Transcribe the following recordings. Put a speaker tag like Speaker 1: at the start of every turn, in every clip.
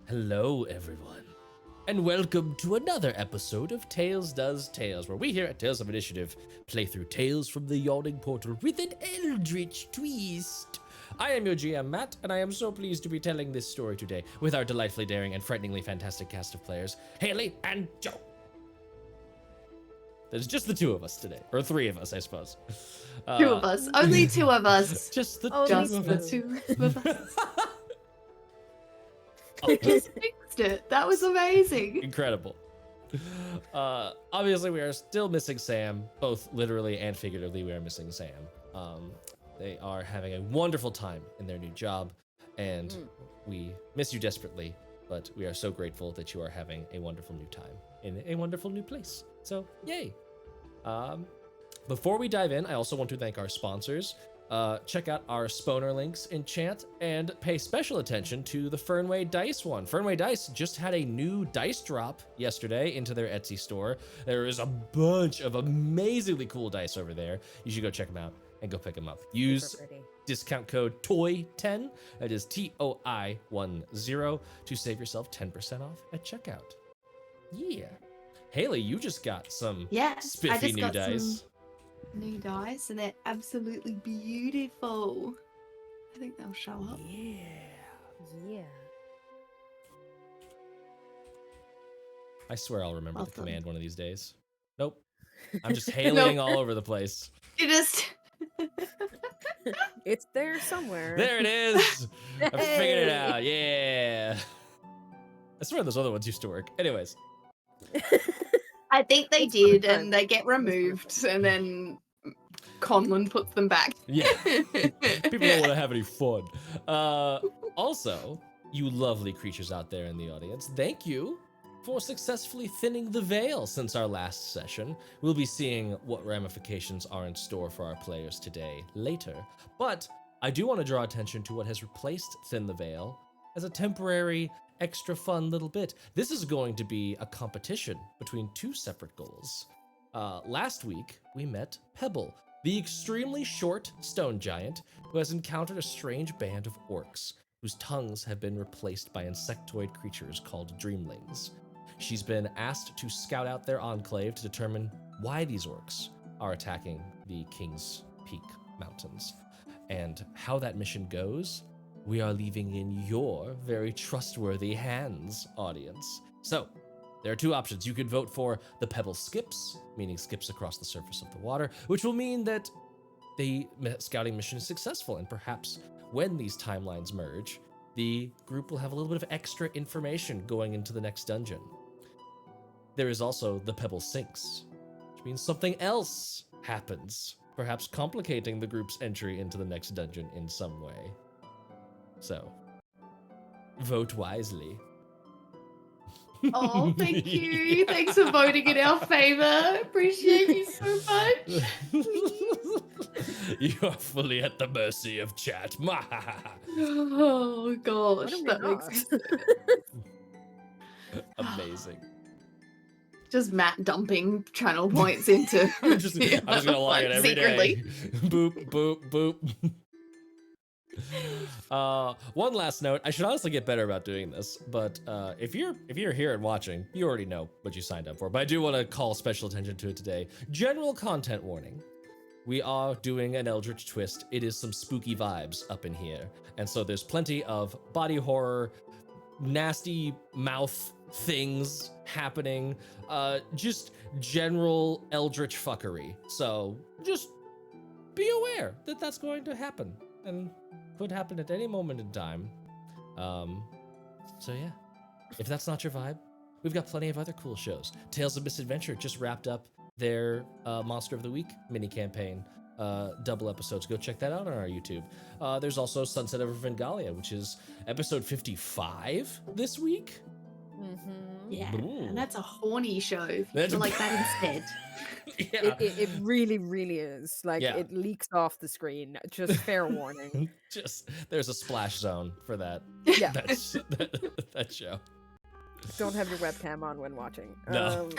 Speaker 1: Hello, everyone, and welcome to another episode of Tales Does Tales, where we here at Tales of Initiative play through Tales from the Yawning Portal with an eldritch twist. I am your GM, Matt, and I am so pleased to be telling this story today with our delightfully daring and frighteningly fantastic cast of players, Haley and Joe. There's just the two of us today, or three of us, I suppose.
Speaker 2: Two of us. Only two of us.
Speaker 1: Just the
Speaker 2: two of us. You just fixed it. That was amazing.
Speaker 1: Incredible. Obviously, we are still missing Sam, both literally and figuratively. We are missing Sam. They are having a wonderful time in their new job, and we miss you desperately. But we are so grateful that you are having a wonderful new time in a wonderful new place. So, yay! Before we dive in, I also want to thank our sponsors. Check out our Sponer links in chat and pay special attention to the Fernway Dice one. Fernway Dice just had a new dice drop yesterday into their Etsy store. There is a bunch of amazingly cool dice over there. You should go check them out and go pick them up. Use discount code TOY10, that is TOI10, to save yourself 10% off at checkout. Yeah. Haley, you just got some spiffy new dice.
Speaker 2: New dice, and they're absolutely beautiful. I think they'll show up.
Speaker 3: Yeah.
Speaker 1: I swear I'll remember the command one of these days. Nope. I'm just hailing all over the place.
Speaker 2: You just...
Speaker 3: It's there somewhere.
Speaker 1: There it is! I figured it out, yeah! I swear those other ones used to work. Anyways.
Speaker 2: I think they did, and they get removed, and then Conlon puts them back.
Speaker 1: Yeah. People don't want to have any fun. Also, you lovely creatures out there in the audience, thank you for successfully thinning the veil since our last session. We'll be seeing what ramifications are in store for our players today later. But I do want to draw attention to what has replaced Thin the Veil as a temporary extra fun little bit. This is going to be a competition between two separate goals. Last week, we met Pebble, the extremely short stone giant who has encountered a strange band of orcs whose tongues have been replaced by insectoid creatures called dreamlings. She's been asked to scout out their enclave to determine why these orcs are attacking the King's Peak Mountains. And how that mission goes, we are leaving in your very trustworthy hands, audience. So, there are two options. You could vote for the Pebble skips, meaning skips across the surface of the water, which will mean that the scouting mission is successful, and perhaps when these timelines merge, the group will have a little bit of extra information going into the next dungeon. There is also the Pebble sinks, which means something else happens, perhaps complicating the group's entry into the next dungeon in some way. So, vote wisely.
Speaker 2: Oh, thank you. Thanks for voting in our favor. Appreciate you so much.
Speaker 1: You are fully at the mercy of chat.
Speaker 2: Oh, gosh. That makes
Speaker 1: Amazing.
Speaker 2: Just Matt dumping channel points into...
Speaker 1: I'm just gonna log it every day. Boop, boop, boop. One last note. I should honestly get better about doing this, but if you're here and watching, you already know what you signed up for. But I do want to call special attention to it today. General content warning. We are doing an Eldritch twist. It is some spooky vibes up in here, and so there's plenty of body horror, nasty mouth things happening, just general Eldritch fuckery. So just be aware that that's going to happen, and could happen at any moment in time. So yeah, if that's not your vibe, we've got plenty of other cool shows. Tales of Misadventure just wrapped up their Monster of the Week mini campaign, double episodes. Go check that out on our YouTube. There's also Sunset over Vengalia, which is episode 55 this week.
Speaker 3: Mm-hmm.
Speaker 2: Yeah,
Speaker 1: Ooh.
Speaker 2: and that's a horny show. If you
Speaker 1: That's
Speaker 2: feel like that instead.
Speaker 1: Yeah.
Speaker 3: It really, really is. Like,
Speaker 1: Yeah.
Speaker 3: it leaks off the screen. Just fair warning.
Speaker 1: Just there's a splash zone for that.
Speaker 3: Yeah.
Speaker 1: That show.
Speaker 3: Don't have your webcam on when watching.
Speaker 1: No.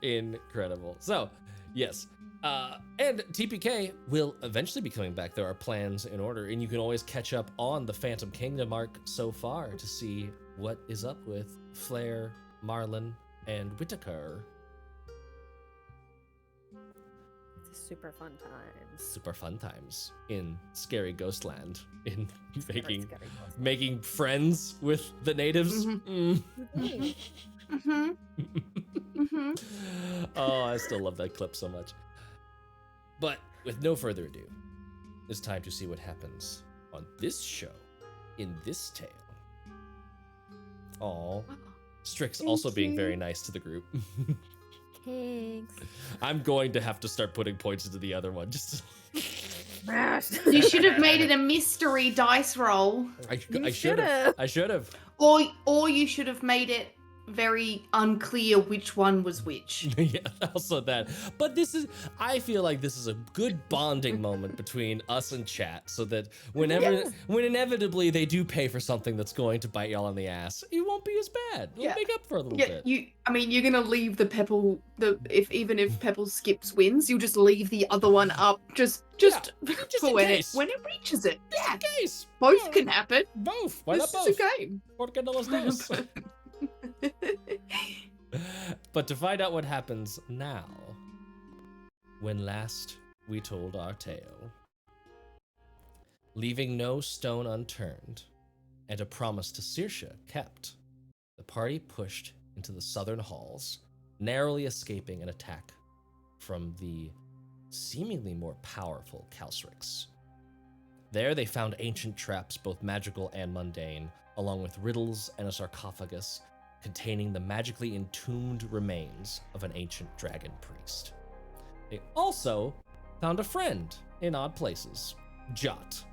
Speaker 1: Incredible. So, yes, And TPK will eventually be coming back. There are plans in order, and you can always catch up on the Phantom Kingdom arc so far to see what is up with Flair, Marlin, and Whitaker.
Speaker 3: It's super fun times.
Speaker 1: Super fun times in scary Ghostland, in
Speaker 3: Very
Speaker 1: making
Speaker 3: scary ghost.
Speaker 1: making friends with the natives.
Speaker 2: Mhm.
Speaker 1: Mm.
Speaker 2: Mhm. Mhm.
Speaker 1: Oh, I still love that clip so much. But with no further ado, it's time to see what happens on this show, in this tale. Aw. Strix
Speaker 2: Thank
Speaker 1: also being
Speaker 2: you.
Speaker 1: very nice to the group.
Speaker 3: Thanks.
Speaker 1: I'm going to have to start putting points into the other one. Just
Speaker 2: You should have made it a mystery dice roll,
Speaker 1: I
Speaker 3: You
Speaker 1: should have.
Speaker 3: should've.
Speaker 1: I should have.
Speaker 2: or you should have made it very unclear which one was which.
Speaker 1: Yeah, also that. But I feel like this is a good bonding moment between us and chat, so that when inevitably they do pay for something that's going to bite y'all in the ass, it won't be as bad. It'll
Speaker 2: Yeah.
Speaker 1: make up for a little
Speaker 2: Yeah,
Speaker 1: bit.
Speaker 2: I mean, you're gonna leave the Pebble. Even if Pebble skips wins, you'll just leave the other one up, just
Speaker 1: just
Speaker 2: for
Speaker 1: in
Speaker 2: when
Speaker 1: case.
Speaker 2: it reaches it. Yeah,
Speaker 1: In case.
Speaker 2: both
Speaker 1: Yeah,
Speaker 2: can happen.
Speaker 1: Both. Why
Speaker 2: This
Speaker 1: not
Speaker 2: is
Speaker 1: both?
Speaker 2: a game.
Speaker 1: Por qué no los dos? But to find out what happens now, when last we told our tale, leaving no stone unturned, and a promise to Saoirse kept, the party pushed into the southern halls, narrowly escaping an attack from the seemingly more powerful Calcryx. There they found ancient traps, both magical and mundane, along with riddles and a sarcophagus containing the magically entombed remains of an ancient dragon priest. They also found a friend in odd places, Jot,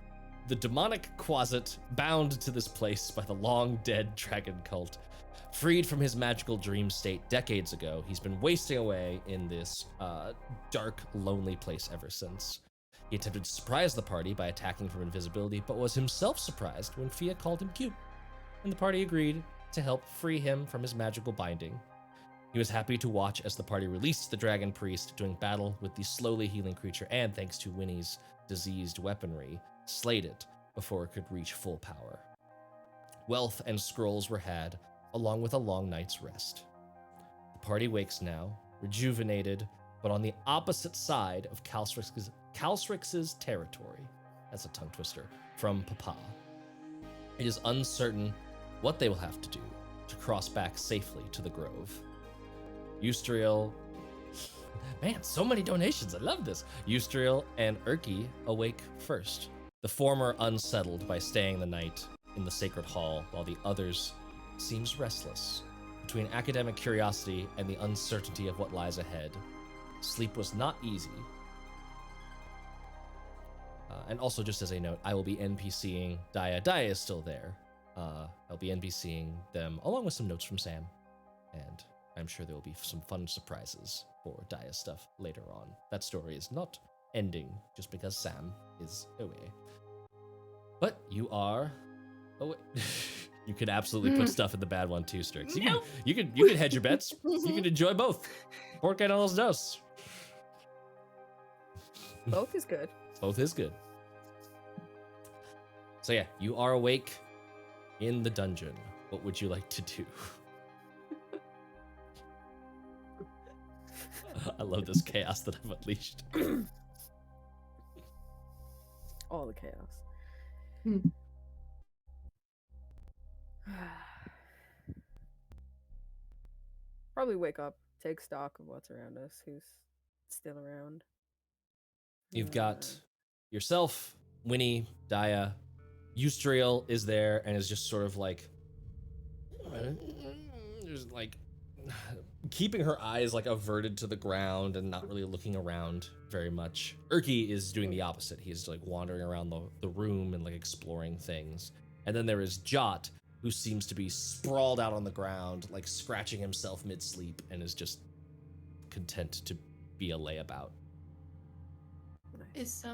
Speaker 1: the demonic quasit bound to this place by the long-dead dragon cult. Freed from his magical dream state decades ago, he's been wasting away in this dark, lonely place ever since. He attempted to surprise the party by attacking from invisibility, but was himself surprised when Fiadh called him cute, and the party agreed to help free him from his magical binding. He was happy to watch as the party released the dragon priest, doing battle with the slowly healing creature, and thanks to Winnie's diseased weaponry, slayed it before it could reach full power. Wealth and scrolls were had, along with a long night's rest. The party wakes now, rejuvenated, but on the opposite side of Calcryx's territory. That's a tongue twister. From Papa. It is uncertain what they will have to do to cross back safely to the Grove. Eustriel, man, so many donations, I love this. Eustriel and Erky awake first, the former unsettled by staying the night in the sacred hall, while the others seems restless. Between academic curiosity and the uncertainty of what lies ahead, sleep was not easy. And also, just as a note, I will be NPCing Daja. Daja is still there. I'll be NPCing them along with some notes from Sam, and I'm sure there will be some fun surprises for Daja stuff later on. That story is not ending just because Sam is away. But you are away. You could absolutely put stuff in the bad one too, Strix. You can hedge your bets. You can enjoy both. Por qué no los dos?
Speaker 3: Both is good.
Speaker 1: Both is good. So yeah, you are awake in the dungeon. What would you like to do? I love this chaos that I've unleashed.
Speaker 3: All the chaos. Probably wake up, take stock of what's around us, who's still around.
Speaker 1: You've got yourself, Winnie, Daja. Eustriel is there and is just sort of like, just like keeping her eyes like averted to the ground and not really looking around very much. Erky is doing the opposite. He's like wandering around the room and like exploring things. And then there is Jot, who seems to be sprawled out on the ground, like scratching himself mid-sleep, and is just content to be a layabout.
Speaker 2: Does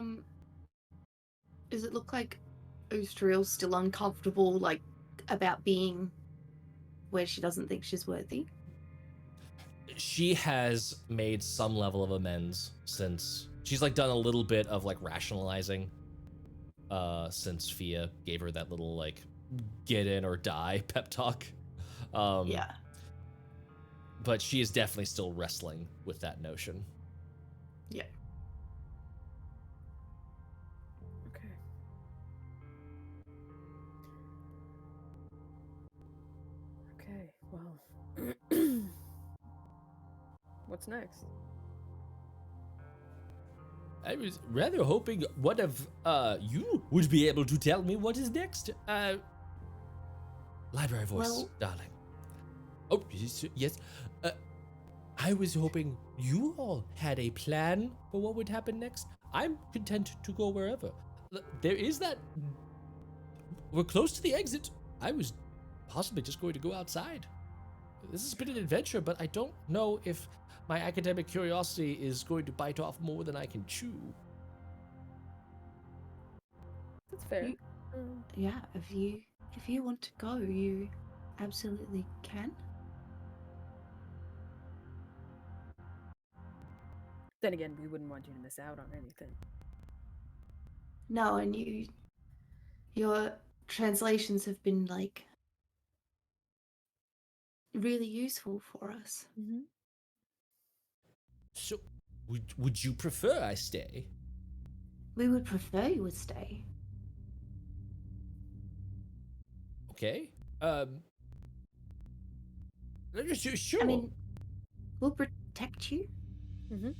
Speaker 2: it look like Eustriel's still uncomfortable, like about being where she doesn't think she's worthy?
Speaker 1: she has made some level of amends since she's like done a little bit of like rationalizing since Fiadh gave her that little like get in or die pep talk.
Speaker 2: Yeah.
Speaker 1: But she is definitely still wrestling with that notion.
Speaker 2: Yeah.
Speaker 3: Okay. Okay, well. What's next?
Speaker 1: I was rather hoping one of you would be able to tell me what is next. Library voice,
Speaker 2: Well-
Speaker 1: darling. Oh, yes. I was hoping you all had a plan for what would happen next. I'm content to go wherever. There is that. We're close to the exit. I was possibly just going to go outside. This has been an adventure, but I don't know if my academic curiosity is going to bite off more than I can chew.
Speaker 3: That's fair.
Speaker 2: You- Yeah, if you want to go, you absolutely can.
Speaker 3: Then again, we wouldn't want you to miss out on anything.
Speaker 2: No, and your translations have been like really useful for us.
Speaker 3: Mm-hmm.
Speaker 1: So, would you prefer I stay?
Speaker 2: We would prefer you would stay.
Speaker 1: Okay. Sure.
Speaker 2: I mean, we'll protect you.
Speaker 3: Mm-hmm.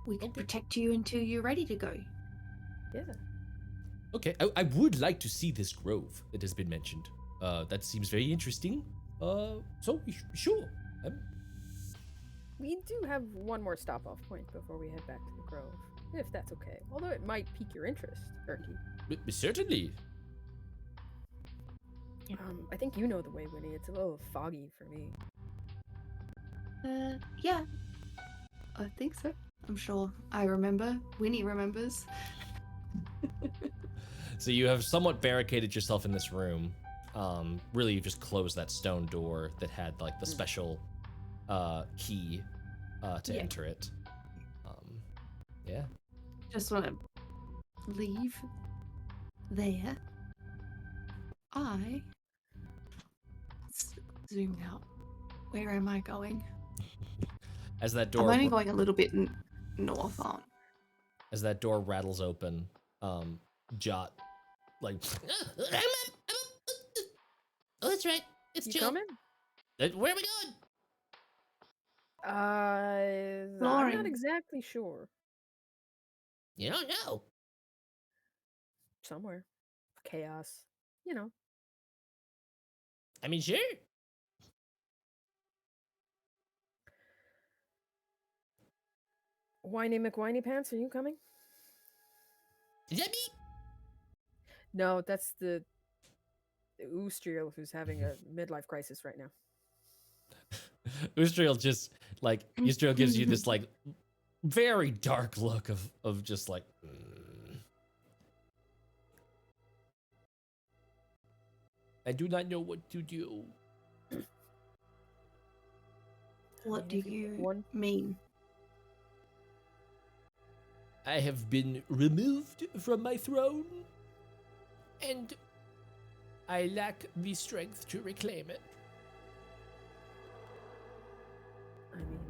Speaker 2: We can
Speaker 1: Okay.
Speaker 2: protect you until you're ready to go.
Speaker 3: Yeah.
Speaker 1: Okay, I would like to see this grove that has been mentioned. That seems very interesting. So sure.
Speaker 3: We do have one more stop-off point before we head back to the Grove, if that's okay. Although it might pique your interest, Erky.
Speaker 1: Certainly.
Speaker 3: I think you know the way, Winnie. It's a little foggy for me.
Speaker 2: Yeah. I think so. I'm sure I remember. Winnie remembers.
Speaker 1: So you have somewhat barricaded yourself in this room. Really, you've just closed that stone door that had like the special key to enter it. Yeah.
Speaker 2: Just want to leave there. Let's zoom out. Where am I going?
Speaker 1: As that
Speaker 2: I'm
Speaker 1: door
Speaker 2: only going a little bit north on.
Speaker 1: as that door rattles open, Jot like
Speaker 4: Oh, that's right. It's
Speaker 3: You
Speaker 4: chill.
Speaker 3: coming?
Speaker 4: Where are we going?
Speaker 3: I'm
Speaker 2: Lauren.
Speaker 3: not exactly sure.
Speaker 4: You don't know.
Speaker 3: Somewhere. Chaos. You know.
Speaker 4: I mean, sure.
Speaker 3: Whiny McWhiny Pants, are you coming?
Speaker 4: Is that me?
Speaker 3: No, that's the Oostriel who's having a midlife crisis right now.
Speaker 1: Ustriel just like Ustriel gives you this like very dark look of just like I do not know what to do.
Speaker 2: What do
Speaker 3: if you
Speaker 2: you
Speaker 3: want-
Speaker 2: mean?
Speaker 1: I have been removed from my throne, and I lack the strength to reclaim it.
Speaker 3: I mean,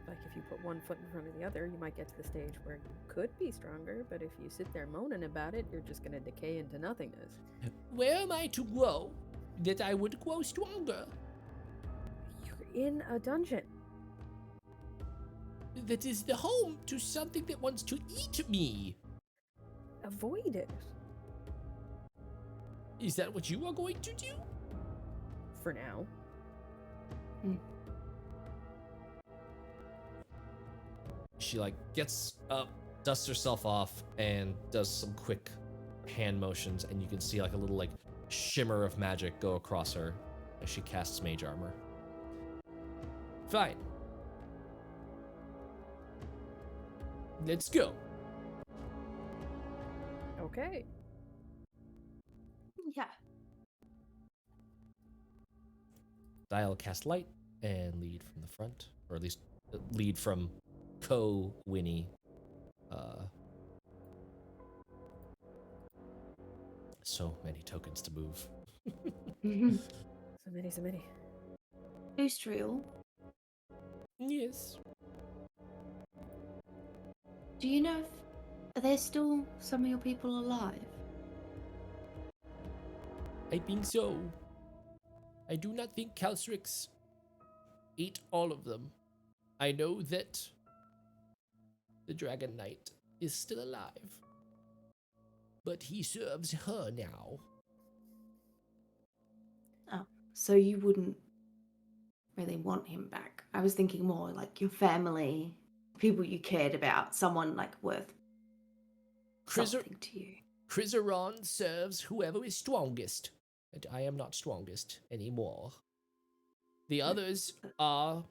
Speaker 3: like if you put one foot in front of the other, you might get to the stage where you could be stronger, but if you sit there moaning about it, you're just gonna decay into nothingness.
Speaker 1: Where am I to grow that I would grow stronger?
Speaker 3: You're in a dungeon.
Speaker 1: That is the home to something that wants to eat me.
Speaker 3: Avoid it.
Speaker 1: Is that what you are going to do?
Speaker 3: For now.
Speaker 1: She like gets up, dusts herself off, and does some quick hand motions, and you can see like a little like shimmer of magic go across her as she casts mage armor. Fine. Let's go.
Speaker 3: Okay.
Speaker 2: Yeah.
Speaker 1: Dial cast light and lead from the front, or at least lead from co-Winnie. So many tokens to move.
Speaker 3: So many.
Speaker 2: Ustriel,
Speaker 1: Yes.
Speaker 2: do you know if are there still some of your people alive?
Speaker 1: I think so. I do not think Calcryx ate all of them. I know that the Dragon Knight is still alive, but he serves her now.
Speaker 2: Oh, so you wouldn't really want him back. I was thinking more like your family, people you cared about, someone like worth something to you.
Speaker 1: Crizeron serves whoever is strongest, and I am not strongest anymore. The others are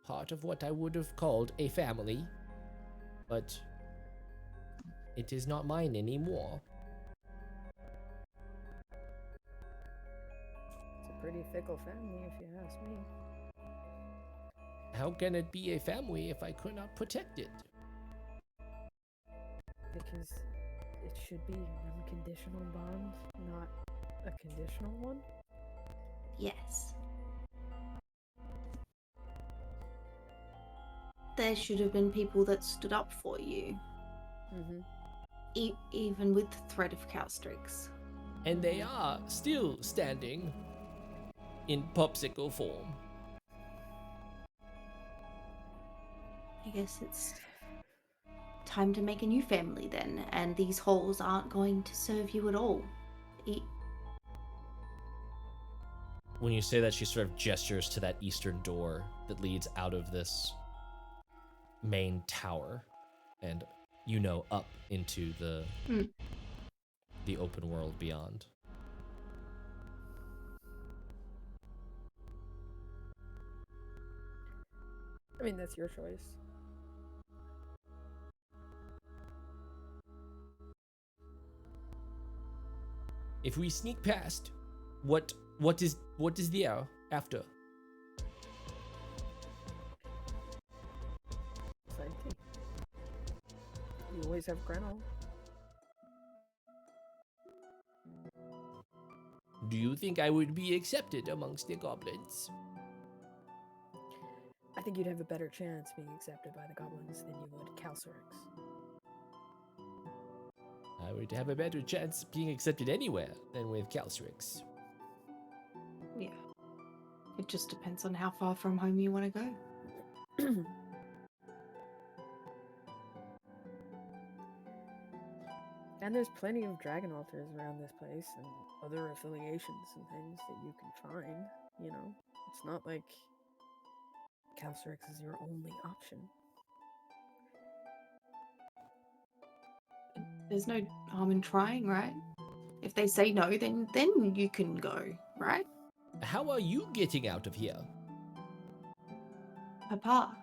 Speaker 1: part of what I would have called a family, but it is not mine anymore.
Speaker 3: It's a pretty fickle family, if you ask me.
Speaker 1: How can it be a family if I could not protect it?
Speaker 3: Because it should be an unconditional bond, not a conditional one.
Speaker 2: Yes. There should have been people that stood up for you, even with the threat of Calcryx.
Speaker 1: And they are still standing in popsicle form.
Speaker 2: I guess it's time to make a new family then, and these holes aren't going to serve you at all.
Speaker 1: When you say that, she sort of gestures to that eastern door that leads out of this main tower and, up into the open world beyond.
Speaker 3: I mean, that's your choice.
Speaker 1: If we sneak past, what is there after?
Speaker 3: Plenty. You always have Grenell.
Speaker 1: Do you think I would be accepted amongst the goblins?
Speaker 3: I think you'd have a better chance being accepted by the goblins than you would Calcryx.
Speaker 1: I would have a better chance being accepted anywhere than with Calcryx.
Speaker 2: Yeah. It just depends on how far from home you want to go.
Speaker 3: And there's plenty of dragon altars around this place and other affiliations and things that you can find, It's not like Calcryx is your only option.
Speaker 2: There's no harm in trying, right? If they say no, then you can go, right?
Speaker 1: How are you getting out of here?
Speaker 2: Papa.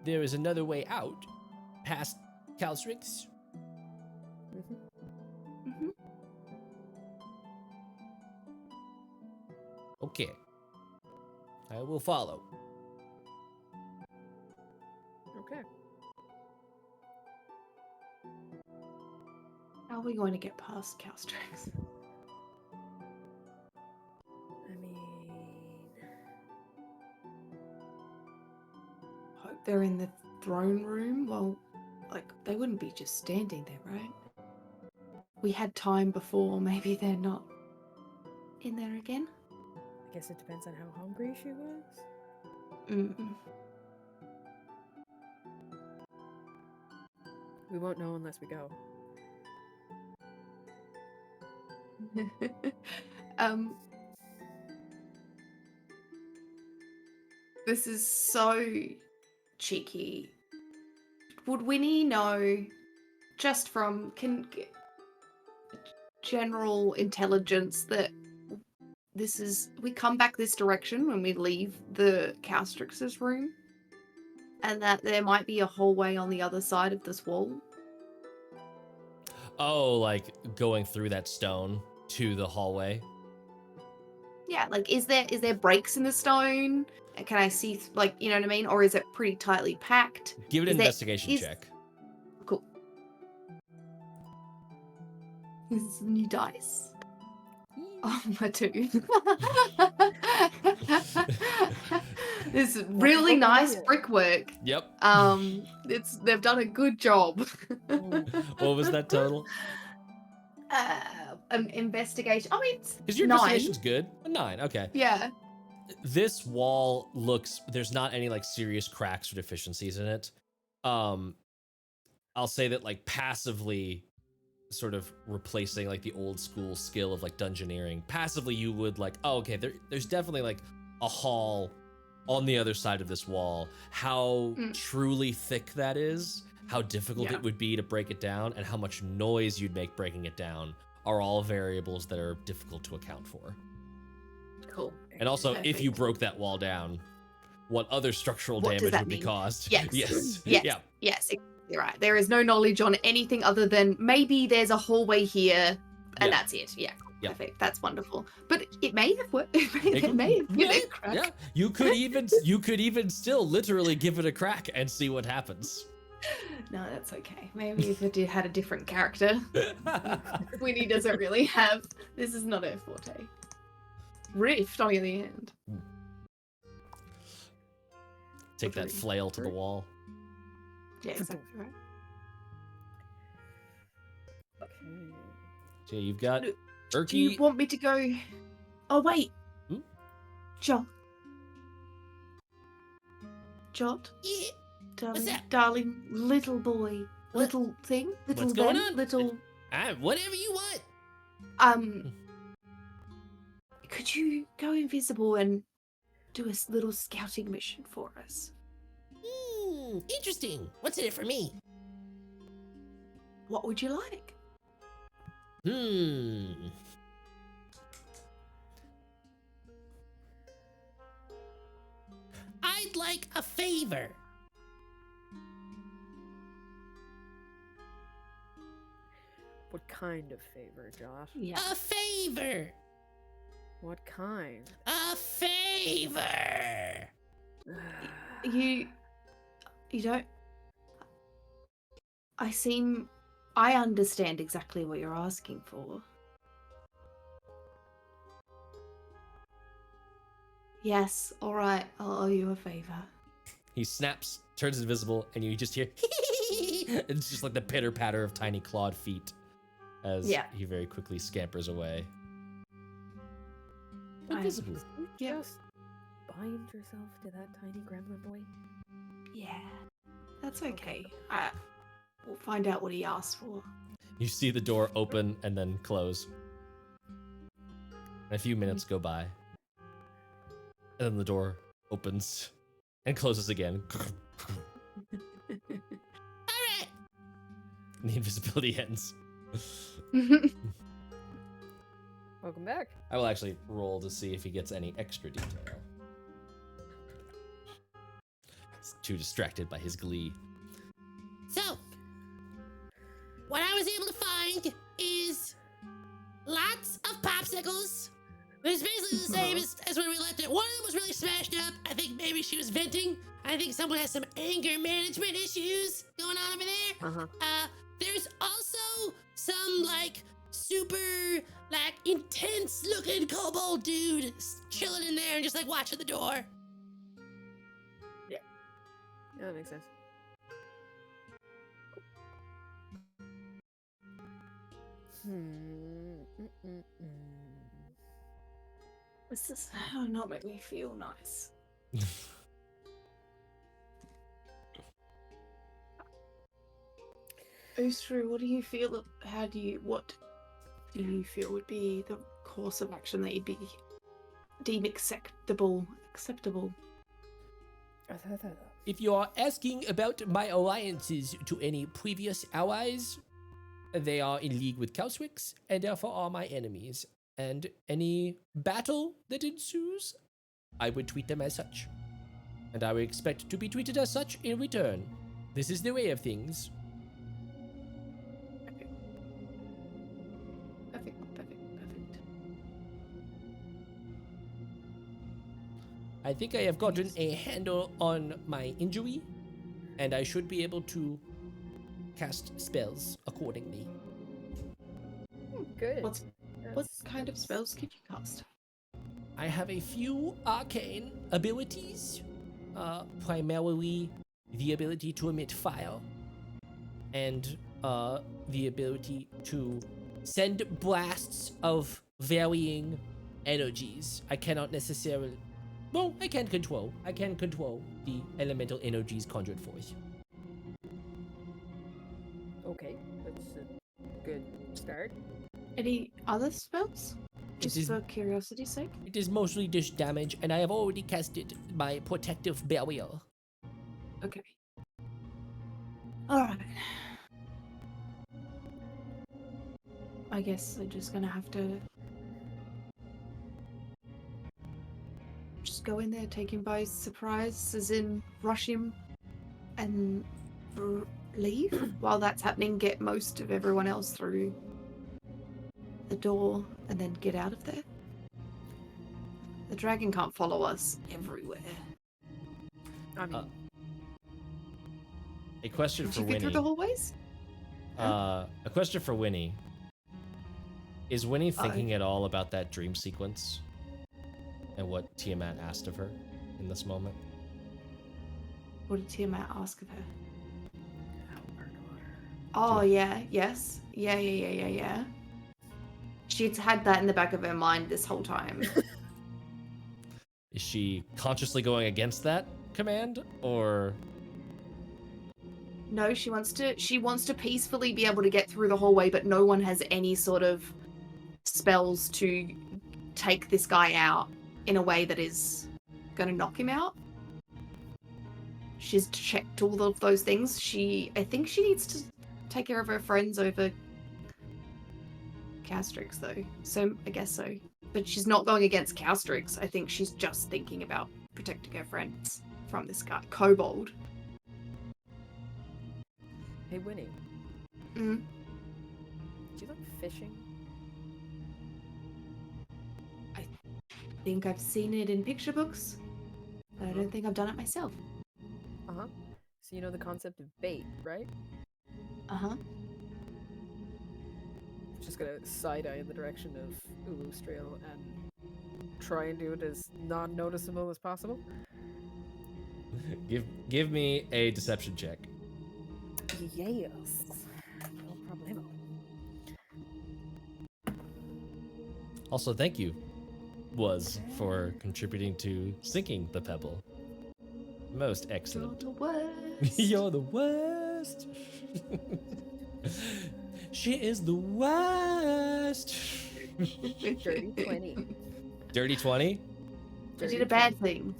Speaker 1: There is another way out, past Calcryx.
Speaker 2: Mm-hmm.
Speaker 1: Okay. I will follow.
Speaker 3: Okay.
Speaker 2: How are we going to get past Calcryx?
Speaker 3: I mean,
Speaker 2: Hope they're in the throne room. Well, they wouldn't be just standing there, right? We had time before. Maybe they're not in there again.
Speaker 3: I guess it depends on how hungry she was.
Speaker 2: Mm.
Speaker 3: We won't know unless we go.
Speaker 2: This is so cheeky. Would Winnie know, just from general intelligence, that we come back this direction when we leave the Calcryx's room, and that there might be a hallway on the other side of this wall?
Speaker 1: Oh, like going through that stone? to the hallway.
Speaker 2: Yeah, like is there breaks in the stone? Can I see like, you know what I mean? Or is it pretty tightly packed?
Speaker 1: Give it
Speaker 2: Is
Speaker 1: an
Speaker 2: there-
Speaker 1: investigation
Speaker 2: is-
Speaker 1: check.
Speaker 2: Cool. This is some new dice. Oh, my two. This really nice brickwork.
Speaker 1: Yep.
Speaker 2: They've done a good job.
Speaker 1: What was that total?
Speaker 2: An investigation. I mean, it's
Speaker 1: Because your
Speaker 2: 9.
Speaker 1: investigation's good. A 9, okay.
Speaker 2: Yeah.
Speaker 1: This wall looks, there's not any like serious cracks or deficiencies in it. I'll say that like passively sort of replacing like the old school skill of like dungeoneering, passively you would like, oh, okay, there's definitely like a hall on the other side of this wall. How truly thick that is, how difficult it would be to break it down, and how much noise you'd make breaking it down are all variables that are difficult to account for.
Speaker 2: Cool.
Speaker 1: And also, if you
Speaker 2: Perfect.
Speaker 1: broke that wall down, what other structural
Speaker 2: What does
Speaker 1: damage
Speaker 2: that
Speaker 1: would be
Speaker 2: mean?
Speaker 1: caused?
Speaker 2: Yes.
Speaker 1: Yes.
Speaker 2: Yes.
Speaker 1: Yeah.
Speaker 2: Yes, exactly right. There is no knowledge on anything other than maybe there's a hallway here, and
Speaker 1: Yeah.
Speaker 2: that's it. Yeah.
Speaker 1: Yeah.
Speaker 2: Perfect. That's wonderful. But it may have worked. It may have given it a crack.
Speaker 1: Yeah. You could even still literally give it a crack and see what happens.
Speaker 2: No, that's okay. Maybe if it had a different character. Winnie doesn't really have. This is not her forte. Rift, on the other hand.
Speaker 1: Take that flail to the wall.
Speaker 2: Yeah, exactly right.
Speaker 1: So you've got
Speaker 2: Do
Speaker 1: Erky.
Speaker 2: you want me to go? Oh wait, Jot. Jot,
Speaker 4: Yeah.
Speaker 2: darling,
Speaker 4: that?
Speaker 2: darling, little boy,
Speaker 4: What?
Speaker 2: little thing, little
Speaker 4: What's going
Speaker 2: them,
Speaker 4: on?
Speaker 2: little.
Speaker 4: Whatever you want.
Speaker 2: Could you go invisible and do a little scouting mission for us?
Speaker 4: Interesting. What's in it for me?
Speaker 2: What would you like?
Speaker 4: I'd like a favor.
Speaker 3: What kind of favor, Josh?
Speaker 2: Yeah.
Speaker 4: A favor.
Speaker 3: What kind?
Speaker 4: A favor.
Speaker 2: You don't. I understand exactly what you're asking for. Yes, all right, I'll owe you a favor.
Speaker 1: He snaps, turns invisible, and you just hear it's just like the pitter patter of tiny clawed feet as he very quickly scampers away. Invisible.
Speaker 2: Yeah.
Speaker 3: Just bind yourself to that tiny gremlin boy.
Speaker 2: Yeah, that's okay. We'll find out what he asked for.
Speaker 1: You see the door open and then close. And a few minutes go by. And then the door opens and closes again.
Speaker 4: All right.
Speaker 1: And the invisibility ends.
Speaker 3: Welcome back.
Speaker 1: I will actually roll to see if he gets any extra detail. He's too distracted by his glee.
Speaker 4: So, what I was able to find is lots of popsicles. It's basically the same as when we left it. One of them was really smashed up. I think maybe she was venting. I think someone has some anger management issues going on over there. There's also some like super like intense looking kobold dude chilling in there and just like watching the door.
Speaker 3: Yeah, that makes sense.
Speaker 2: This is not make me feel nice. Ostru, what do you feel? What do you feel would be the course of action that you'd be deem acceptable?
Speaker 4: If you are asking about my alliances to any previous allies, they are in league with Calcryx and therefore are my enemies. And any battle that ensues, I would treat them as such. And I would expect to be treated as such in return. This is the way of things.
Speaker 2: Perfect.
Speaker 1: I think I have gotten a handle on my injury, and I should be able to cast spells accordingly.
Speaker 3: Good.
Speaker 2: What
Speaker 3: That's-
Speaker 2: kind of
Speaker 3: that's-
Speaker 2: spells could you cast?
Speaker 1: I have a few arcane abilities, primarily the ability to emit fire, and the ability to send blasts of varying energies. I cannot necessarily. Well, I can control. I can control the elemental energies conjured forth.
Speaker 3: Okay, that's a good start.
Speaker 2: Any other spells? Just
Speaker 1: is-
Speaker 2: for curiosity's sake?
Speaker 1: It is mostly dish damage, and I have already casted my protective barrier.
Speaker 2: Okay. Alright. I guess I'm just gonna have to just go in there, take him by surprise, as in rush him and leave. While that's happening, get most of everyone else through the door and then get out of there. The dragon can't follow us everywhere.
Speaker 3: I mean,
Speaker 1: A question
Speaker 2: Can't
Speaker 1: for
Speaker 2: you fit through
Speaker 1: Winnie.
Speaker 2: the hallways?
Speaker 1: A question for Winnie. Is Winnie thinking at all about that dream sequence and what Tiamat asked of her in this moment?
Speaker 2: What did Tiamat ask of her?
Speaker 3: help her daughter.
Speaker 2: Oh, yeah, yes. Yeah. She's had that in the back of her mind this whole time.
Speaker 1: Is she consciously going against that command, or
Speaker 2: No, she wants to peacefully be able to get through the hallway, but no one has any sort of spells to take this guy out in a way that is going to knock him out. She's checked all of those things. I think she needs to take care of her friends over Calcryx, though. So I guess so. But she's not going against Calcryx. I think she's just thinking about protecting her friends from this guy, Kobold.
Speaker 3: Hey, Winnie,
Speaker 2: Mm.
Speaker 3: do you like fishing?
Speaker 2: I think I've seen it in picture books, but I don't think I've done it myself.
Speaker 3: Uh-huh. So you know the concept of bait, right?
Speaker 2: Uh-huh.
Speaker 3: Just gonna side-eye in the direction of Ulustriel and try and do it as non-noticeable as possible.
Speaker 1: give me a deception check?
Speaker 3: Yes. No problemo.
Speaker 1: Also, thank you, for contributing to sinking the pebble. Most
Speaker 2: You're
Speaker 1: excellent.
Speaker 2: the worst.
Speaker 1: You're the worst. She is the worst.
Speaker 3: Dirty 20.
Speaker 1: Dirty 20?
Speaker 2: I
Speaker 3: Dirty
Speaker 2: did a bad thing.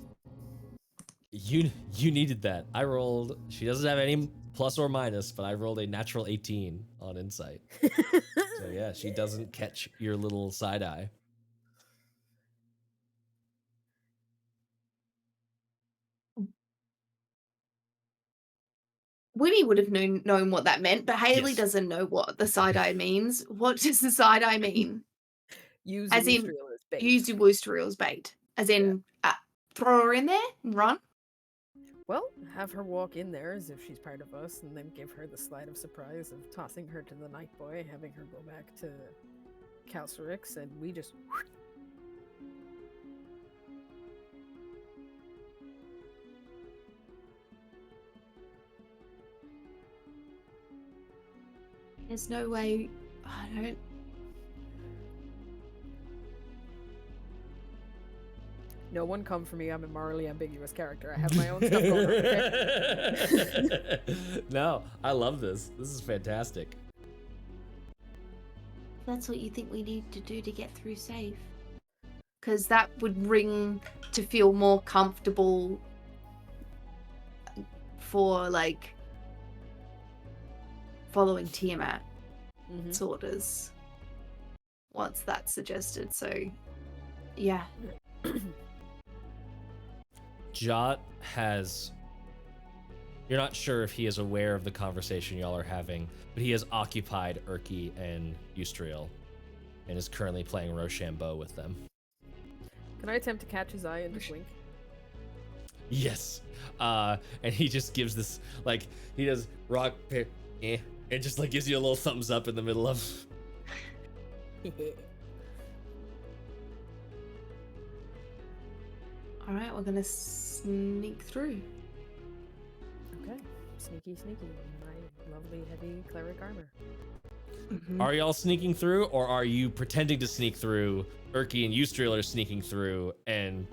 Speaker 1: You needed that. I rolled. She doesn't have any plus or minus, but I rolled a natural 18 on insight.
Speaker 3: 20.
Speaker 1: So yeah, she doesn't catch your little side eye.
Speaker 2: Winnie would have known what that meant, but Haley
Speaker 1: Yes.
Speaker 2: doesn't know what the side eye means. What does the side eye mean?
Speaker 3: Use
Speaker 2: As in,
Speaker 3: Ulustriel as bait.
Speaker 2: Use your Woostereel as bait. As in, throw her in there and run.
Speaker 3: Well, have her walk in there as if she's part of us, and then give her the slide of surprise of tossing her to the night boy, having her go back to Calcryx, and we just.
Speaker 2: There's no way. I don't.
Speaker 3: No one come for me. I'm a morally ambiguous character. I have my own stuff going on. Okay?
Speaker 1: No, I love this. This is fantastic.
Speaker 2: That's what you think we need to do to get through safe. Because that would ring to feel more comfortable for, like, following Tiamat's
Speaker 3: Mhm.
Speaker 2: orders. Once that's suggested, so yeah.
Speaker 1: Jot has. You're not sure if he is aware of the conversation y'all are having, but he has occupied Urki and Eustriel and is currently playing Rochambeau with them.
Speaker 3: Can I attempt to catch his eye and just wink?
Speaker 1: Yes. And he just gives this, like, he does rock, paper, and just like gives you a little thumbs up in the middle of.
Speaker 2: All right, we're gonna sneak through.
Speaker 3: Okay. Sneaky, sneaky. My lovely heavy cleric armor.
Speaker 2: Mhm.
Speaker 1: Are y'all sneaking through, or are you pretending to sneak through? Erky and Eustriel are sneaking through, and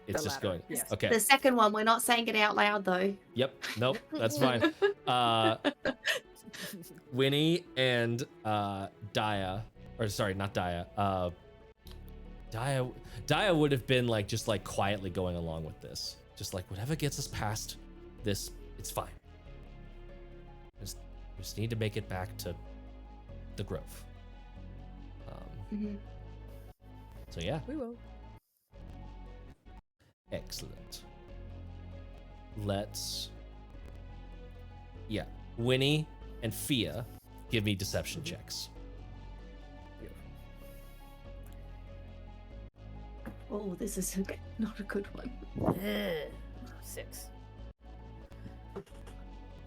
Speaker 1: it's
Speaker 3: The
Speaker 1: just
Speaker 3: latter,
Speaker 1: going.
Speaker 3: yes.
Speaker 1: Okay.
Speaker 2: The second one, we're not saying it out loud though.
Speaker 1: Yep. Nope. That's fine. Winnie and Daja, or sorry, not Daja. Daja would have been like just like quietly going along with this, just like whatever gets us past this, it's fine. Just need to make it back to the Grove.
Speaker 2: Mhm.
Speaker 1: So yeah,
Speaker 3: We will.
Speaker 1: excellent. Let's, yeah, Winnie and Fiadh, give me deception checks.
Speaker 2: Oh, this is not a good one.
Speaker 3: 6.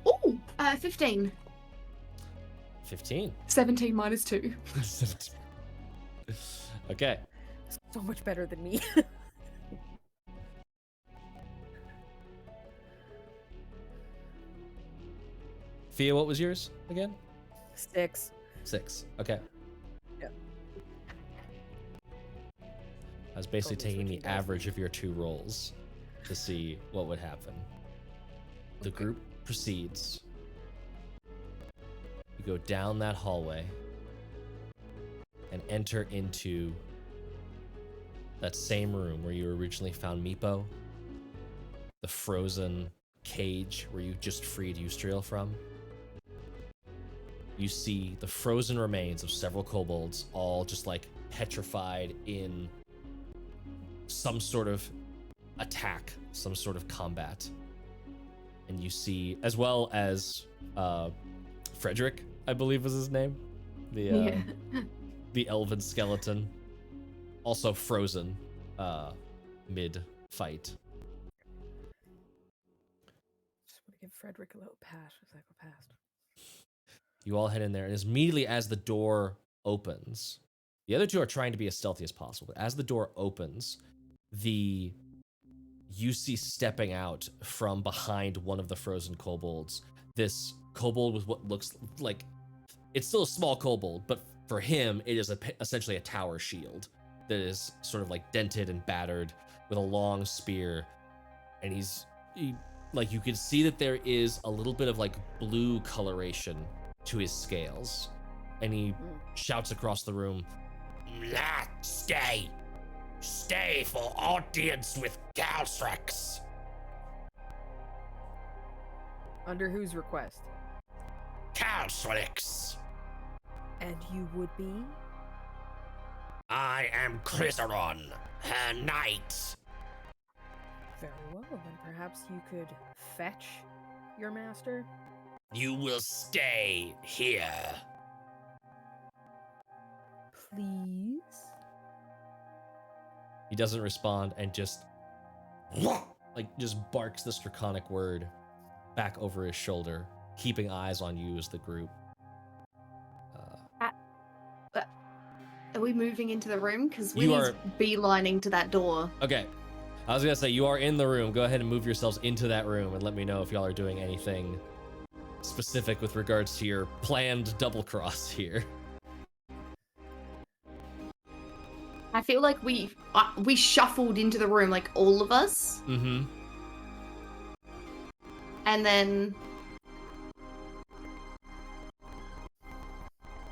Speaker 2: Oh, 15.
Speaker 1: 15.
Speaker 2: 17 minus 2.
Speaker 1: Okay.
Speaker 3: So much better than me.
Speaker 1: Fiadh, what was yours again?
Speaker 3: 6.
Speaker 1: 6. Okay.
Speaker 3: Yep.
Speaker 1: I was basically
Speaker 3: Totally
Speaker 1: taking the
Speaker 3: switching dice.
Speaker 1: average of your 2 rolls to see what would happen. The
Speaker 3: Okay.
Speaker 1: group proceeds. You go down that hallway and enter into that same room where you originally found Meepo, the frozen cage where you just freed Eustriel from. You see the frozen remains of several kobolds, all just like petrified in some sort of attack, some sort of combat. And you see, as well as Frederick, I believe was his name,
Speaker 2: Yeah.
Speaker 1: the elven skeleton, also frozen mid-fight.
Speaker 3: Just want to give Frederick a little pat as I go past.
Speaker 1: You all head in there, and immediately as the door opens, the other two are trying to be as stealthy as possible, but as the door opens, you see stepping out from behind one of the frozen kobolds, this kobold with what looks like, it's still a small kobold, but for him, it is essentially a tower shield that is sort of like dented and battered with a long spear. And like, you can see that there is a little bit of like blue coloration to his scales. And he shouts across the room, Stay! Stay for audience with Calcryx!
Speaker 3: Under whose request?
Speaker 1: Calcryx!
Speaker 3: And you would be?
Speaker 1: I am Chrysaron, her knight.
Speaker 3: Very well, then perhaps you could fetch your master?
Speaker 1: You will stay here.
Speaker 3: Please?
Speaker 1: He doesn't respond and just barks this draconic word back over his shoulder, keeping eyes on you as the group.
Speaker 2: Are we moving into the room? Because
Speaker 1: You
Speaker 2: Winnie's
Speaker 1: are-
Speaker 2: beelining to that door.
Speaker 1: Okay. I was gonna say, you are in the room. Go ahead and move yourselves into that room and let me know if y'all are doing anything specific with regards to your planned double cross here.
Speaker 2: I feel like we shuffled into the room, like all of us,
Speaker 1: Mm-hmm.
Speaker 2: and then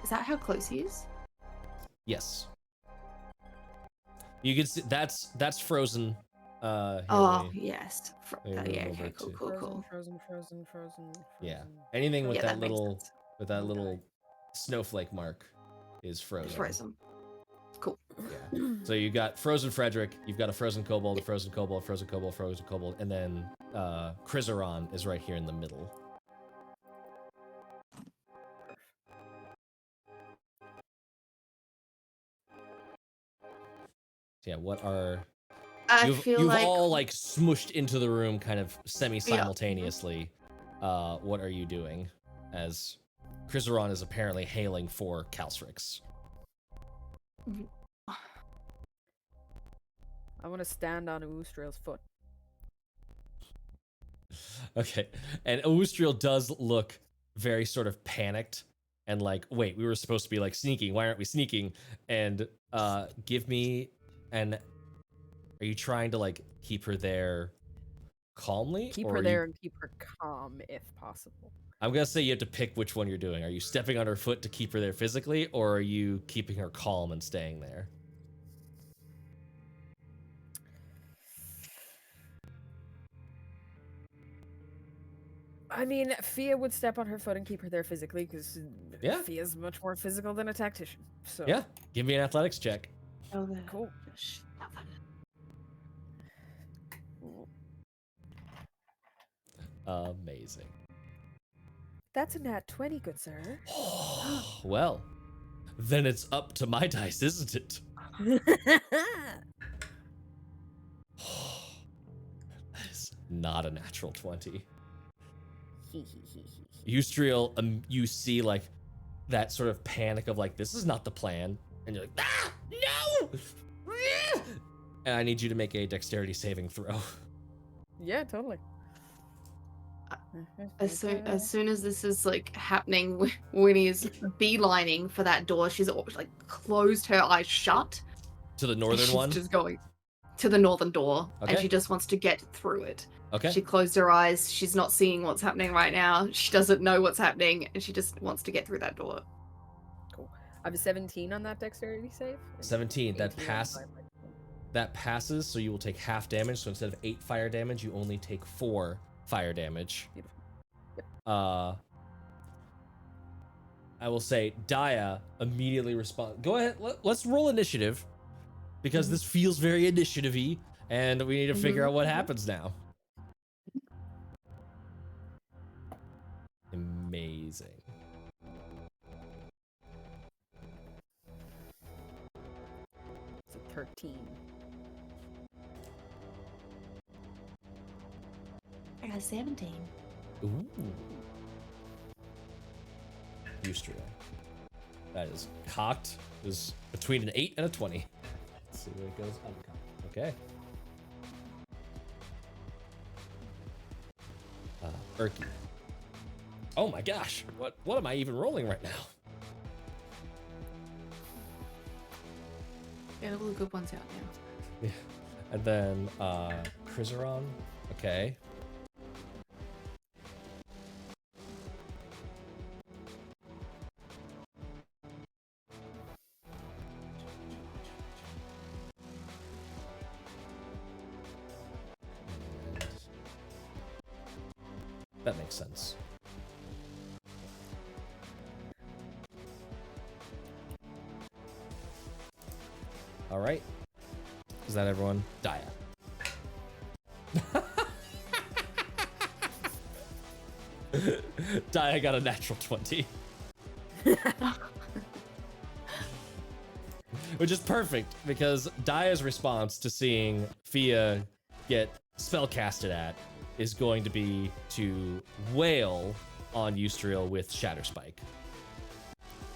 Speaker 2: is that how close he is?
Speaker 1: Yes. You can see that's frozen. Here,
Speaker 2: Oh
Speaker 1: let me-
Speaker 2: yes.
Speaker 1: let me move
Speaker 2: Yeah.
Speaker 1: over
Speaker 2: Okay. Cool.
Speaker 1: to-
Speaker 2: Cool.
Speaker 3: Frozen.
Speaker 1: Yeah. Anything with
Speaker 2: Yeah,
Speaker 1: that
Speaker 2: that makes
Speaker 1: little
Speaker 2: sense.
Speaker 1: little snowflake mark is frozen.
Speaker 2: Frozen. Cool.
Speaker 1: Yeah. So you got frozen Frederick, you've got a frozen kobold, a frozen kobold, frozen kobold, frozen kobold, and then Chrysaron is right here in the middle. So yeah, what are
Speaker 2: I
Speaker 1: You've
Speaker 2: feel like
Speaker 1: all like smushed into the room kind of semi-simultaneously. What are you doing as Chrysaron is apparently hailing for Calcryx?
Speaker 3: I want to stand on Oostrail's foot.
Speaker 1: Okay, and Oostriel does look very sort of panicked and like, wait, we were supposed to be like sneaking. Why aren't we sneaking? And give me an. Are you trying to like keep her there calmly?
Speaker 3: Keep
Speaker 1: or
Speaker 3: her
Speaker 1: are
Speaker 3: there
Speaker 1: you,
Speaker 3: and keep her calm if possible.
Speaker 1: I'm gonna say you have to pick which one you're doing. Are you stepping on her foot to keep her there physically, or are you keeping her calm and staying there?
Speaker 3: I mean, Fiadh would step on her foot and keep her there physically because
Speaker 1: Yeah.
Speaker 3: Fia's much more physical than a tactician. So
Speaker 1: Yeah, give me an athletics check.
Speaker 2: oh, the
Speaker 3: cool.
Speaker 1: Amazing.
Speaker 3: That's a nat 20, good sir.
Speaker 1: Well, then it's up to my dice, isn't it? That is not a natural 20. Eustriel, you see like that sort of panic of like, this is not the plan. And you're like, ah, no! And I need you to make a dexterity saving throw.
Speaker 3: Yeah, totally.
Speaker 2: As soon as this is like happening, Winnie is beelining for that door. She's like closed her eyes shut.
Speaker 1: To the
Speaker 2: and
Speaker 1: northern
Speaker 2: she's
Speaker 1: one?
Speaker 2: just going to the northern door,
Speaker 1: Okay.
Speaker 2: and she just wants to get through it.
Speaker 1: Okay.
Speaker 2: She closed her eyes. She's not seeing what's happening right now. She doesn't know what's happening, and she just wants to get through that door.
Speaker 3: Cool. I have a 17 on that dexterity save.
Speaker 1: 17, that
Speaker 3: 18
Speaker 1: pass.
Speaker 3: on my-
Speaker 1: That passes, so you will take half damage. So instead of 8 fire damage, you only take 4 fire damage.
Speaker 3: Beautiful.
Speaker 1: I will say Daja immediately respond. Go ahead, let's roll initiative, because this feels very initiative-y, and we need to figure out what happens now. Amazing.
Speaker 3: It's a 13.
Speaker 2: I got 17.
Speaker 1: Ooh. Eustriel. That is cocked. Is between an 8 and a 20. Let's see where it goes. Uncocked. Okay. Erky. Oh my gosh. What am I even rolling right now?
Speaker 2: Get all the good ones out now.
Speaker 1: Yeah. And then Chrysaron. Okay. That makes sense. All right. Is that everyone? Daja. Daja got a natural 20. Which is perfect, because Daja's response to seeing Fiadh get spellcasted at is going to be to wail on Eustriel with Shatter Spike.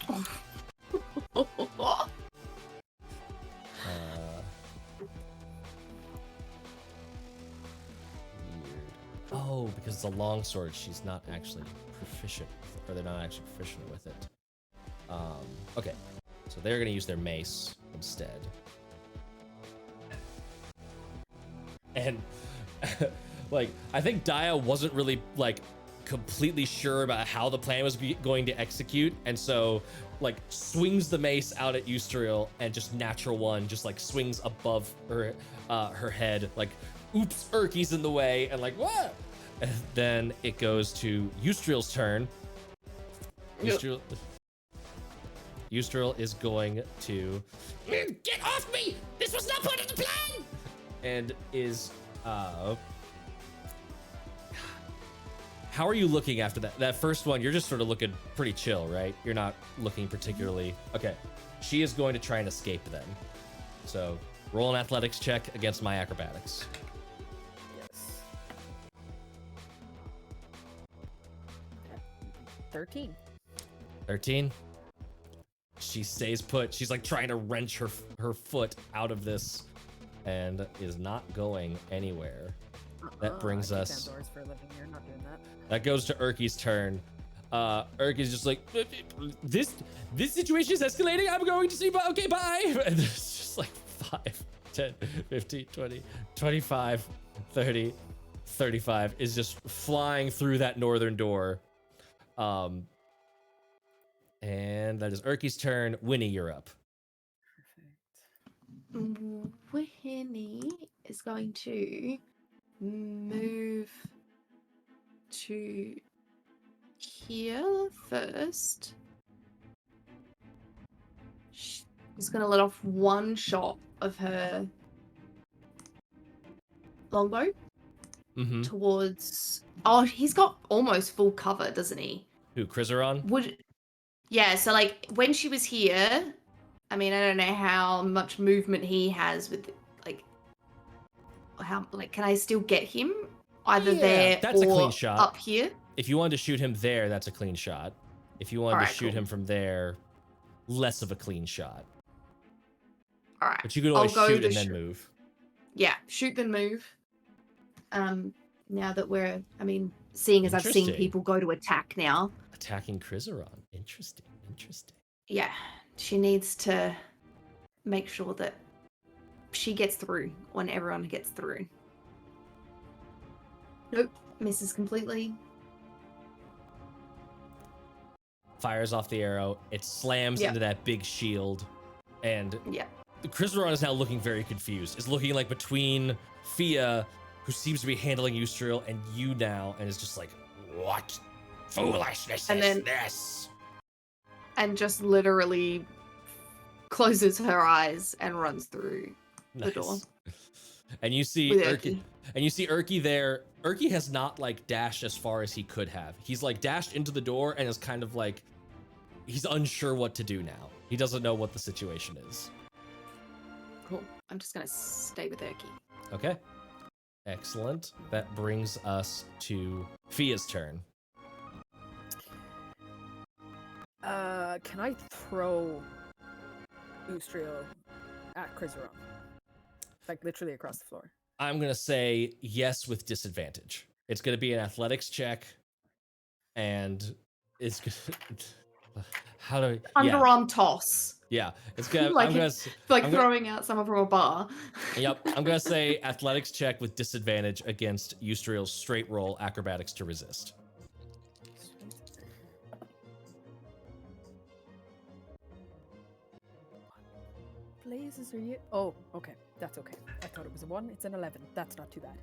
Speaker 1: Weird. Oh, because it's a longsword, she's not actually proficient, or they're not actually proficient with it. Okay, so they're gonna use their mace instead. And like, I think Daja wasn't really like completely sure about how the plan was going to execute, and so like swings the mace out at Eustriel and just natural one, just like swings above her her head, like oops, Erky's in the way, and like what? And then it goes to Eustriel's turn. Eustriel is going to
Speaker 4: Get off me! This was not part of the plan!
Speaker 1: and is how are you looking after that first one? You're just sort of looking pretty chill, right? You're not looking particularly okay. She is going to try and escape then. So Roll an athletics check against my acrobatics.
Speaker 3: Yes. 13.
Speaker 1: 13. She stays put. She's like trying to wrench her foot out of this and is not going anywhere. That brings
Speaker 3: I
Speaker 1: us.
Speaker 3: kick down doors for a living. You're not doing that.
Speaker 1: That goes to Urki's turn. Urki's just like, this situation is escalating. I'm going to see, but okay, bye. And there's just like 5, 10, 15, 20, 25, 30, 35 is just flying through that northern door. And that is Urki's turn. Winnie, you're up.
Speaker 2: Winnie is going to move to here first. She's going to let off one shot of her longbow towards. Oh, he's got almost full cover, doesn't he?
Speaker 1: Who, Krizeron?
Speaker 2: Yeah, so like when she was here, I mean, I don't know how much movement he has with like how like can I still get him either there
Speaker 1: that's
Speaker 2: or
Speaker 1: a clean shot.
Speaker 2: up here?
Speaker 1: If you wanted to shoot him there, that's a clean shot. If you wanted to shoot him from there, less of a clean shot.
Speaker 2: All right.
Speaker 1: But you could always shoot and then move.
Speaker 2: Yeah, shoot then move. Now that we're, I mean, seeing as I've seen people go to attack now.
Speaker 1: Attacking Krizeron. Interesting.
Speaker 2: Yeah, she needs to make sure that she gets through when everyone gets through. Nope, misses completely.
Speaker 1: Fires off the arrow. It slams into that big shield. And Krizeron is now looking very confused. It's looking like between Fiadh, who seems to be handling Eustriel, and you now, and is just like, what foolishness is this?
Speaker 2: And just literally closes her eyes and runs through the door.
Speaker 1: And you see Urki there. Urki has not like dashed as far as he could have. He's like dashed into the door and is kind of like, he's unsure what to do now. He doesn't know what the situation is.
Speaker 2: Cool. I'm just gonna stay with Urki.
Speaker 1: Okay. Excellent. That brings us to Fia's turn.
Speaker 3: Can I throw Eustriel at Krizeron? Like literally across the floor.
Speaker 1: I'm gonna say yes with disadvantage. It's gonna be an athletics check, and it's how do
Speaker 2: underarm toss?
Speaker 1: Yeah, it's gonna
Speaker 2: like
Speaker 1: I'm
Speaker 2: throwing out someone from a bar.
Speaker 1: Yep, I'm gonna say athletics check with disadvantage against Eustriel's straight roll acrobatics to resist.
Speaker 3: Blazes are you? Oh, okay. That's okay. I thought it was a 1. It's an 11. That's not too bad.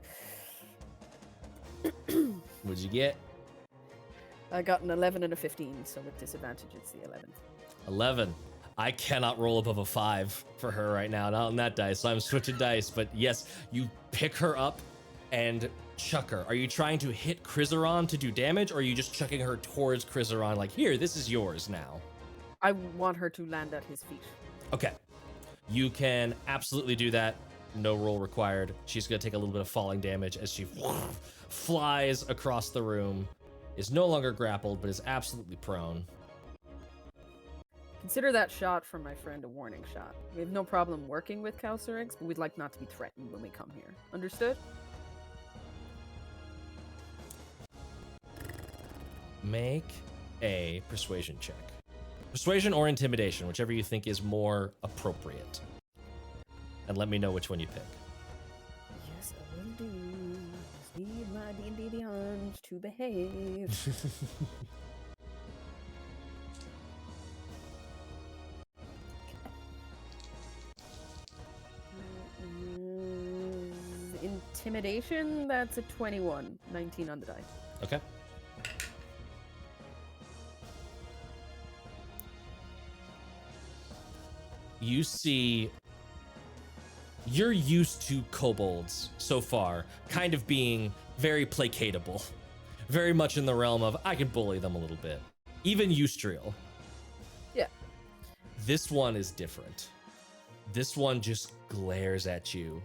Speaker 1: What'd you get?
Speaker 3: I got an 11 and a 15, so with disadvantage, it's the 11.
Speaker 1: 11. I cannot roll above a 5 for her right now, not on that dice, so I'm switching dice. But yes, you pick her up and chuck her. Are you trying to hit Krizeron to do damage, or are you just chucking her towards Krizeron like, here, this is yours now?
Speaker 3: I want her to land at his feet.
Speaker 1: Okay. You can absolutely do that. No roll required. She's going to take a little bit of falling damage as she flies across the room, is no longer grappled, but is absolutely prone.
Speaker 3: Consider that shot from my friend a warning shot. We have no problem working with Calcryx, but we'd like not to be threatened when we come here. Understood?
Speaker 1: Make a persuasion check. Persuasion or intimidation, whichever you think is more appropriate. And let me know which one you pick.
Speaker 3: Yes, I will do. Just need my D&D Beyond to behave. Intimidation, that's a 21. 19 on the die.
Speaker 1: Okay. You see, you're used to kobolds so far, kind of being very placatable. Very much in the realm of, I can bully them a little bit. Even Eustriel.
Speaker 3: Yeah.
Speaker 1: This one is different. This one just glares at you.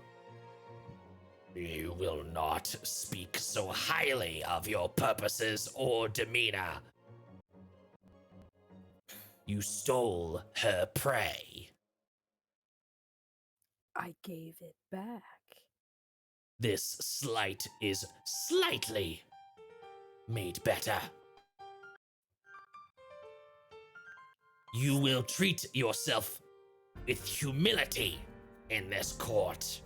Speaker 1: You will not speak so highly of your purposes or demeanor. You stole her prey.
Speaker 3: I gave it back.
Speaker 1: This slight is slightly made better. You will treat yourself with humility in this court.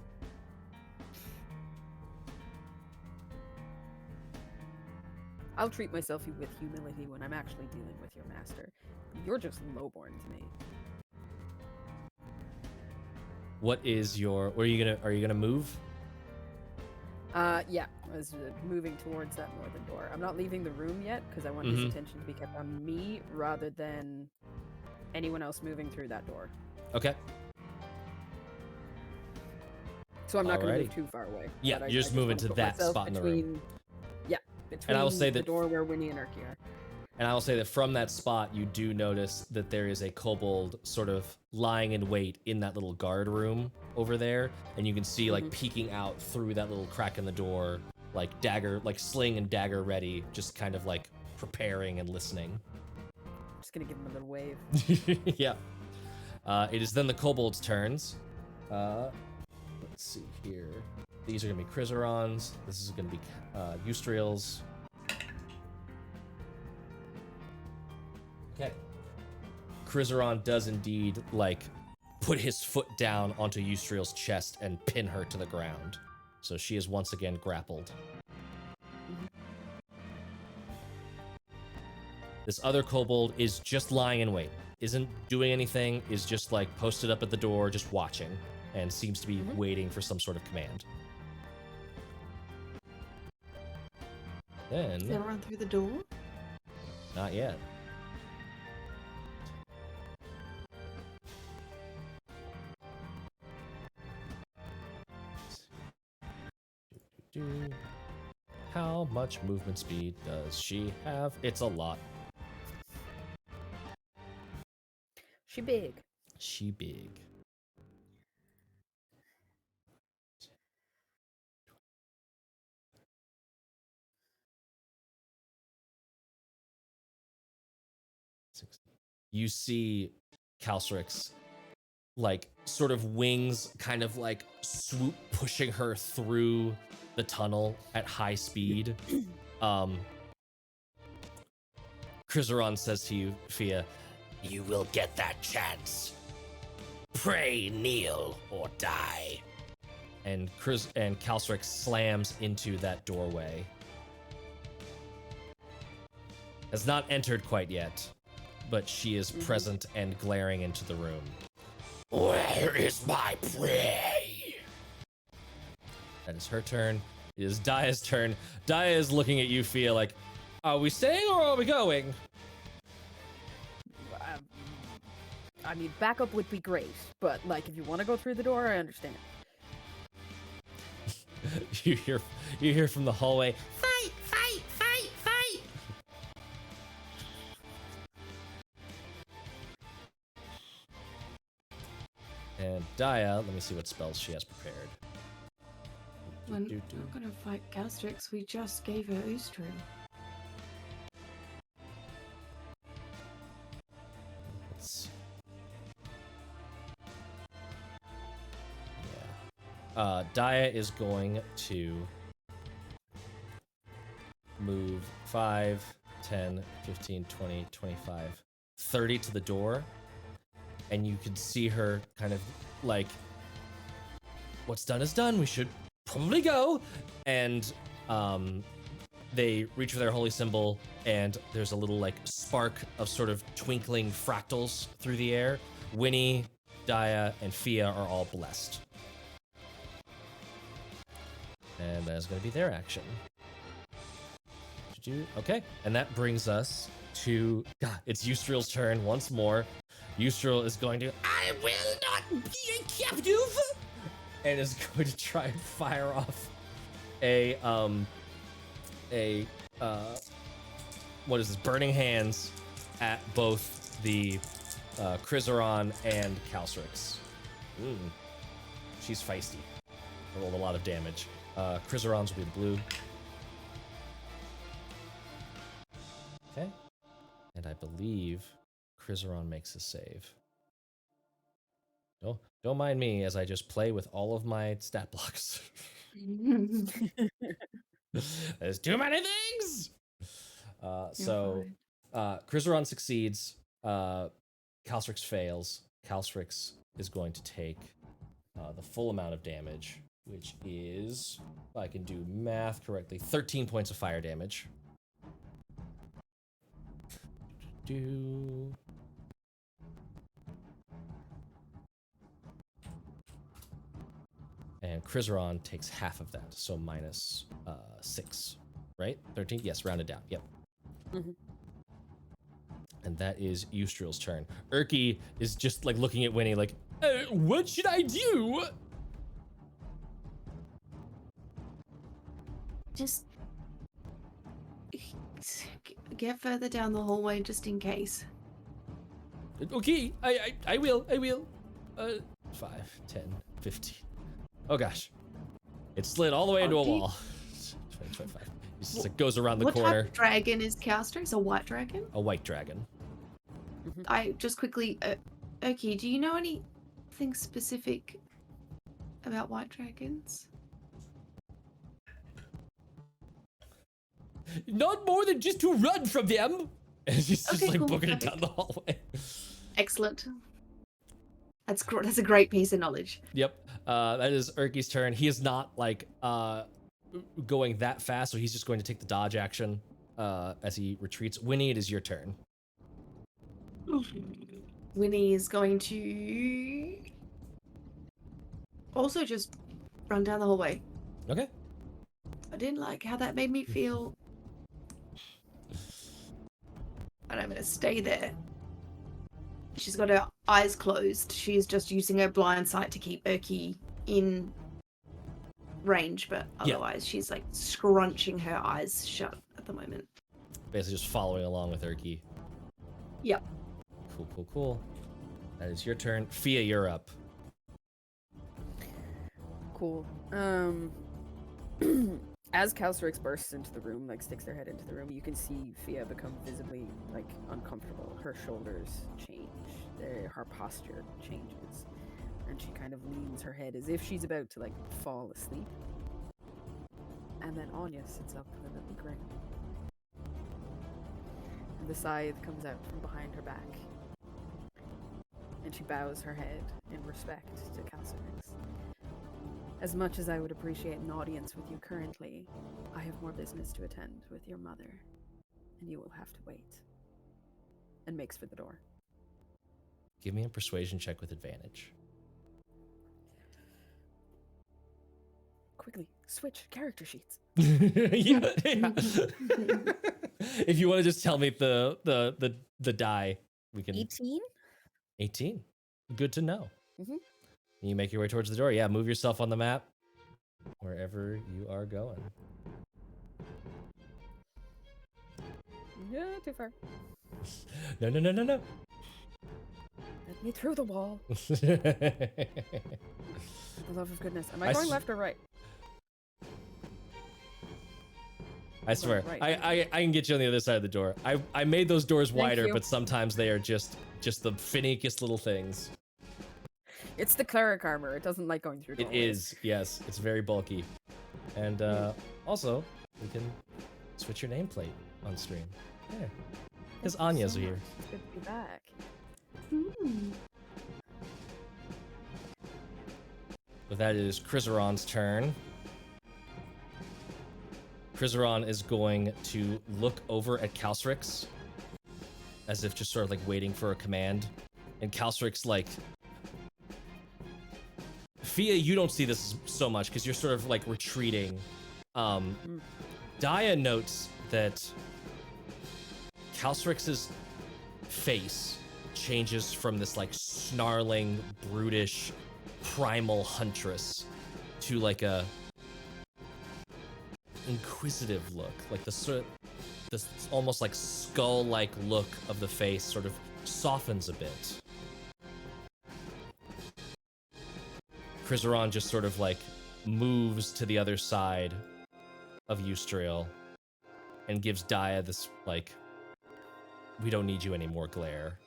Speaker 3: I'll treat myself with humility when I'm actually dealing with your master. You're just lowborn to me.
Speaker 1: What is your? Are you gonna move?
Speaker 3: Yeah, I was moving towards that northern door. I'm not leaving the room yet because I want his attention to be kept on me rather than anyone else moving through that door.
Speaker 1: Okay.
Speaker 3: So I'm not going to
Speaker 1: Alrighty.
Speaker 3: move too far away.
Speaker 1: Yeah,
Speaker 3: but
Speaker 1: you're just moving
Speaker 3: wanna
Speaker 1: to
Speaker 3: put
Speaker 1: that
Speaker 3: myself
Speaker 1: spot in the room.
Speaker 3: Yeah, between
Speaker 1: And I will say
Speaker 3: the
Speaker 1: that-
Speaker 3: door where Winnie and Erky are.
Speaker 1: And I will say that from that spot, you do notice that there is a kobold sort of lying in wait in that little guard room over there, and you can see like peeking out through that little crack in the door, like dagger, like sling and dagger ready, just kind of like preparing and listening.
Speaker 3: Just going to give him a little wave.
Speaker 1: Yeah. It is then the kobold's turns. Let's see here. These are gonna be Crizerons. This is gonna be Eustriels. Okay. Crizeron does indeed like put his foot down onto Eustriel's chest and pin her to the ground. So she is once again grappled. This other kobold is just lying in wait. Isn't doing anything, is just like posted up at the door, just watching, and seems to be waiting for some sort of command.
Speaker 2: Is
Speaker 1: Then,
Speaker 2: gonna run through the door?
Speaker 1: not yet. How much movement speed does she have? It's a lot.
Speaker 3: She big.
Speaker 1: She big. You see Calcryx like sort of wings kind of like swoop pushing her through the tunnel at high speed. Crizeron says to you, Fiadh, you will get that chance. Pray, kneel, or die. And Calcryx slams into that doorway. Has not entered quite yet, but she is present and glaring into the room. Where is my prey? That is her turn. It is Daja's turn. Daja is looking at you, Fiadh, like, are we staying or are we going?
Speaker 3: I mean, backup would be great, but like, if you want to go through the door, I understand.
Speaker 1: you hear from the hallway,
Speaker 4: Fight, fight, fight, fight!
Speaker 1: and Daja, let me see what spells she has prepared.
Speaker 2: We're not gonna fight Calcryx, we just gave her Oostriel.
Speaker 1: Let's see. Yeah. Daja is going to move 5, 10, 15, 20, 25, 30 to the door. And you can see her kind of like, what's done is done. We should probably go. And they reach for their holy symbol, and there's a little like spark of sort of twinkling fractals through the air. Winnie, Daja, and Fiadh are all blessed. And that is going to be their action. Okay, and that brings us to, God, it's Eustriel's turn once more. Eustriel is going to,
Speaker 4: I will not be a captive!
Speaker 1: and is going to try and fire off what is this, burning hands at both the Crizeron and Calcryx. She's feisty. Rolled a lot of damage. Chrysaron's will be the blue. Okay. And I believe Chrysaron makes a save. Don't mind me as I just play with all of my stat blocks. There's too many things! Chrysaron succeeds. Calcryx fails. Calcryx is going to take the full amount of damage, which is, if I can do math correctly, 13 points of fire damage. And Chrysaron takes half of that, so minus 6, right? 13? Yes, rounded down. Yep.
Speaker 3: Mm-hmm.
Speaker 1: And that is Eustriel's turn. Erky is just like looking at Winnie like, what should I do?
Speaker 2: Just get further down the hallway just in case.
Speaker 1: Okay, I will. 5, 10, 15. Oh gosh. It slid all the way into a wall. 20, 25. It just like goes around the corner.
Speaker 2: What type of dragon is Calcryx? A white dragon?
Speaker 1: A white dragon.
Speaker 2: I just quickly, Erky, do you know anything specific about white dragons?
Speaker 1: Not more than just to run from them. And she's just
Speaker 2: Okay,
Speaker 1: like
Speaker 2: cool,
Speaker 1: booking it
Speaker 2: perfect.
Speaker 1: down the hallway.
Speaker 2: Excellent. That's a great piece of knowledge.
Speaker 1: Yep. That is Erky's turn. He is not like going that fast, so he's just going to take the dodge action as he retreats. Winnie, it is your turn.
Speaker 2: Winnie is going to also just run down the hallway.
Speaker 1: Okay.
Speaker 2: I didn't like how that made me feel. And I'm going to stay there. She's got her eyes closed. She's just using her blind sight to keep Erky in range, but otherwise she's like scrunching her eyes shut at the moment.
Speaker 1: Basically just following along with Erky.
Speaker 2: Yep.
Speaker 1: Cool. That is your turn. Fiadh, you're up.
Speaker 3: Cool. As Calcryx bursts into the room, like sticks their head into the room, you can see Fiadh become visibly like uncomfortable. Her shoulders change. Her posture changes. And she kind of leans her head as if she's about to like fall asleep. And then Anya sits up with a little grin. And the scythe comes out from behind her back. And she bows her head in respect to Calcryx. As much as I would appreciate an audience with you currently, I have more business to attend with your mother, and you will have to wait. And makes for the door.
Speaker 1: Give me a persuasion check with advantage.
Speaker 3: Quickly, switch character sheets.
Speaker 1: yeah. If you want to just tell me the die, we can.
Speaker 3: 18?
Speaker 1: 18. Good to know.
Speaker 3: Mm-hmm.
Speaker 1: You make your way towards the door. Yeah, move yourself on the map wherever you are going.
Speaker 3: Yeah, too far.
Speaker 1: No.
Speaker 3: Let me through the wall. For the love of goodness. Am I going left or right?
Speaker 1: I swear,
Speaker 3: Right.
Speaker 1: I can get you on the other side of the door. I made those doors wider,
Speaker 3: you.
Speaker 1: but sometimes they are just the finikiest little things.
Speaker 3: It's the cleric armor. It doesn't like going through
Speaker 1: It
Speaker 3: doorways.
Speaker 1: is, yes. It's very bulky. And also, we can switch your nameplate on stream. Yeah. Because
Speaker 3: Thank you
Speaker 1: Anya's
Speaker 3: so
Speaker 1: here.
Speaker 3: much. It's good to be back.
Speaker 1: But that is Chrysaron's turn. Chrysaron is going to look over at Calcryx as if just sort of like waiting for a command. And Calcryx like... Fiadh, you don't see this so much because you're sort of like retreating. Daja notes that Calcryx's face changes from this like snarling, brutish, primal huntress to like a inquisitive look, like this almost like skull-like look of the face sort of softens a bit. Krizeron just sort of like moves to the other side of Eustriel and gives Daja this like, we don't need you anymore glare.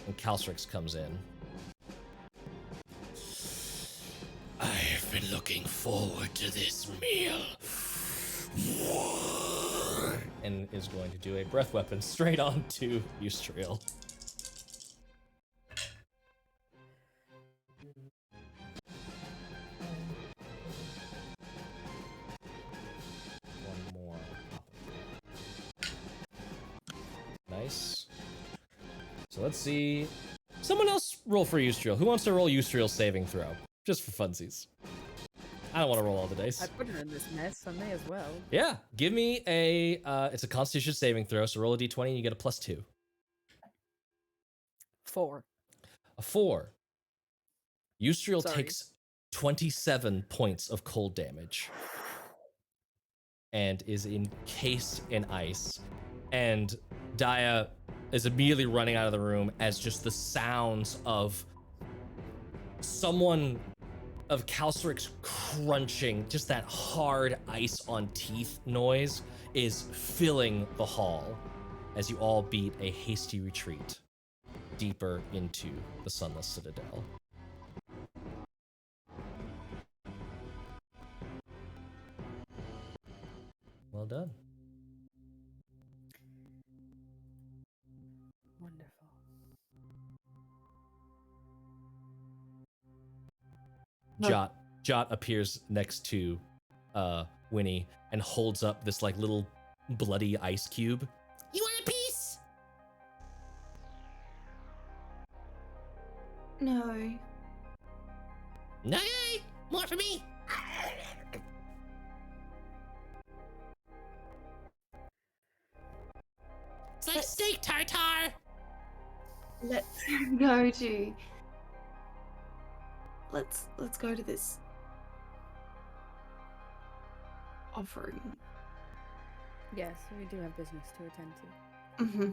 Speaker 1: And Calcryx comes in. I've been looking forward to this meal. And is going to do a breath weapon straight onto Eustriel. One more. Nice. So let's see. Someone else roll for Eustriel. Who wants to roll Eustriel's saving throw? Just for funsies. I don't want to roll all the dice.
Speaker 3: I put her in this mess, I may as well.
Speaker 1: Yeah, give me a, it's a Constitution saving throw, so roll a d20 and you get a +2.
Speaker 3: 4.
Speaker 1: A 4. Eustriel
Speaker 3: Sorry.
Speaker 1: takes 27 points of cold damage and is encased in ice. And Daja is immediately running out of the room as just the sounds of someone of Calcryx crunching, just that hard ice on teeth noise is filling the hall as you all beat a hasty retreat deeper into the Sunless Citadel. Well done.
Speaker 3: Wonderful.
Speaker 1: Jot appears next to Winnie and holds up this like little bloody ice cube.
Speaker 4: You want a piece?
Speaker 2: No.
Speaker 4: Okay, more for me. It's like steak tartare.
Speaker 2: Let's go to. Let's go to this offering.
Speaker 3: Yes, we do have business to attend to.
Speaker 2: Mm-hmm.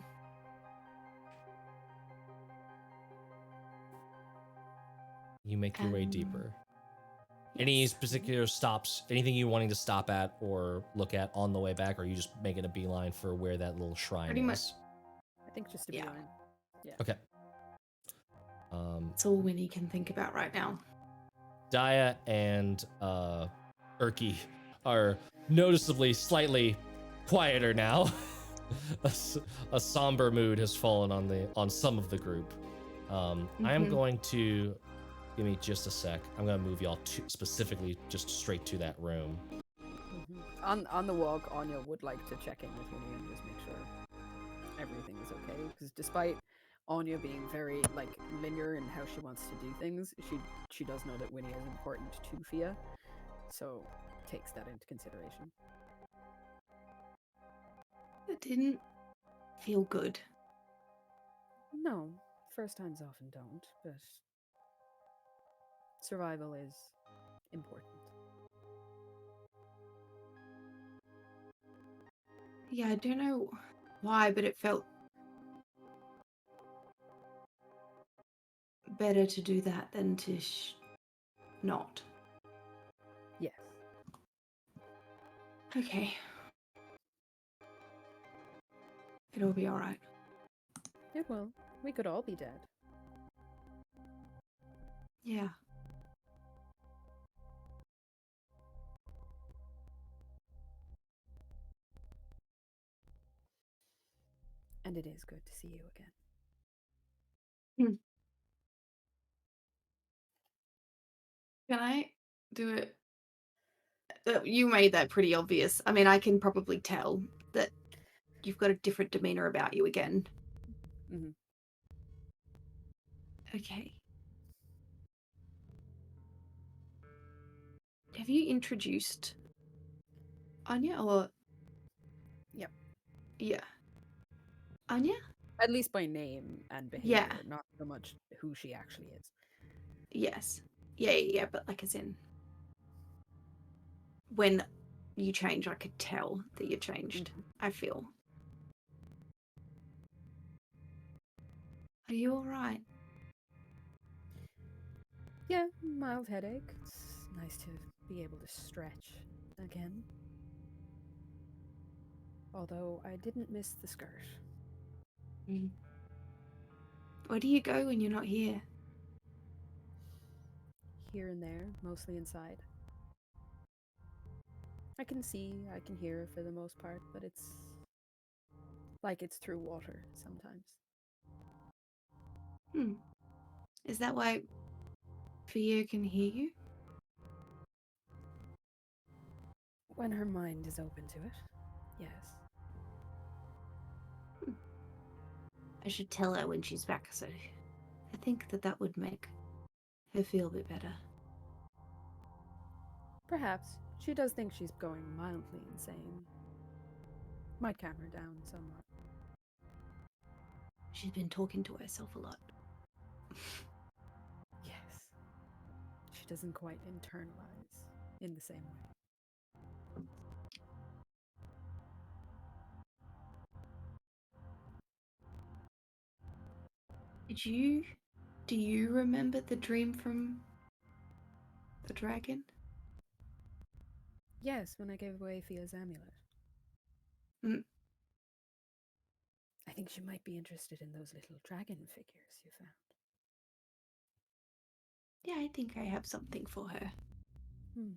Speaker 1: You make your way deeper. Any
Speaker 2: Yes.
Speaker 1: particular stops, anything you wanting to stop at or look at on the way back, or are you just making a beeline for where that little shrine
Speaker 2: Pretty
Speaker 1: is?
Speaker 2: much.
Speaker 3: I think just to be
Speaker 2: Yeah.
Speaker 3: line.
Speaker 1: Okay.
Speaker 2: That's all Winnie can think about right now.
Speaker 1: Daja and Urki are noticeably slightly quieter now. a somber mood has fallen on some of the group. I am going to give me just a sec. I'm gonna move y'all specifically just straight to that room.
Speaker 3: On the walk, Anya would like to check in with Winnie and just make sure everything is okay. Because despite Anya being very like linear in how she wants to do things, she does know that Winnie is important to Fiadh, so takes that into consideration.
Speaker 2: It didn't feel good.
Speaker 3: No, first times often don't, but survival is important.
Speaker 2: Yeah, I don't know why, but it felt better to do that than to not.
Speaker 3: Yes.
Speaker 2: Okay. It'll be alright.
Speaker 3: It will. We could all be dead.
Speaker 2: Yeah.
Speaker 3: And it is good to see you again.
Speaker 2: Can I do it? You made that pretty obvious. I mean, I can probably tell that you've got a different demeanor about you again.
Speaker 3: Mm-hmm.
Speaker 2: Okay. Have you introduced Anya or?
Speaker 3: Yep.
Speaker 2: Yeah. Anya?
Speaker 3: At least by name and behavior,
Speaker 2: Yeah.
Speaker 3: not so much who she actually is.
Speaker 2: Yes. Yeah, but like as in when you change, I could tell that you changed. I feel. Are you alright?
Speaker 3: Yeah, mild headache. It's nice to be able to stretch again. Although I didn't miss the skirt.
Speaker 2: Mm. Where do you go when you're not here?
Speaker 3: Here and there, mostly inside. I can see, I can hear for the most part, but it's like it's through water sometimes.
Speaker 2: Hmm. Is that why Fiadh can hear you?
Speaker 3: When her mind is open to it, yes.
Speaker 2: I should tell her when she's back, so I think that would make her feel a bit better.
Speaker 3: Perhaps. She does think she's going mildly insane. Might calm her down somewhat.
Speaker 2: She's been talking to herself a lot.
Speaker 3: Yes. She doesn't quite internalize in the same way.
Speaker 2: Do you remember the dream from the dragon?
Speaker 3: Yes, when I gave away Fia's amulet.
Speaker 2: Mm.
Speaker 3: I think she might be interested in those little dragon figures you found.
Speaker 2: Yeah, I think I have something for her.
Speaker 3: Hmm.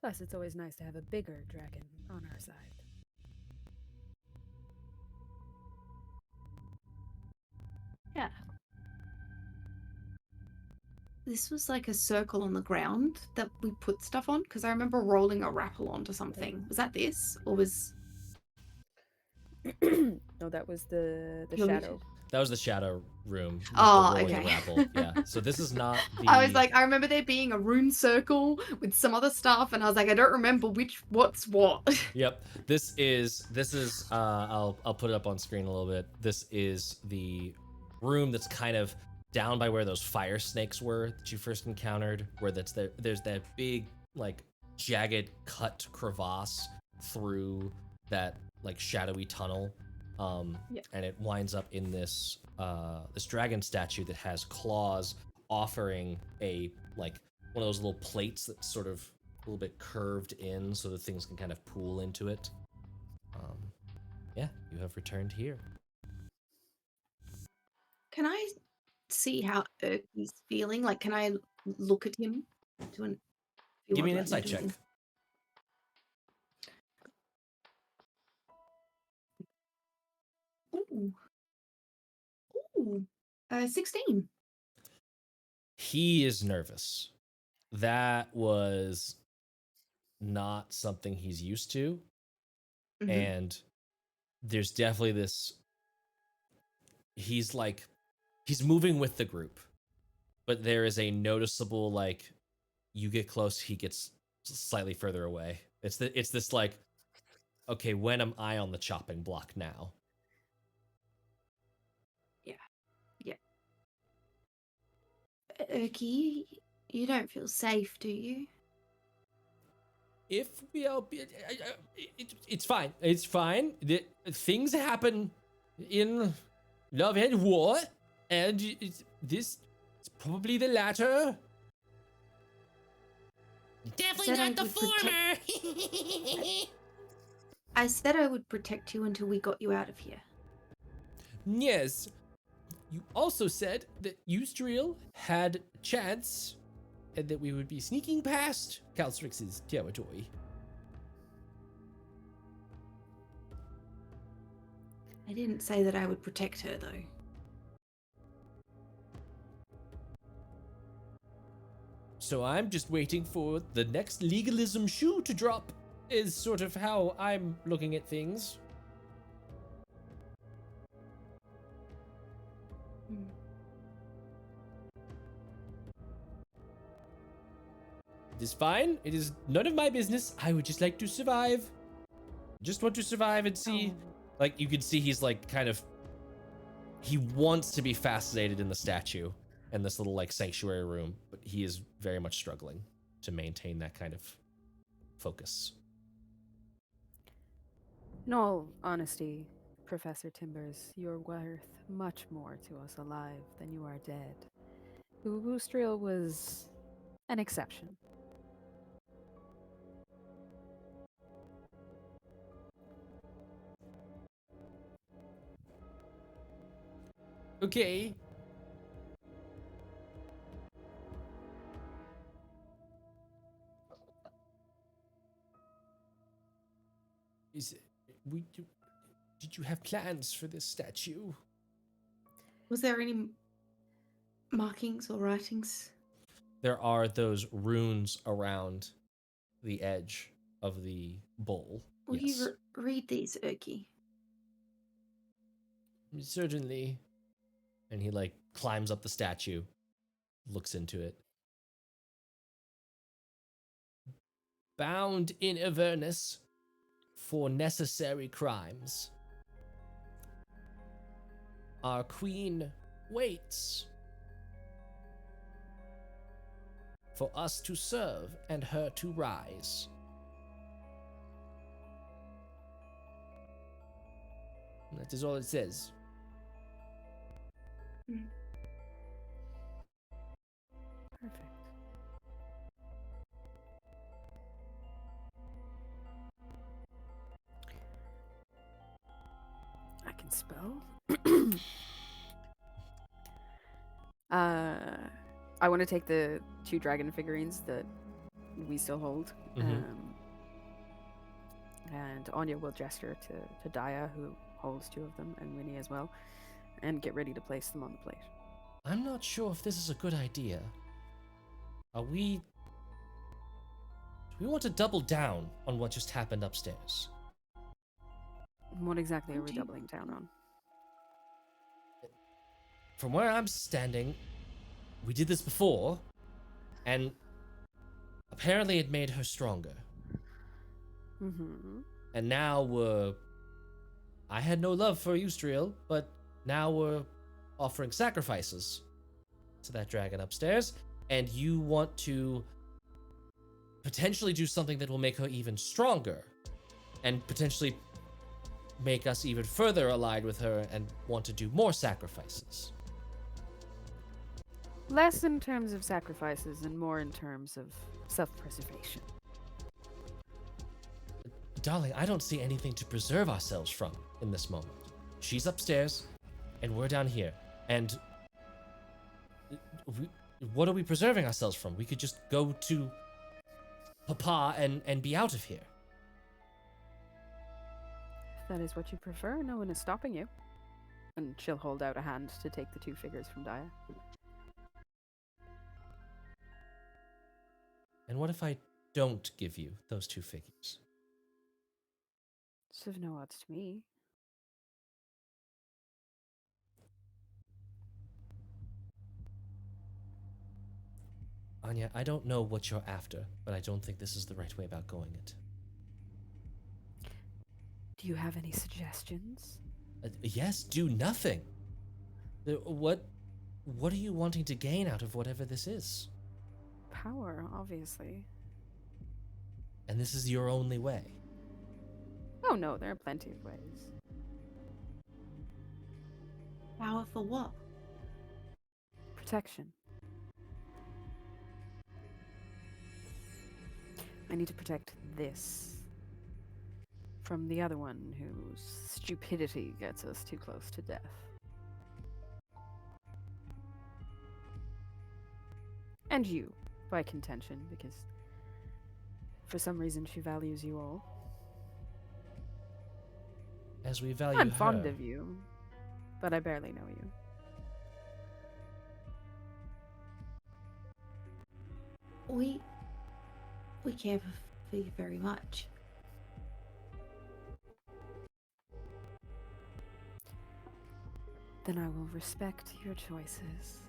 Speaker 3: Plus, it's always nice to have a bigger dragon on our side.
Speaker 2: Yeah. This was like a circle on the ground that we put stuff on, because I remember rolling a rappel onto something. Was that this, or was...
Speaker 3: No, that was the
Speaker 2: You want me
Speaker 3: shadow.
Speaker 2: to-
Speaker 1: That was the shadow room. With
Speaker 2: Oh,
Speaker 1: the rolling
Speaker 2: okay.
Speaker 1: Grapple. Yeah. So this is not the.
Speaker 2: I was like, I remember there being a rune circle with some other stuff, and I was like, I don't remember what's what.
Speaker 1: Yep. This is. I'll put it up on screen a little bit. This is the room that's kind of down by where those fire snakes were that you first encountered. Where there's that big like jagged cut crevasse through that like shadowy tunnel.
Speaker 2: Yeah.
Speaker 1: And it winds up in this this dragon statue that has claws offering a like one of those little plates that's sort of a little bit curved in so that things can kind of pool into it. Yeah, you have returned here.
Speaker 2: Can I see how he's feeling? Like, can I look at him?
Speaker 1: Give me an insight check.
Speaker 2: Ooh. Ooh. 16.
Speaker 1: He is nervous. That was not something he's used to.
Speaker 2: Mhm.
Speaker 1: And there's definitely this. He's moving with the group, but there is a noticeable like you get close, he gets slightly further away. It's this like, okay, when am I on the chopping block now?
Speaker 2: Yeah. Erky, you don't feel safe, do you?
Speaker 1: If we are, it's fine. It's fine. Things happen in love and war, and this is probably the latter.
Speaker 4: Definitely
Speaker 2: Said I
Speaker 4: not the
Speaker 2: would protect-
Speaker 4: former.
Speaker 2: I said I would protect you until we got you out of here.
Speaker 1: Yes. You also said that Eustriel had a chance and that we would be sneaking past Calcryx's territory.
Speaker 2: I didn't say that I would protect her, though.
Speaker 1: So I'm just waiting for the next legalism shoe to drop, is sort of how I'm looking at things.
Speaker 2: Hmm.
Speaker 1: It is fine. It is none of my business. I would just like to survive. Just want to survive and see.
Speaker 2: Oh.
Speaker 1: Like, you can see he's like kind of. He wants to be fascinated in the statue and this little like sanctuary room, but he is very much struggling to maintain that kind of focus.
Speaker 3: In all honesty, Professor Timbers, you're worth much more to us alive than you are dead. Boostriel was an exception.
Speaker 1: Okay. Is we do, did you have plans for this statue?
Speaker 2: Was there any markings or writings?
Speaker 1: There are those runes around the edge of the bowl.
Speaker 2: Will
Speaker 1: Yes.
Speaker 2: you read these, Urki?
Speaker 1: Certainly. And he like climbs up the statue, looks into it. Bound in Avernus for necessary crimes. Our queen waits for us to serve and her to rise. That is all it says.
Speaker 3: Perfect. I can spell. I want to take the 2 dragon figurines that we still hold.
Speaker 1: Mhm.
Speaker 3: And Anya will gesture to Daja, who holds 2 of them, and Winnie as well, and get ready to place them on the plate.
Speaker 1: I'm not sure if this is a good idea. Do we want to double down on what just happened upstairs?
Speaker 3: What exactly are we
Speaker 2: Do you-
Speaker 3: doubling down on?
Speaker 1: From where I'm standing, we did this before, and apparently it made her stronger.
Speaker 3: Mm-hmm.
Speaker 1: And now I had no love for Eustriel, but now we're offering sacrifices to that dragon upstairs, and you want to potentially do something that will make her even stronger, and potentially make us even further allied with her and want to do more sacrifices.
Speaker 3: Less in terms of sacrifices and more in terms of self-preservation.
Speaker 1: Darling, I don't see anything to preserve ourselves from in this moment. She's upstairs, and we're down here. And what are we preserving ourselves from? We could just go to Papa and be out of here.
Speaker 3: If that is what you prefer, no one is stopping you. And she'll hold out a hand to take the 2 figures from Daja.
Speaker 1: And what if I don't give you those 2 figures?
Speaker 3: It's of no odds to me.
Speaker 1: Anya, I don't know what you're after, but I don't think this is the right way about going it.
Speaker 3: Do you have any suggestions?
Speaker 1: Yes, do nothing. What are you wanting to gain out of whatever this is?
Speaker 3: Power, obviously.
Speaker 1: And this is your only way.
Speaker 3: Oh no, there are plenty of ways.
Speaker 2: Power for what?
Speaker 3: Protection. I need to protect this from the other one whose stupidity gets us too close to death. And you, by contention, because for some reason she values you all.
Speaker 1: As we value
Speaker 3: I'm
Speaker 1: her.
Speaker 3: fond of you, but I barely know you.
Speaker 2: We care for you very much.
Speaker 3: Then I will respect your choices.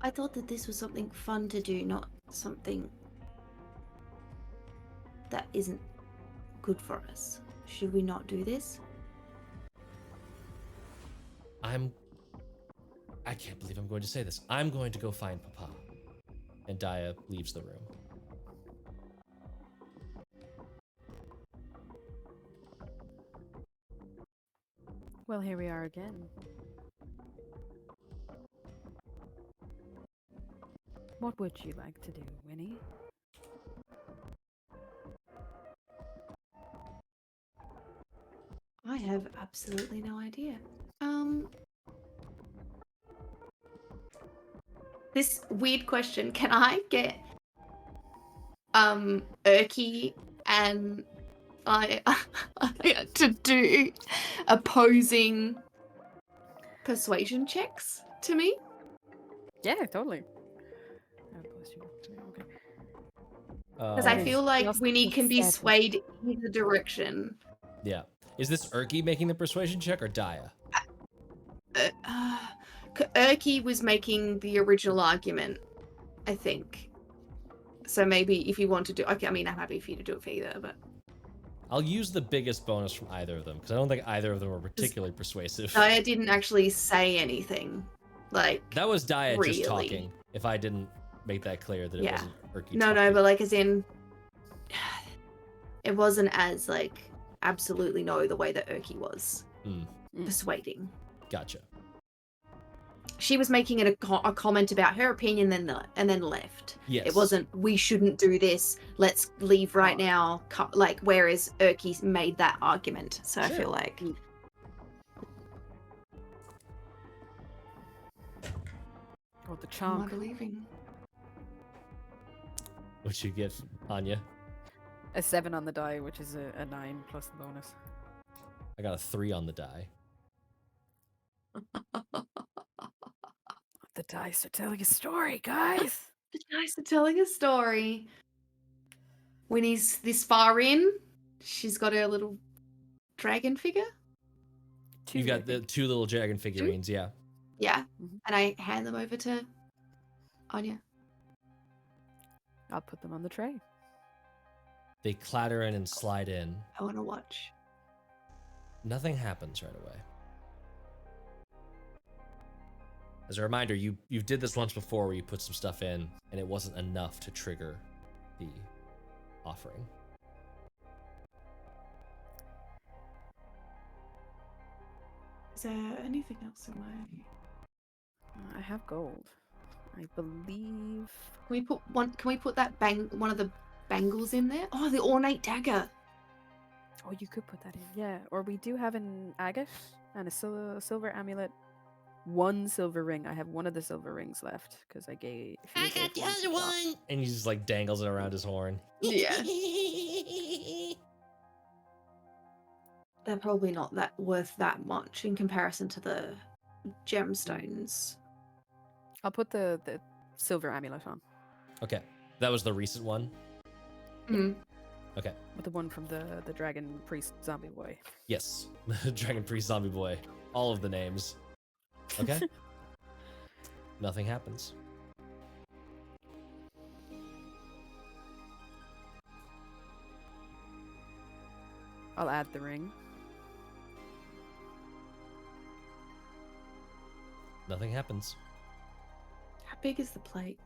Speaker 2: I thought that this was something fun to do, not something that isn't good for us. Should we not do this?
Speaker 1: I can't believe I'm going to say this. I'm going to go find Papa. And Daja leaves the room.
Speaker 3: Well, here we are again. What would you like to do, Winnie?
Speaker 2: I have absolutely no idea. This weird question. Can I get Urky and I to do opposing persuasion checks to me?
Speaker 3: Yeah, totally. Bless you. Okay.
Speaker 2: Because I feel like
Speaker 3: Just
Speaker 2: Winnie can be
Speaker 3: 7.
Speaker 2: swayed either direction.
Speaker 1: Yeah. Is this Urky making the persuasion check or Daja?
Speaker 2: Urky was making the original argument, I think. So maybe if you want to do, okay, I mean, I'm happy for you to do it for either, but
Speaker 1: I'll use the biggest bonus from either of them because I don't think either of them are particularly persuasive.
Speaker 2: Daja didn't actually say anything. Like,
Speaker 1: That was Daja
Speaker 2: really.
Speaker 1: just talking. If I didn't make that clear that it
Speaker 2: Yeah.
Speaker 1: wasn't Urky
Speaker 2: No,
Speaker 1: talking.
Speaker 2: but like, as in, it wasn't as like absolutely no the way that Urky was persuading.
Speaker 1: Gotcha.
Speaker 2: She was making it a comment about her opinion, and then left.
Speaker 1: Yes.
Speaker 2: It wasn't, we shouldn't do this, let's leave right now. Like, whereas Urky made that argument. So I
Speaker 1: Sure.
Speaker 2: feel like.
Speaker 3: Oh, the
Speaker 2: Am I
Speaker 3: chunk.
Speaker 2: believing?
Speaker 1: What you get, Anya?
Speaker 3: A 7 on the die, which is a 9 plus the bonus.
Speaker 1: I got a 3 on the die.
Speaker 3: The dice are telling a story, guys.
Speaker 2: The dice are telling a story. Winnie's this far in, she's got her little dragon figure.
Speaker 1: You've got the 2 little dragon figurines, yeah.
Speaker 2: Yeah.
Speaker 3: Mhm.
Speaker 2: And I hand them over to Anya.
Speaker 3: I'll put them on the tray.
Speaker 1: They clatter in and slide in.
Speaker 2: I want to watch.
Speaker 1: Nothing happens right away. As a reminder, you did this once before where you put some stuff in and it wasn't enough to trigger the offering.
Speaker 2: Is there anything else in my?
Speaker 3: I have gold. I believe.
Speaker 2: Can we put that one of the bangles in there? Oh, the ornate dagger.
Speaker 3: Oh, you could put that in. Yeah. Or we do have an agate and a silver amulet. 1 silver ring. I have one of the silver rings left because I gave.
Speaker 4: I got the other one.
Speaker 1: And he just like dangles it around his horn.
Speaker 2: Yeah. They're probably not that worth that much in comparison to the gemstones.
Speaker 3: I'll put the silver amulet on.
Speaker 1: Okay. That was the recent one?
Speaker 2: Mm.
Speaker 1: Okay.
Speaker 3: With the one from the dragon priest zombie boy.
Speaker 1: Yes. Dragon Priest Zombie Boy. All of the names. Okay. Nothing happens.
Speaker 3: I'll add the ring.
Speaker 1: Nothing happens.
Speaker 2: How big is the plate?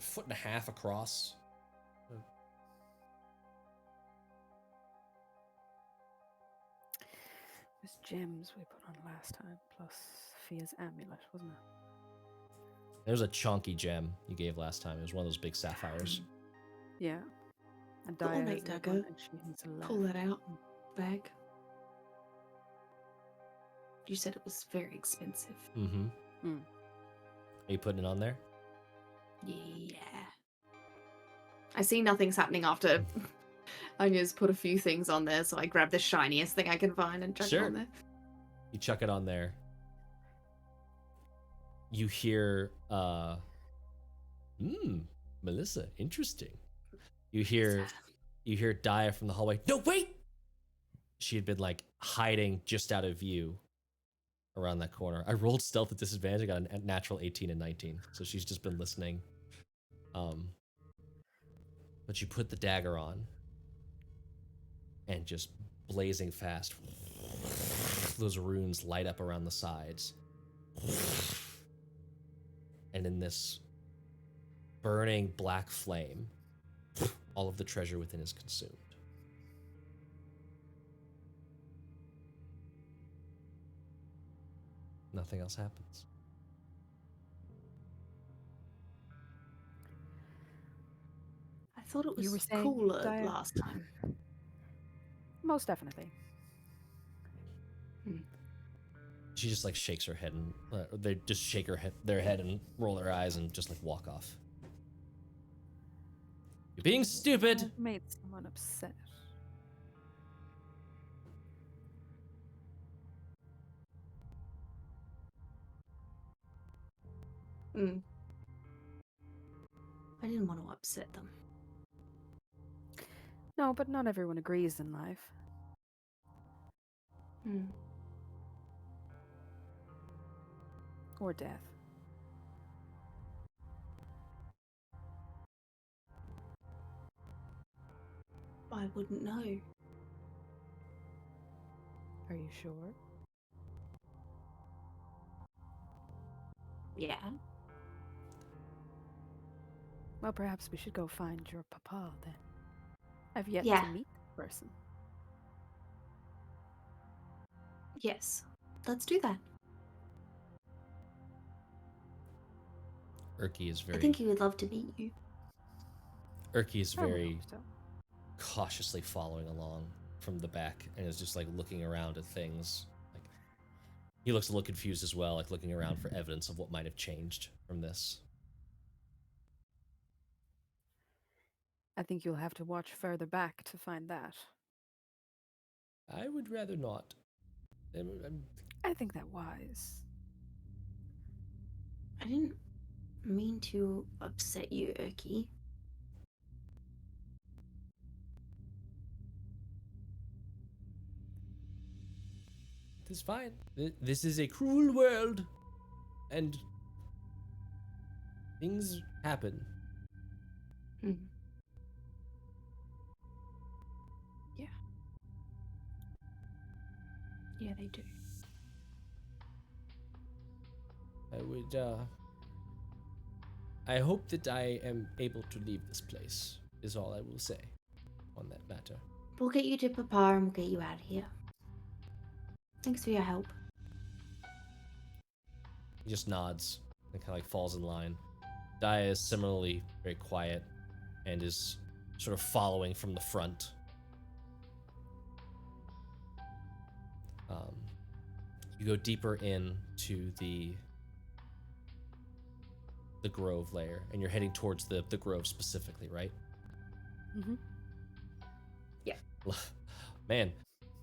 Speaker 1: 1.5 feet across.
Speaker 3: It was gems we put on last time, plus Fia's amulet, wasn't it?
Speaker 1: There was a chunky gem you gave last time. It was one of those big sapphires.
Speaker 3: Yeah. And
Speaker 2: The
Speaker 3: Daja
Speaker 2: ornate
Speaker 3: has that
Speaker 2: dagger.
Speaker 3: one, and she needs a
Speaker 2: Pull
Speaker 3: left.
Speaker 2: that out. Bag. You said it was very expensive.
Speaker 1: Mm-hmm.
Speaker 3: Mm.
Speaker 1: Are you putting it on there?
Speaker 2: Yeah. I see nothing's happening after Anya's put a few things on there, so I grab the shiniest thing I can find and chuck it
Speaker 1: Sure.
Speaker 2: on there.
Speaker 1: You chuck it on there. You hear, Melissa, interesting. You hear Daja from the hallway. No, wait! She had been like hiding just out of view around that corner. I rolled stealth at disadvantage. I got a natural 18 and 19. So she's just been listening. But you put the dagger on and just blazing fast, those runes light up around the sides. And in this burning black flame, all of the treasure within is consumed. Nothing else happens.
Speaker 2: I thought it
Speaker 3: You were
Speaker 2: was
Speaker 3: saying,
Speaker 2: cooler
Speaker 3: Dia?
Speaker 2: last time.
Speaker 3: Most definitely.
Speaker 1: She just like shakes her head and they just shake their head and roll their eyes and just like walk off. You're being stupid.
Speaker 3: I've made someone upset.
Speaker 2: Mm. I didn't want to upset them.
Speaker 3: No, but not everyone agrees in life.
Speaker 2: Mm.
Speaker 3: Or death.
Speaker 2: I wouldn't know.
Speaker 3: Are you sure?
Speaker 2: Yeah.
Speaker 3: Well, perhaps we should go find your papa then. I've yet
Speaker 2: Yeah.
Speaker 3: to meet the person.
Speaker 2: Yes. Let's do that.
Speaker 1: Urki is
Speaker 2: I
Speaker 1: very
Speaker 2: think he would love to meet you.
Speaker 1: Urki is
Speaker 3: I would
Speaker 1: very
Speaker 3: hope so.
Speaker 1: cautiously following along from the back and is just like looking around at things. Like he looks a little confused as well, like looking around for evidence of what might have changed from this.
Speaker 3: I think you'll have to watch further back to find that.
Speaker 1: I would rather not.
Speaker 3: I think that wise.
Speaker 2: I didn't mean to upset you, Urki.
Speaker 1: It is fine. This is a cruel world, and things happen.
Speaker 2: Mm. Yeah. Yeah, they do.
Speaker 1: I hope that I am able to leave this place, is all I will say on that matter.
Speaker 2: We'll get you to Papa and we'll get you out of here. Thanks for your help.
Speaker 1: He just nods and kind of like falls in line. Daja is similarly very quiet and is sort of following from the front. You go deeper into the grove layer, and you're heading towards the grove specifically, right?
Speaker 3: Mm-hmm.
Speaker 2: Yeah.
Speaker 1: Man,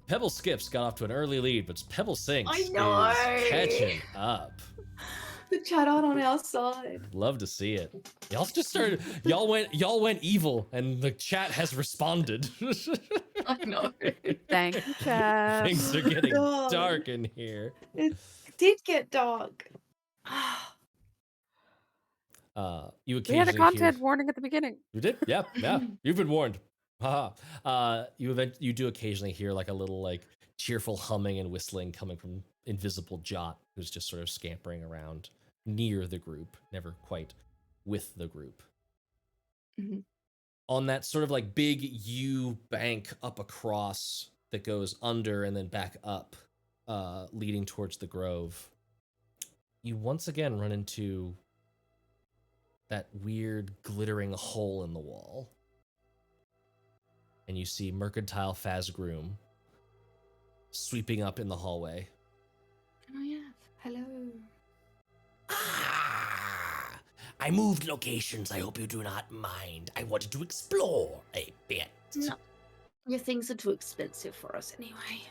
Speaker 1: Pebble Skips got off to an early lead, but Pebble Sinks
Speaker 2: I know.
Speaker 1: is catching up.
Speaker 2: The chat out on our side.
Speaker 1: Love to see it. Y'all just started. Y'all went evil, and the chat has responded.
Speaker 2: I know.
Speaker 3: Thank you, chat.
Speaker 1: Things are getting
Speaker 2: God.
Speaker 1: dark in here.
Speaker 2: It did get dark.
Speaker 1: You
Speaker 3: We had a
Speaker 1: occasionally
Speaker 3: content
Speaker 1: hear.
Speaker 3: warning at the beginning.
Speaker 1: You did? Yeah. You've been warned. Haha. You do occasionally hear like a little like cheerful humming and whistling coming from Invisible Jot, who's just sort of scampering around near the group, never quite with the group.
Speaker 2: Mhm.
Speaker 1: On that sort of like big U bank up across that goes under and then back up, leading towards the grove, you once again run into that weird glittering hole in the wall. And you see Mercantile Phasgroom sweeping up in the hallway.
Speaker 2: Oh yeah. Hello.
Speaker 4: Ah, I moved locations. I hope you do not mind. I wanted to explore a bit.
Speaker 2: No. Your things are too expensive for us anyway.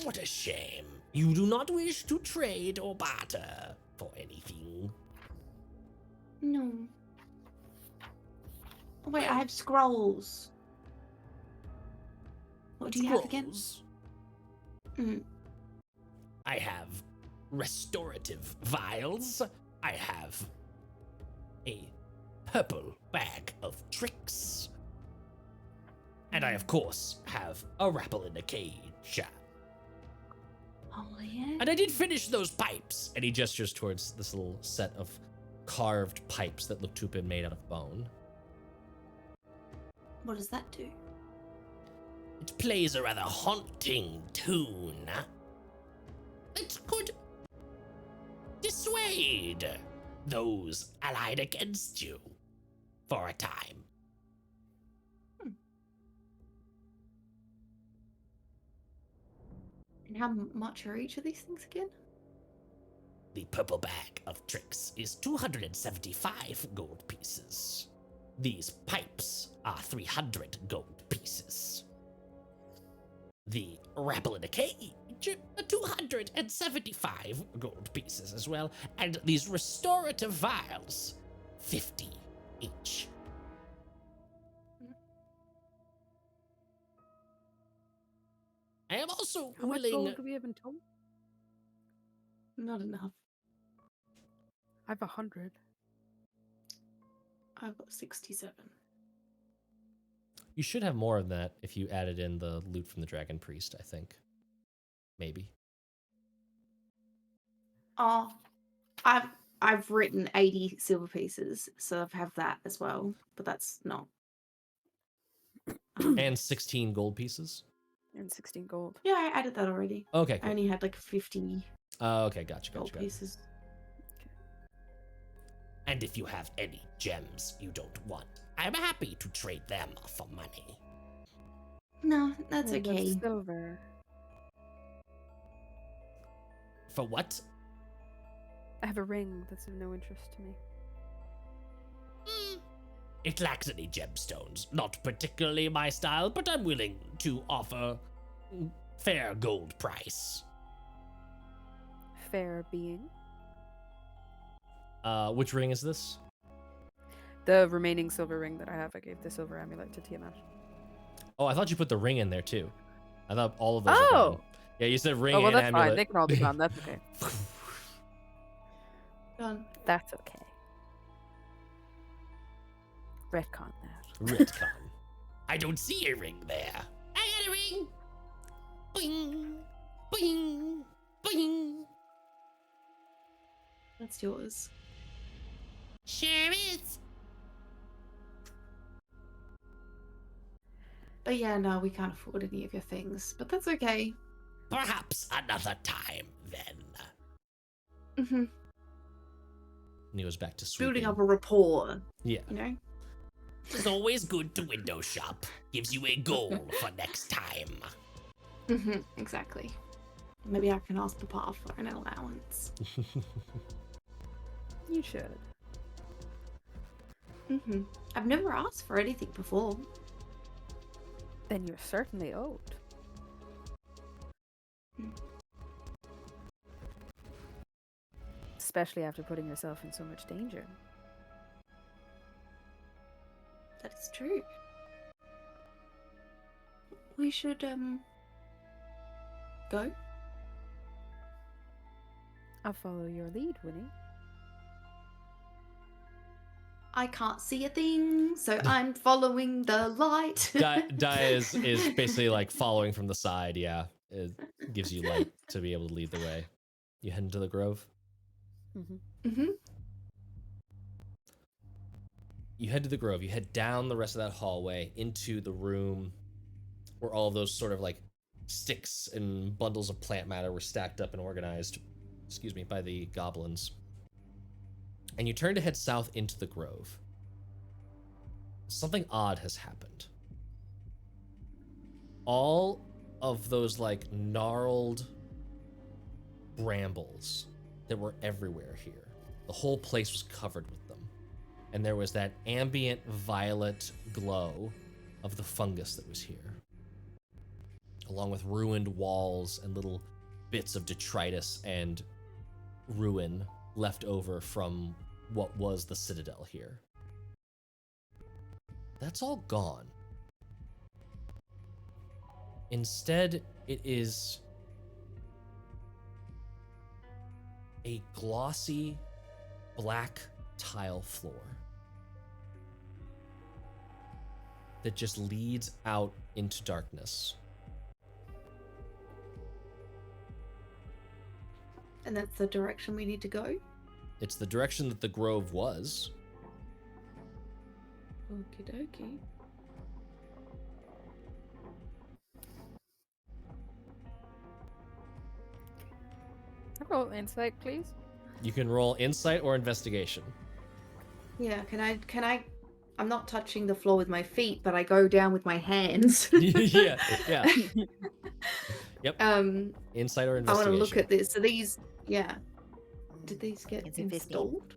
Speaker 4: What a shame. You do not wish to trade or barter for anything.
Speaker 2: No. Oh, wait, I have scrolls. What do you have again?
Speaker 4: Scrolls.
Speaker 2: Mm.
Speaker 4: I have restorative vials. I have a purple bag of tricks. And I, of course, have a rapple in a cage.
Speaker 2: Oh yeah.
Speaker 4: And I did finish those pipes.
Speaker 1: And he gestures towards this little set of carved pipes that look to have been made out of bone.
Speaker 2: What does that do?
Speaker 4: It plays a rather haunting tune. It could dissuade those allied against you for a time.
Speaker 2: And how much are each of these things again?
Speaker 4: The purple bag of tricks is 275 gold pieces. These pipes are 300 gold pieces. The rabble in a cage, 275 gold pieces as well. And these restorative vials, 50 each. I am also
Speaker 3: How much
Speaker 4: willing.
Speaker 3: gold do we have in total?
Speaker 2: Not enough.
Speaker 3: I have 100.
Speaker 2: I've got 67.
Speaker 1: You should have more of that if you added in the loot from the Dragon Priest, I think. Maybe.
Speaker 2: Oh, I've written 80 silver pieces, so I have that as well. But that's not.
Speaker 1: And 16 gold pieces?
Speaker 3: And 16 gold.
Speaker 2: Yeah, I added that already.
Speaker 1: Okay,
Speaker 2: I
Speaker 1: cool.
Speaker 2: only had like 50
Speaker 1: Okay, gotcha.
Speaker 2: gold pieces.
Speaker 4: And if you have any gems you don't want, I'm happy to trade them for money.
Speaker 2: No, that's
Speaker 3: Oh,
Speaker 2: okay.
Speaker 3: silver.
Speaker 4: For what?
Speaker 3: I have a ring that's of no interest to me.
Speaker 4: It lacks any gemstones. Not particularly my style, but I'm willing to offer fair gold price.
Speaker 3: Fair being.
Speaker 1: Which ring is this?
Speaker 3: The remaining silver ring that I have, I gave the silver amulet to Tiamat.
Speaker 1: Oh, I thought you put the ring in there too. I thought all of those were
Speaker 3: Oh!
Speaker 1: gone. Yeah, you said ring
Speaker 3: Oh, well,
Speaker 1: and
Speaker 3: that's
Speaker 1: amulet.
Speaker 3: fine. They can all be gone. That's okay.
Speaker 2: Done.
Speaker 3: That's okay. Retcon that.
Speaker 1: Ritcon.
Speaker 4: I don't see a ring there. I got a ring. Boing, boing, boing.
Speaker 2: That's yours.
Speaker 4: Sure is.
Speaker 2: But yeah, no, we can't afford any of your things. But that's okay.
Speaker 4: Perhaps another time then.
Speaker 2: hmm
Speaker 1: And he goes back to sweeping.
Speaker 2: Building up a rapport,
Speaker 1: Yeah.
Speaker 2: you know?
Speaker 4: It's always good to window shop. Gives you a goal for next time.
Speaker 2: Exactly. Maybe I can ask Papa for an allowance.
Speaker 3: You should.
Speaker 2: I've never asked for anything before.
Speaker 3: Then you're certainly owed. Especially after putting yourself in so much danger.
Speaker 2: That is true. We should, go?
Speaker 3: I'll follow your lead, Winnie.
Speaker 2: I can't see a thing, so I'm following the light.
Speaker 1: Daja is basically like following from the side, yeah. It gives you light to be able to lead the way. You head into the grove? You head to the grove, you head down the rest of that hallway into the room where all of those sort of like sticks and bundles of plant matter were stacked up and organized, by the goblins. And you turn to head south into the grove. Something odd has happened. All of those like gnarled brambles that were everywhere here, the whole place was covered with them. And there was that ambient violet glow of the fungus that was here, along with ruined walls and little bits of detritus and ruin left over from what was the citadel here. That's all gone. Instead, it is a glossy black tile floor that just leads out into darkness.
Speaker 2: And that's the direction we need to go?
Speaker 1: It's the direction that the grove was.
Speaker 2: Okie dokie.
Speaker 3: Roll insight, please.
Speaker 1: You can roll insight or investigation.
Speaker 2: Yeah, can I I'm not touching the floor with my feet, but I go down with my hands.
Speaker 1: yeah. Yep. Insight or
Speaker 2: I
Speaker 1: investigation.
Speaker 2: want to look at this. So these, yeah. Did these get
Speaker 5: It's a 15.
Speaker 2: installed?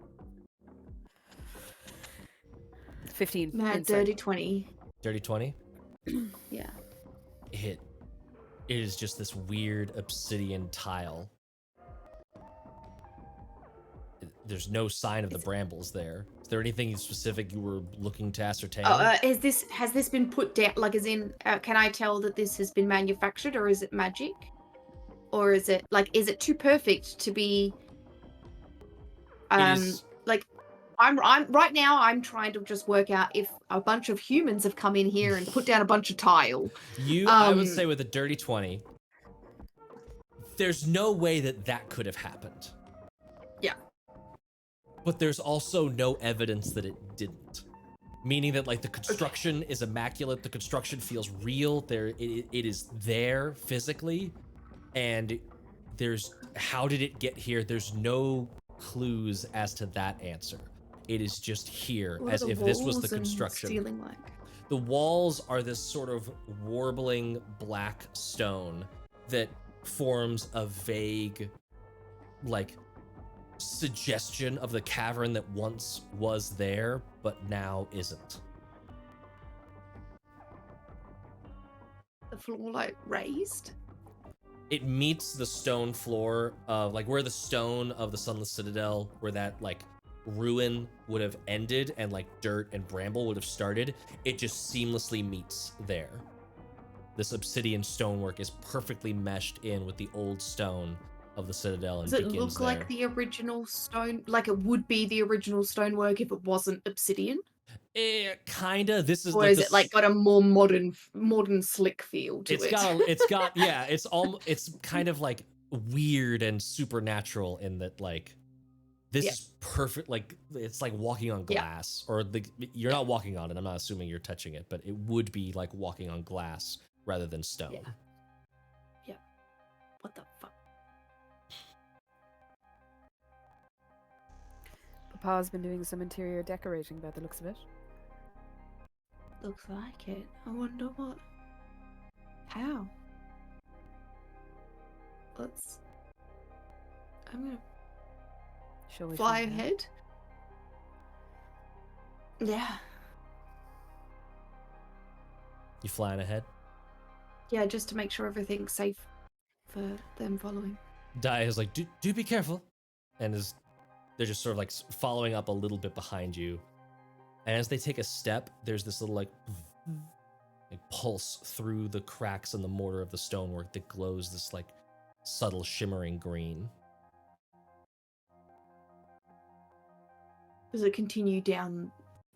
Speaker 3: 15.
Speaker 2: Mad
Speaker 3: insight.
Speaker 2: dirty 20.
Speaker 1: Dirty 20.
Speaker 2: Yeah.
Speaker 1: It is just this weird obsidian tile. There's no sign of the brambles there. Is there anything specific you were looking to ascertain?
Speaker 2: Oh, has this been put down? Like, as in, can I tell that this has been manufactured, or is it magic, or is it too perfect to be? Like, I'm right now. I'm trying to just work out if a bunch of humans have come in here and put down a bunch of tile.
Speaker 1: I would say with a dirty 20, there's no way that could have happened.
Speaker 2: Yeah.
Speaker 1: But there's also no evidence that it didn't. Meaning that like the construction is immaculate, the construction feels real, it is there physically, and there's how did it get here? There's no clues as to that answer. It is just here,
Speaker 2: What
Speaker 1: as
Speaker 2: are the
Speaker 1: if this was the
Speaker 2: walls and
Speaker 1: construction.
Speaker 2: ceiling like?
Speaker 1: The walls are this sort of warbling black stone that forms a vague, like, suggestion of the cavern that once was there, but now isn't.
Speaker 2: The floor like raised?
Speaker 1: It meets the stone floor of like where the stone of the Sunless Citadel, where that like ruin would have ended and like dirt and bramble would have started. It just seamlessly meets there. This obsidian stonework is perfectly meshed in with the old stone of the Citadel and
Speaker 2: Does it
Speaker 1: begins
Speaker 2: look
Speaker 1: there.
Speaker 2: like the original stone? Like it would be the original stonework if it wasn't obsidian?
Speaker 1: Kinda. This is
Speaker 2: Or
Speaker 1: like
Speaker 2: is it like got a more modern slick feel to it?
Speaker 1: It's kind of like weird and supernatural in that like this is perfect. Like it's like walking on glass, or you're not walking on it. I'm not assuming you're touching it, but it would be like walking on glass rather than stone.
Speaker 2: Yeah. What the fuck?
Speaker 3: Papa's been doing some interior decorating by the looks of it.
Speaker 2: Looks like it. I wonder what. How? I'm gonna
Speaker 3: Shall we
Speaker 2: fly
Speaker 3: find out?
Speaker 2: ahead. Yeah.
Speaker 1: You flying ahead?
Speaker 2: Yeah, just to make sure everything's safe for them following.
Speaker 1: Daja is like, do be careful, and they're just sort of like following up a little bit behind you. And as they take a step, there's this little like pulse through the cracks in the mortar of the stonework that glows this like subtle shimmering green.
Speaker 2: Does it continue down,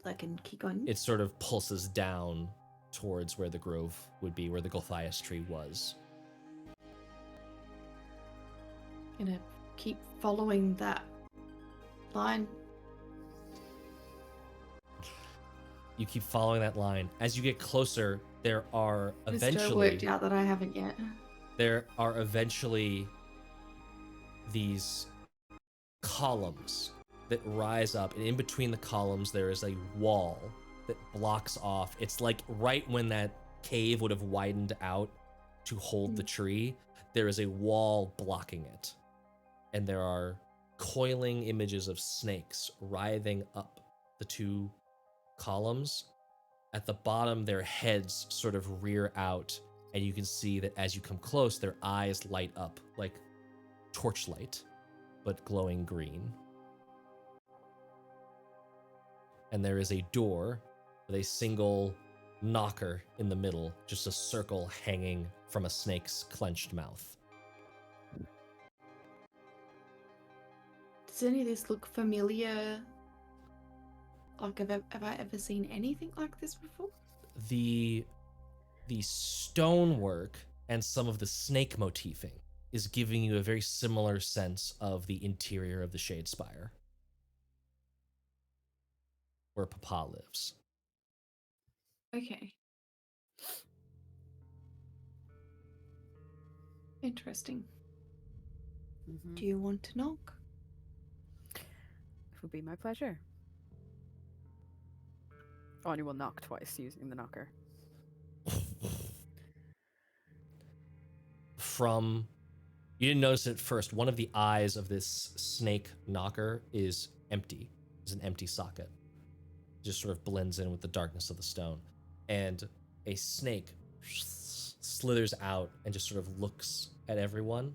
Speaker 2: like, and keep going?
Speaker 1: It sort of pulses down towards where the grove would be, where the Gulthias tree was.
Speaker 2: Gonna keep following that line.
Speaker 1: You keep following that line. As you get closer, there are
Speaker 2: Just
Speaker 1: eventually
Speaker 2: worked out that I haven't yet.
Speaker 1: These columns that rise up, and in between the columns there is a wall that blocks off. It's like right when that cave would have widened out to hold the tree, there is a wall blocking it. And there are coiling images of snakes writhing up the two columns. At the bottom, their heads sort of rear out, and you can see that as you come close, their eyes light up like torchlight, but glowing green. And there is a door with a single knocker in the middle, just a circle hanging from a snake's clenched mouth.
Speaker 2: Does any of this look familiar? Like, have I ever seen anything like this before?
Speaker 1: The stonework and some of the snake motifing is giving you a very similar sense of the interior of the Shadespire, where Papa lives.
Speaker 2: Okay. Interesting.
Speaker 3: Mhm.
Speaker 2: Do you want to knock?
Speaker 3: would be my pleasure. Aine will knock twice using the knocker.
Speaker 1: You didn't notice it first, one of the eyes of this snake knocker is empty. It's an empty socket. It just sort of blends in with the darkness of the stone. And a snake slithers out and just sort of looks at everyone.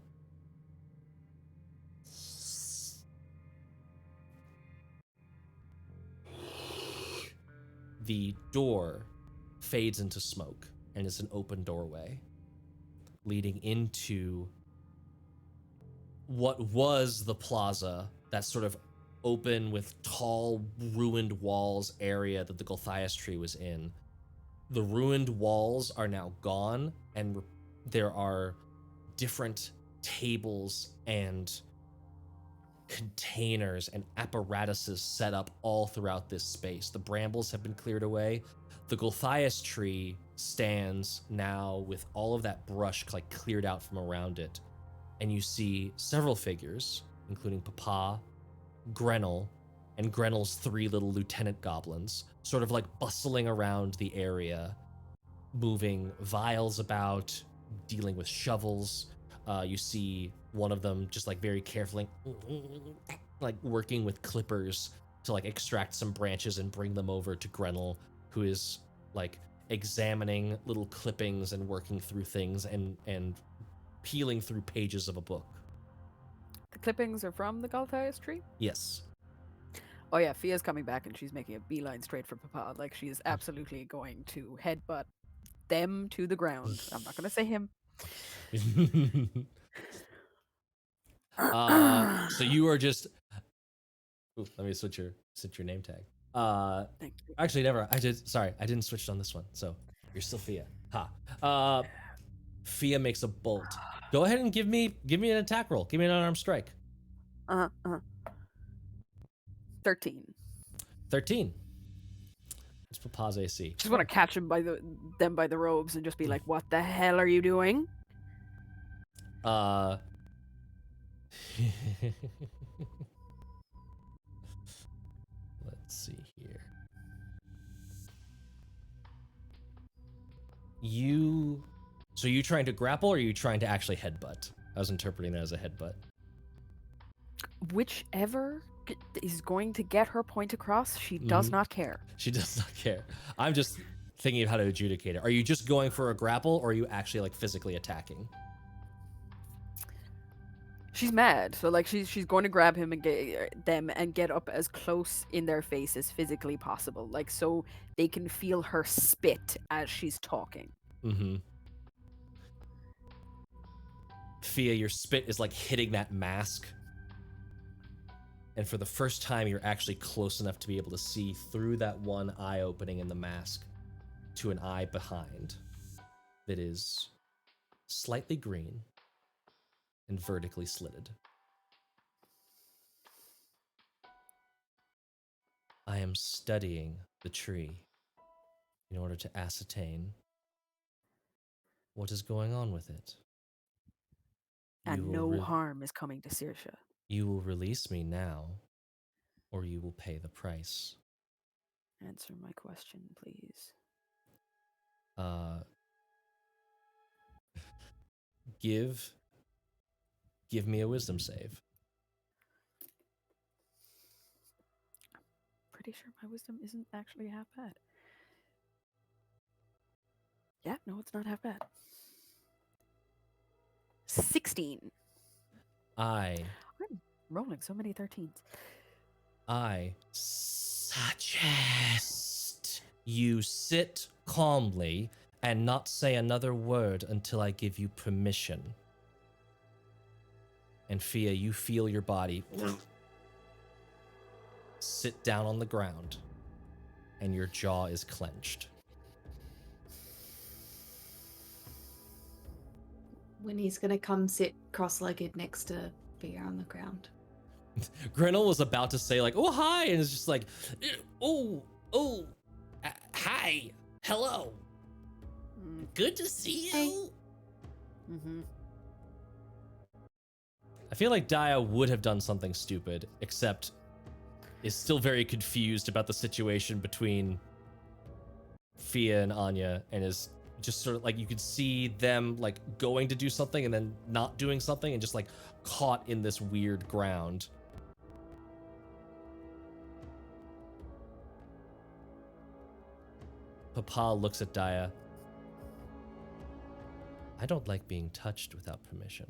Speaker 1: The door fades into smoke and is an open doorway leading into what was the plaza, that sort of open with tall ruined walls area that the Gulthias tree was in. The ruined walls are now gone, and there are different tables and containers and apparatuses set up all throughout this space. The brambles have been cleared away. The Gulthias tree stands now with all of that brush like cleared out from around it. And you see several figures, including Papa, Grenell, and Grenell's 3 little lieutenant goblins, sort of like bustling around the area, moving vials about, dealing with shovels. You see one of them just like very carefully like working with clippers to like extract some branches and bring them over to Grenell, who is like examining little clippings and working through things and peeling through pages of a book.
Speaker 3: The clippings are from the Gulthias tree?
Speaker 1: Yes.
Speaker 3: Oh yeah, Fia's coming back and she's making a beeline straight for Papa. Like she is absolutely going to headbutt them to the ground. I'm not going to say him.
Speaker 1: So you are just. Ooh, let me switch your name tag.
Speaker 3: Thank you.
Speaker 1: Actually, never. I didn't switch it on this one. So you're still Fia. Ha. Fia makes a bolt. Go ahead and give me an attack roll. Give me an unarmed strike.
Speaker 3: 13.
Speaker 1: 13. It's Papa's AC.
Speaker 3: Just want to catch him by the robes and just be like, "What the hell are you doing?"
Speaker 1: Let's see here. So you trying to grapple or are you trying to actually headbutt? I was interpreting that as a headbutt.
Speaker 3: Whichever is going to get her point across, she does not care.
Speaker 1: She does not care. I'm just thinking of how to adjudicate it. Are you just going for a grapple or are you actually like physically attacking?
Speaker 3: She's mad, so like she's going to grab him and get up as close in their face as physically possible, like so they can feel her spit as she's talking.
Speaker 1: Mm-hmm. Fia, your spit is like hitting that mask. And for the first time, you're actually close enough to be able to see through that one eye opening in the mask to an eye behind that is slightly green and vertically slitted. I am studying the tree in order to ascertain what is going on with it.
Speaker 3: And no harm is coming to Saoirse.
Speaker 1: You will release me now, or you will pay the price.
Speaker 3: Answer my question, please.
Speaker 1: Give me a wisdom save.
Speaker 3: Pretty sure my wisdom isn't actually half bad. Yeah, no, it's not half bad. 16.
Speaker 1: I'm
Speaker 3: rolling so many 13s.
Speaker 1: I suggest you sit calmly and not say another word until I give you permission. And Fia, you feel your body sit down on the ground, and your jaw is clenched.
Speaker 2: When he's gonna come sit cross-legged next to Fia on the ground.
Speaker 1: Grenell was about to say like, "Oh hi," and it's just like,
Speaker 4: Hi. Hello. Good to see you.
Speaker 3: Mm-hmm.
Speaker 1: I feel like Daja would have done something stupid, except is still very confused about the situation between Fiadh and Aine, and is just sort of like, you could see them like going to do something and then not doing something and just like caught in this weird ground. Papa looks at Daja. I don't like being touched without permission.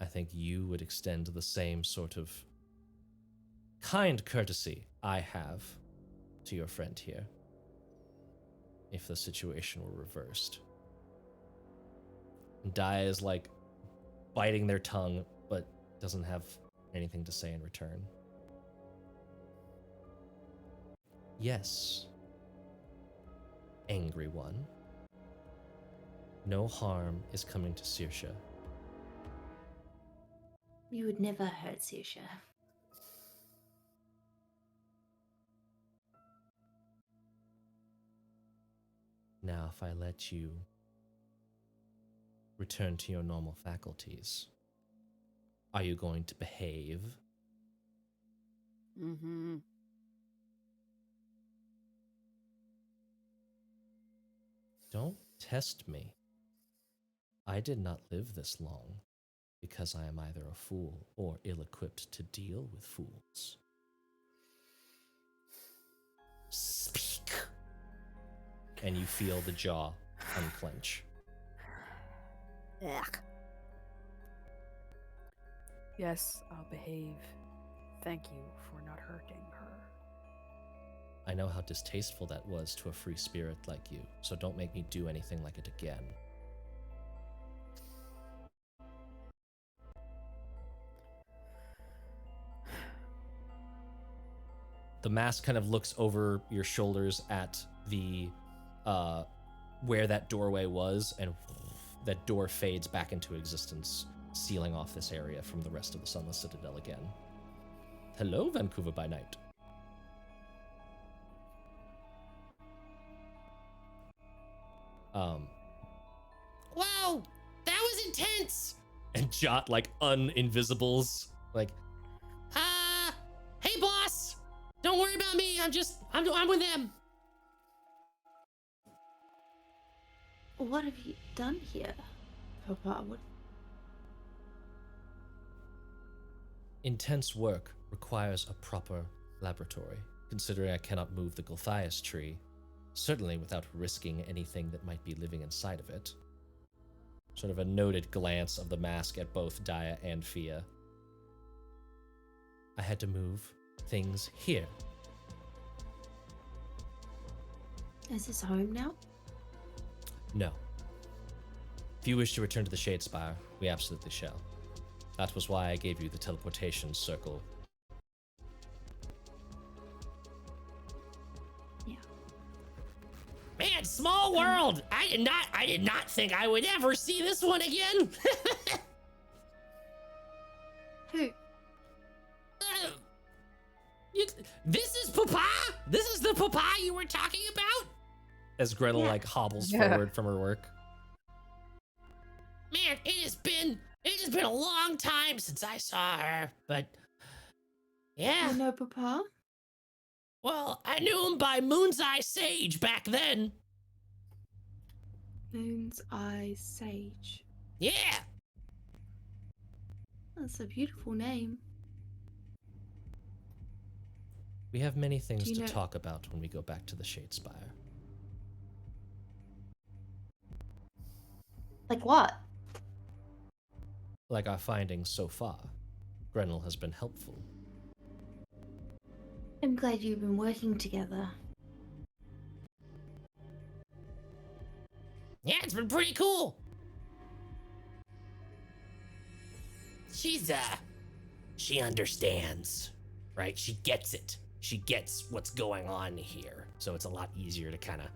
Speaker 1: I think you would extend the same sort of kind courtesy I have to your friend here, if the situation were reversed. And Daja is like biting their tongue, but doesn't have anything to say in return. Yes, angry one. No harm is coming to Saoirse.
Speaker 2: You would never hurt Saoirse.
Speaker 1: Now, if I let you return to your normal faculties, are you going to behave?
Speaker 3: Mm-hmm.
Speaker 1: Don't test me. I did not live this long because I am either a fool or ill-equipped to deal with fools. Speak. And you feel the jaw unclench.
Speaker 3: Ugh. Yes, I'll behave. Thank you for not hurting her.
Speaker 1: I know how distasteful that was to a free spirit like you, so don't make me do anything like it again. The mask kind of looks over your shoulders at the where that doorway was, and that door fades back into existence, sealing off this area from the rest of the Sunless Citadel again. Hello, Vancouver by night.
Speaker 4: Wow, that was intense.
Speaker 1: And Jot like uninvisibles, like,
Speaker 4: Hey boss, don't worry about me. I'm with them.
Speaker 2: What have you done here, Papa? What?
Speaker 1: intense work requires a proper laboratory, considering I cannot move the Gulthias tree, certainly without risking anything that might be living inside of it. Sort of a noted glance of the mask at both Daja and Fiadh. I had to move things here.
Speaker 2: Is this home now?
Speaker 1: No. If you wish to return to the Shadespire, we absolutely shall. That was why I gave you the teleportation circle.
Speaker 2: Yeah.
Speaker 4: Man, small world. I did not think I would ever see this one again.
Speaker 2: Who?
Speaker 4: This is Papa? This is the Papa you were talking about?
Speaker 1: As Gretel
Speaker 2: Yeah.
Speaker 1: like hobbles
Speaker 3: Yeah.
Speaker 1: forward from her work.
Speaker 4: Man, it has been a long time since I saw her, but yeah.
Speaker 2: You know Papa?
Speaker 4: Well, I knew him by Moon's Eye Sage back then.
Speaker 2: Moon's Eye Sage.
Speaker 4: Yeah.
Speaker 2: That's a beautiful name.
Speaker 1: We have many things
Speaker 2: Do you
Speaker 1: to
Speaker 2: know-
Speaker 1: talk about when we go back to the Shadespire.
Speaker 2: Like what?
Speaker 1: Like our findings so far, Gretel has been helpful.
Speaker 2: I'm glad you've been working together.
Speaker 4: Yeah, it's been pretty cool. She understands, right? She gets it. She gets what's going on here. So it's a lot easier to kind of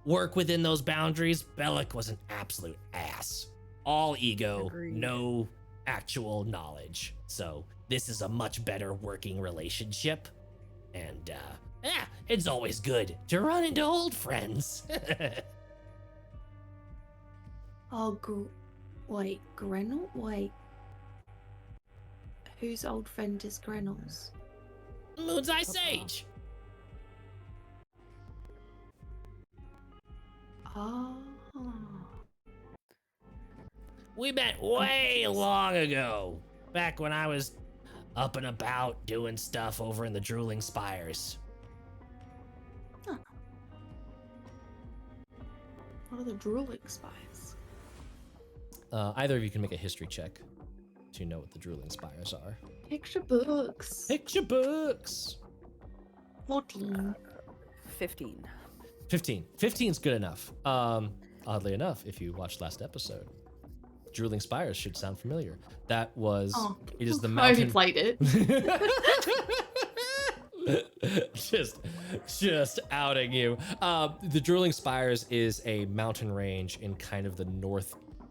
Speaker 4: work within those boundaries. Bellic was an absolute ass. All ego,
Speaker 3: Agreed.
Speaker 4: no actual knowledge. So this is a much better working relationship. And, yeah, it's always good to run into old friends.
Speaker 2: Oh, wait, Grenell? Wait. Whose old friend is Grenel's?
Speaker 4: Moon's Eye Sage.
Speaker 2: Oh.
Speaker 4: We met way long ago, back when I was up and about doing stuff over in the Drooling Spires.
Speaker 2: Huh. What are the drooling spires?
Speaker 1: Either of you can make a history check to know what the Drooling Spires are.
Speaker 2: Picture books.
Speaker 1: Picture books.
Speaker 2: 14.
Speaker 3: 15.
Speaker 1: 15. 15's good enough. Oddly enough, if you watched last episode, Drooling Spires should sound familiar. That was it is the mountain.
Speaker 2: I played it.
Speaker 1: just outing you. The Drooling Spires is a mountain range in kind of the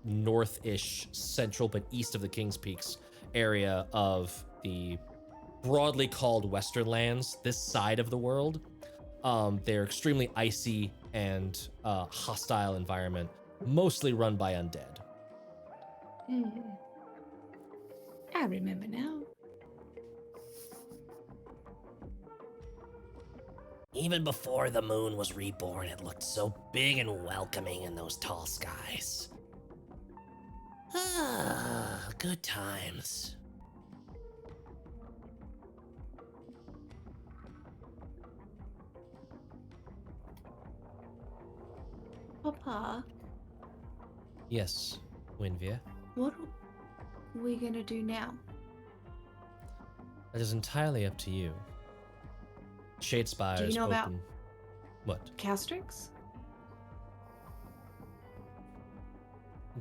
Speaker 1: north-ish central but east of the King's Peaks area of the broadly called Western Lands, this side of the world. They're extremely icy and hostile environment, mostly run by undead.
Speaker 2: I remember now.
Speaker 4: Even before the moon was reborn, it looked so big and welcoming in those tall skies. Ah, good times.
Speaker 2: Papa,
Speaker 1: Yes, Wynvere.
Speaker 2: what are we gonna do now?
Speaker 1: That is entirely up to you. Shadespire
Speaker 2: Do you
Speaker 1: is
Speaker 2: know
Speaker 1: open.
Speaker 2: about-
Speaker 1: What?
Speaker 2: Calcryx?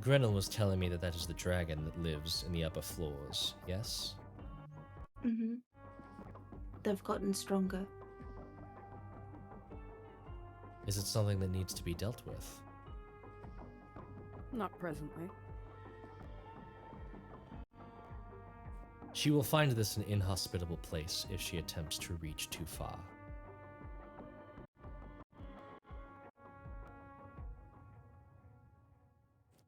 Speaker 1: Grenell was telling me that that is the dragon that lives in the upper floors, yes?
Speaker 2: Mm-hmm. They've gotten stronger.
Speaker 1: Is it something that needs to be dealt with?
Speaker 3: Not presently.
Speaker 1: She will find this an inhospitable place if she attempts to reach too far.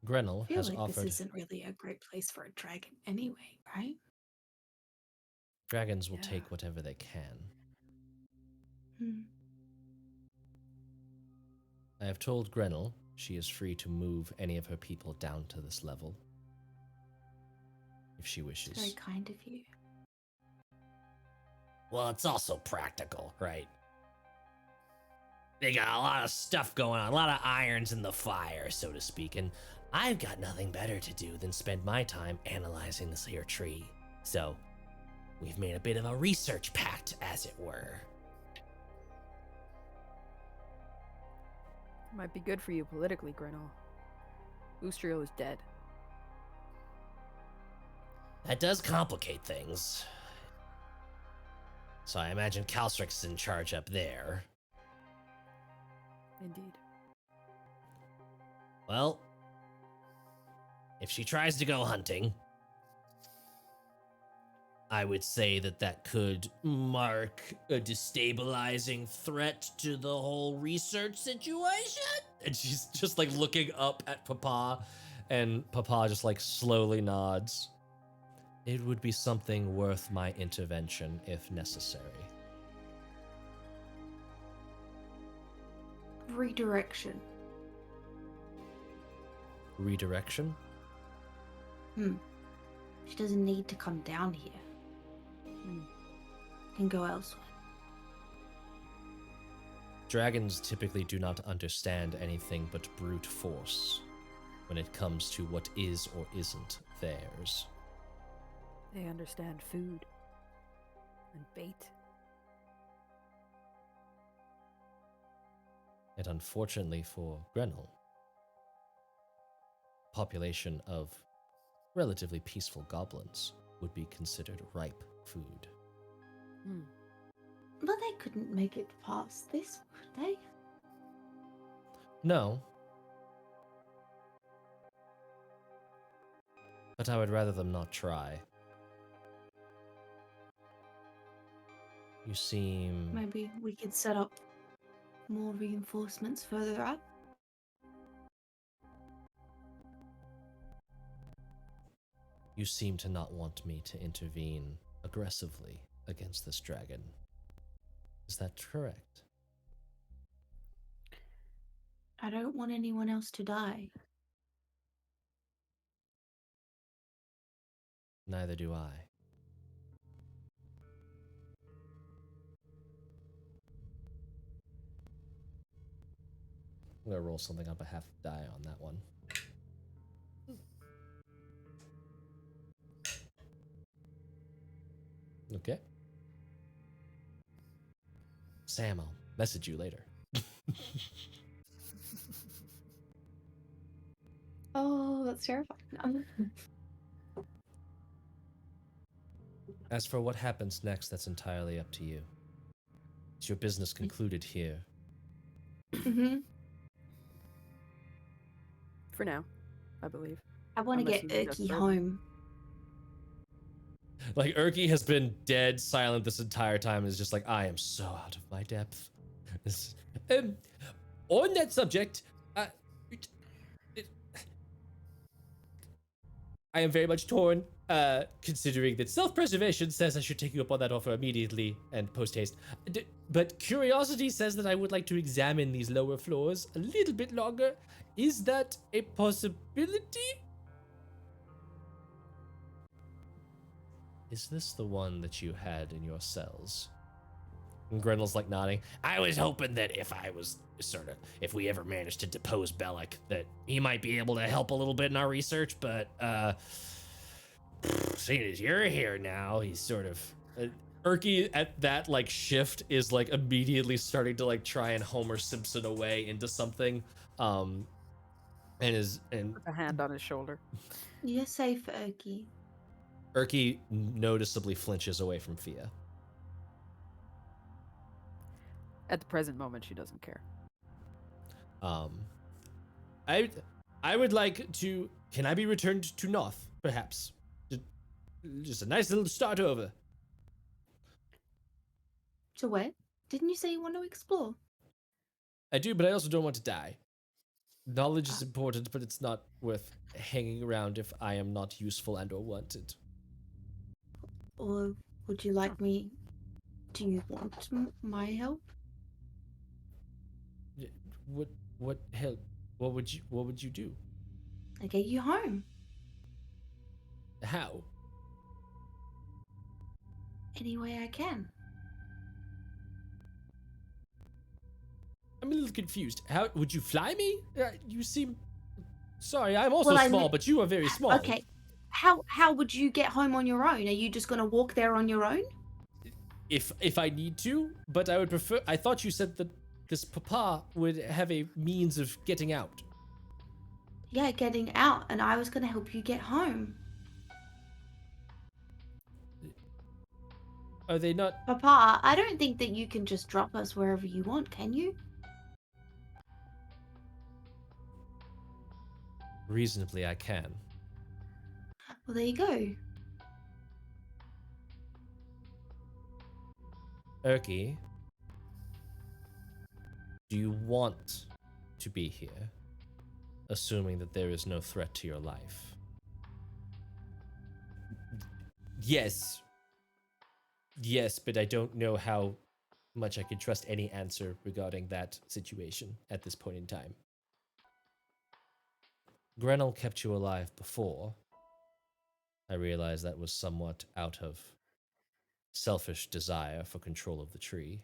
Speaker 1: Grenell
Speaker 2: I feel
Speaker 1: has
Speaker 2: like
Speaker 1: offered.
Speaker 2: this isn't really a great place for a dragon anyway, right?
Speaker 1: Dragons will
Speaker 3: Yeah.
Speaker 1: take whatever they can.
Speaker 2: Hmm.
Speaker 1: I have told Grenell she is free to move any of her people down to this level. If she
Speaker 2: It's
Speaker 1: wishes.
Speaker 2: very kind of you.
Speaker 4: Well, it's also practical, right? They got a lot of stuff going on, a lot of irons in the fire, so to speak, and I've got nothing better to do than spend my time analyzing this here tree. So, we've made a bit of a research pact, as it were.
Speaker 3: Might be good for you politically, Grenell. Oostriel is dead.
Speaker 4: That does complicate things. So I imagine Calcryx is in charge up there.
Speaker 3: Indeed.
Speaker 4: Well, if she tries to go hunting, I would say that that could mark a destabilizing threat to the whole research situation.
Speaker 1: And she's just like looking up at Papa, and Papa just like slowly nods. It would be something worth my intervention if necessary.
Speaker 2: Redirection.
Speaker 1: Redirection?
Speaker 2: She doesn't need to come down here. Can go elsewhere.
Speaker 1: Dragons typically do not understand anything but brute force when it comes to what is or isn't theirs.
Speaker 3: They understand food and bait.
Speaker 1: And unfortunately for Grenell, population of relatively peaceful goblins would be considered ripe food.
Speaker 2: But they couldn't make it past this, could they?
Speaker 1: No. But I would rather them not try. You seem...
Speaker 2: Maybe we could set up more reinforcements further up.
Speaker 1: You seem to not want me to intervene aggressively against this dragon. Is that correct?
Speaker 2: I don't want anyone else to die.
Speaker 1: Neither do I. I'm gonna roll something on behalf of Daja on that one. Okay. Sam, I'll message you later.
Speaker 2: Oh, that's terrifying.
Speaker 1: As for what happens next, that's entirely up to you. Is your business concluded here?
Speaker 2: Mm-hmm.
Speaker 3: For now, I believe.
Speaker 2: I want to
Speaker 3: Unless
Speaker 2: get
Speaker 3: you just
Speaker 2: Urki
Speaker 3: said-
Speaker 2: home.
Speaker 1: Like, Urki has been dead silent this entire time and is just like, I am so out of my depth. On that subject, I am very much torn, considering that self-preservation says I should take you up on that offer immediately and post-haste. But curiosity says that I would like to examine these lower floors a little bit longer. Is that a possibility? Is this the one that you had in your cells? And Grendel's like nodding. I was hoping that if we ever managed to depose Bellic, that he might be able to help a little bit in our research, but seeing as you're here now, he's sort of Urki at that like shift is like immediately starting to like try and Homer Simpson away into something. And
Speaker 3: With a hand on his shoulder.
Speaker 2: You're safe, Urki.
Speaker 1: Urki noticeably flinches away from Fiadh.
Speaker 3: At the present moment, she doesn't care.
Speaker 1: I would like to. Can I be returned to North, perhaps? Just a nice little start over.
Speaker 2: To where? Didn't you say you want to explore?
Speaker 1: I do, but I also don't want to die. Knowledge is important, but it's not worth hanging around if I am not useful and or wanted.
Speaker 2: Or would you like me? Do you want my help?
Speaker 1: What help? What would you do?
Speaker 2: I get you home.
Speaker 1: How?
Speaker 2: Any way I can.
Speaker 1: I'm a little confused. How would you fly me? You seem. Sorry, I'm also
Speaker 2: Well, I
Speaker 1: small,
Speaker 2: mean-
Speaker 1: but you are very small.
Speaker 2: Okay. How would you get home on your own? Are you just gonna walk there on your own?
Speaker 1: If I need to, but I would prefer. I thought you said that this papa would have a means of getting out.
Speaker 2: Yeah, getting out, and I was gonna help you get home.
Speaker 1: Are they not?
Speaker 2: Papa, I don't think that you can just drop us wherever you want, can you?
Speaker 1: Reasonably, I can.
Speaker 2: Well, there you go.
Speaker 1: Urki, do you want to be here, assuming that there is no threat to your life? Yes. Yes, but I don't know how much I can trust any answer regarding that situation at this point in time. Grenell kept you alive before. I realize that was somewhat out of selfish desire for control of the tree.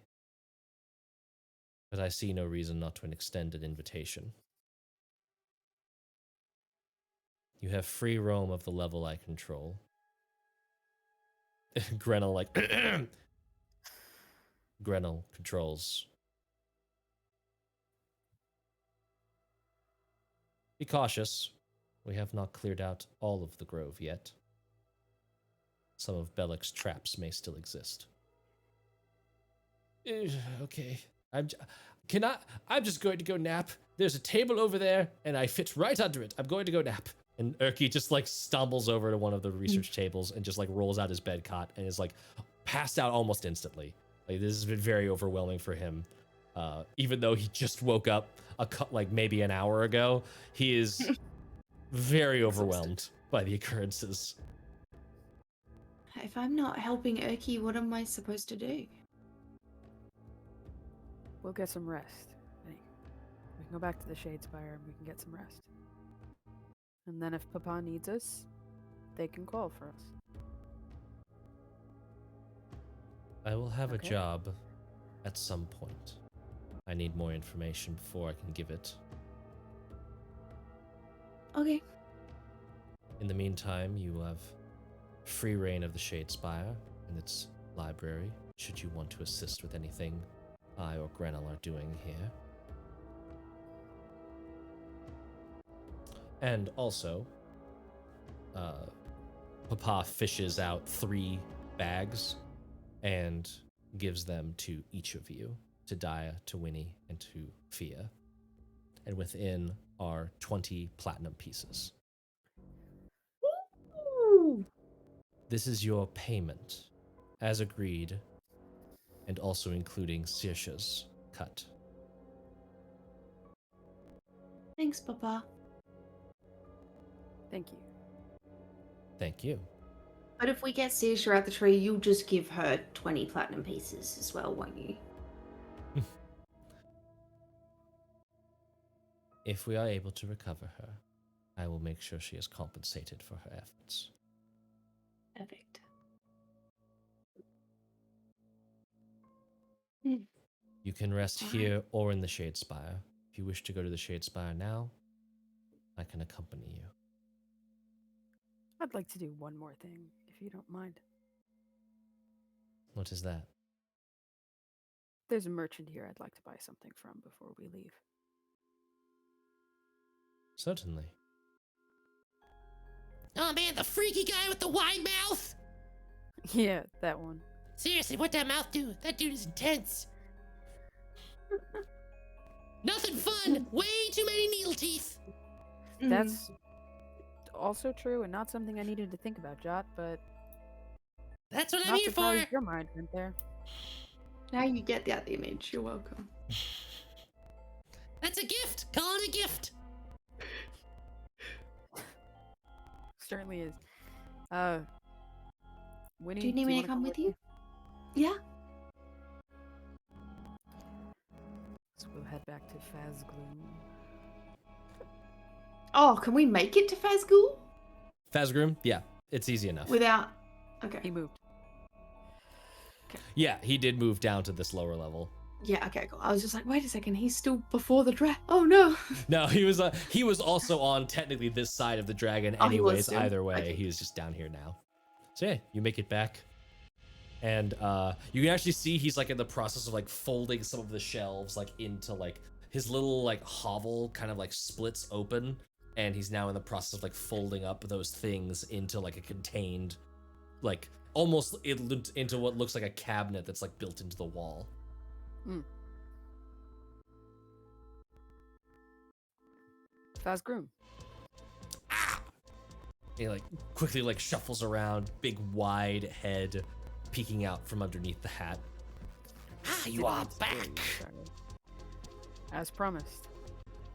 Speaker 1: But I see no reason not to extend an invitation. You have free roam of the level I control. Grenell like Grenell controls. Be cautious. We have not cleared out all of the grove yet. Some of Bellic's traps may still exist. Okay. I'm just going to go nap. There's a table over there, and I fit right under it. I'm going to go nap. And Urki just like stumbles over to one of the research tables and just like rolls out his bed cot and is like passed out almost instantly. Like this has been very overwhelming for him. Even though he just woke up like maybe an hour ago, he is very overwhelmed by the occurrences.
Speaker 2: If I'm not helping Urki, what am I supposed to do?
Speaker 3: We'll get some rest. Hey, we can go back to the Shadespire and we can get some rest. And then if Papa needs us, they can call for us.
Speaker 1: I will have
Speaker 3: Okay.
Speaker 1: a job at some point. I need more information before I can give it.
Speaker 2: Okay.
Speaker 1: In the meantime, you have free reign of the Shadespire and its library, should you want to assist with anything I or Grenell are doing here. And also, Papa fishes out 3 bags and gives them to each of you, to Daja, to Winnie, and to Fiadh. And within are 20 platinum pieces.
Speaker 2: Ooh.
Speaker 1: This is your payment, as agreed, and also including Saoirse's cut.
Speaker 2: Thanks, Papa.
Speaker 3: Thank you.
Speaker 1: Thank you.
Speaker 2: But if we get Saoirse out the tree, you'll just give her 20 platinum pieces as well, won't you?
Speaker 1: If we are able to recover her, I will make sure she is compensated for her efforts.
Speaker 2: Perfect.
Speaker 1: You can rest
Speaker 2: Alright.
Speaker 1: here or in the Shadespire. If you wish to go to the Shadespire now, I can accompany you.
Speaker 3: I'd like to do one more thing, if you don't mind.
Speaker 1: What is that?
Speaker 3: There's a merchant here I'd like to buy something from before we leave.
Speaker 1: Certainly.
Speaker 4: Oh man, the freaky guy with the wide mouth.
Speaker 3: Yeah, that one.
Speaker 4: Seriously, what that mouth do? That dude is intense. Nothing fun. Way too many needle teeth.
Speaker 3: That's also true and not something I needed to think about, Jot, but
Speaker 4: That's what I'm
Speaker 3: not
Speaker 4: here for.
Speaker 3: surprised your mind went there.
Speaker 2: Now you get that image. You're welcome.
Speaker 4: That's a gift. Call it a gift.
Speaker 3: Certainly is. Winnie,
Speaker 2: Do you need me to
Speaker 3: wanna
Speaker 2: come with you? Yeah.
Speaker 3: So we'll head back to Fazgloom.
Speaker 2: Oh, can we make it to Fazgul
Speaker 1: Fazgrim? Yeah, it's easy enough.
Speaker 2: without? Okay.
Speaker 3: He moved.
Speaker 1: Yeah, he did move down to this lower level.
Speaker 2: Yeah. Okay. Cool. I was just like, wait a second. He's still before the draft. Oh no.
Speaker 1: No, he was also on technically this side of the dragon
Speaker 2: Oh, he was
Speaker 1: anyways.
Speaker 2: still?
Speaker 1: Either way,
Speaker 2: Okay.
Speaker 1: he was just down here now. So yeah, you make it back. And you can actually see he's like in the process of like folding some of the shelves like into like his little like hovel kind of like splits open, and he's now in the process of like folding up those things into like a contained, like almost into what looks like a cabinet that's like built into the wall.
Speaker 3: Fazgloom.
Speaker 1: He like quickly like shuffles around, big wide head peeking out from underneath the hat.
Speaker 4: Ah, you are back.
Speaker 3: As promised.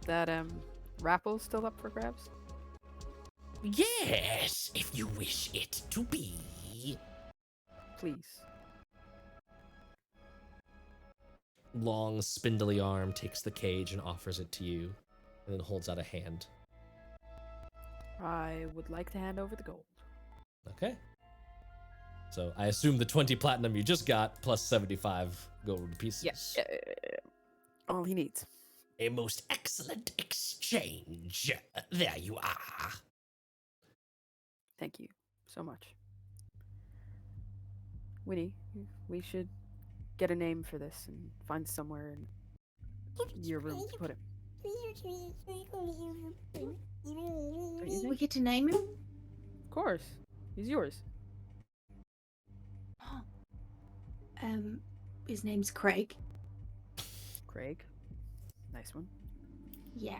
Speaker 3: That raffle's still up for grabs?
Speaker 4: Yes, if you wish it to be.
Speaker 3: Please.
Speaker 1: Long spindly arm takes the cage and offers it to you, and then holds out a hand.
Speaker 3: I would like to hand over the gold.
Speaker 1: Okay. So I assume the 20 platinum you just got plus 75 gold pieces.
Speaker 3: Yes. All he needs.
Speaker 4: A most excellent exchange. There you are.
Speaker 3: Thank you so much. Winnie, we should get a name for this and find somewhere in your room to put it. Don't you
Speaker 2: We
Speaker 3: think?
Speaker 2: get to name him.
Speaker 3: Of course. He's yours.
Speaker 2: His name's Craig.
Speaker 3: Craig. Nice one.
Speaker 2: Yeah.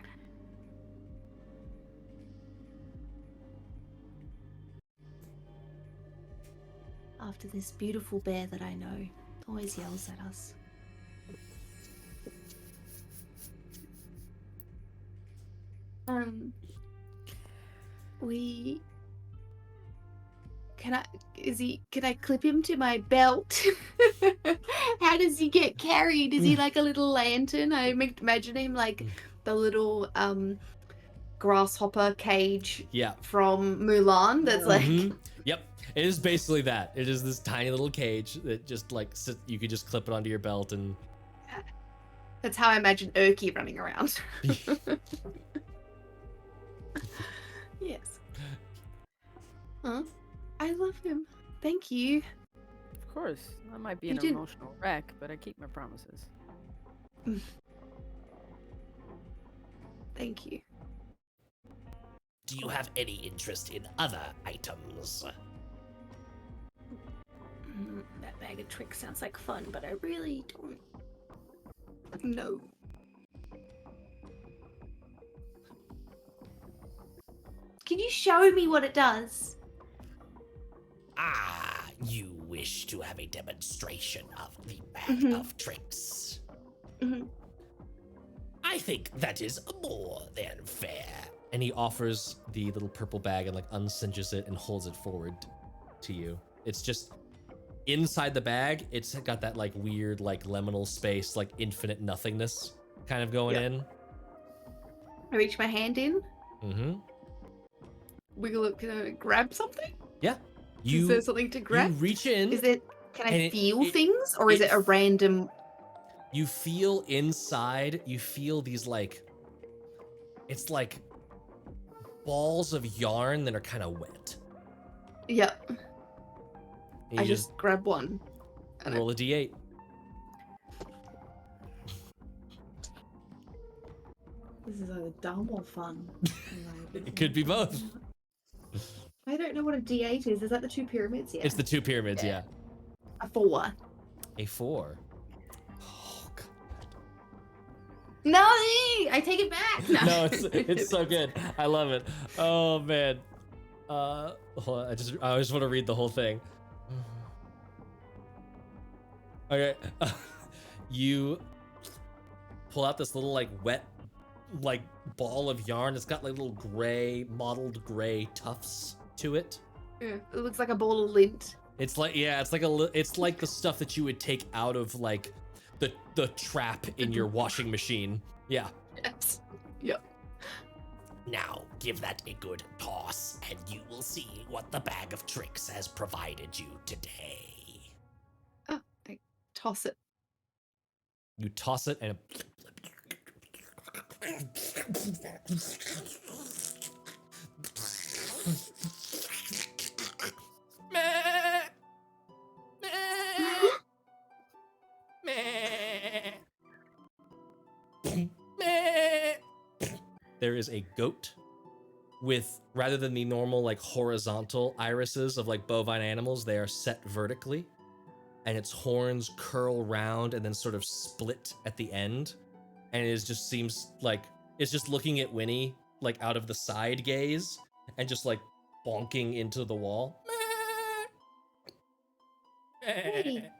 Speaker 2: After this beautiful bear that I know always yells at us. We Can I clip him to my belt? How does he get carried? Is he like a little lantern? I imagine him like the little grasshopper cage from Mulan that's like
Speaker 1: Yep, it is basically that. It is this tiny little cage that just like you could just clip it onto your belt and
Speaker 2: that's how I imagine Urki running around. Yes. Huh? I love him. Thank you.
Speaker 3: Of course, I might be an emotional wreck, but I keep my promises.
Speaker 2: Thank you.
Speaker 4: Do you have any interest in other items?
Speaker 2: That bag of tricks sounds like fun, but I really don't know. Can you show me what it does?
Speaker 4: Ah, you wish to have a demonstration of the bag of tricks. I think that is more than fair.
Speaker 1: and he offers the little purple bag and like uncinches it and holds it forward to you. It's just inside the bag, it's got that like weird like liminal space, like infinite nothingness kind of going in.
Speaker 2: I reach my hand in.
Speaker 1: Mm-hmm.
Speaker 2: Wiggle it. Can I grab something?
Speaker 1: Yeah.
Speaker 2: Is there something to grab?
Speaker 1: You reach in.
Speaker 2: Is it? Can I feel things, or is it a random?
Speaker 1: You feel inside. You feel these like. It's like balls of yarn that are kind of wet.
Speaker 2: Yep.
Speaker 1: And
Speaker 2: I just grab one.
Speaker 1: Roll a d8.
Speaker 2: This is either dumb or fun.
Speaker 1: It could be both.
Speaker 2: I don't know what a D8 is. Is that the two pyramids? Yeah.
Speaker 1: It's the two pyramids, yeah.
Speaker 2: A 4.
Speaker 1: A 4. Oh, God.
Speaker 2: No, I take it back.
Speaker 1: No, it's so good. I love it. Oh man. Hold on, I just want to read the whole thing. Okay. You pull out this little like wet like ball of yarn. It's got like little gray, mottled gray tufts to it.
Speaker 2: Yeah, it looks like a ball of lint.
Speaker 1: It's like it's like the stuff that you would take out of like the trap in your washing machine. Yeah.
Speaker 2: Yes. Yep.
Speaker 4: Now, give that a good toss, and you will see what the bag of tricks has provided you today.
Speaker 2: Oh, I toss it.
Speaker 1: You toss it and there is a goat with, rather than the normal like horizontal irises of like bovine animals, they are set vertically, and its horns curl round and then sort of split at the end, and it just seems like it's just looking at Winnie like out of the side gaze and just like bonking into the wall.
Speaker 2: Hey.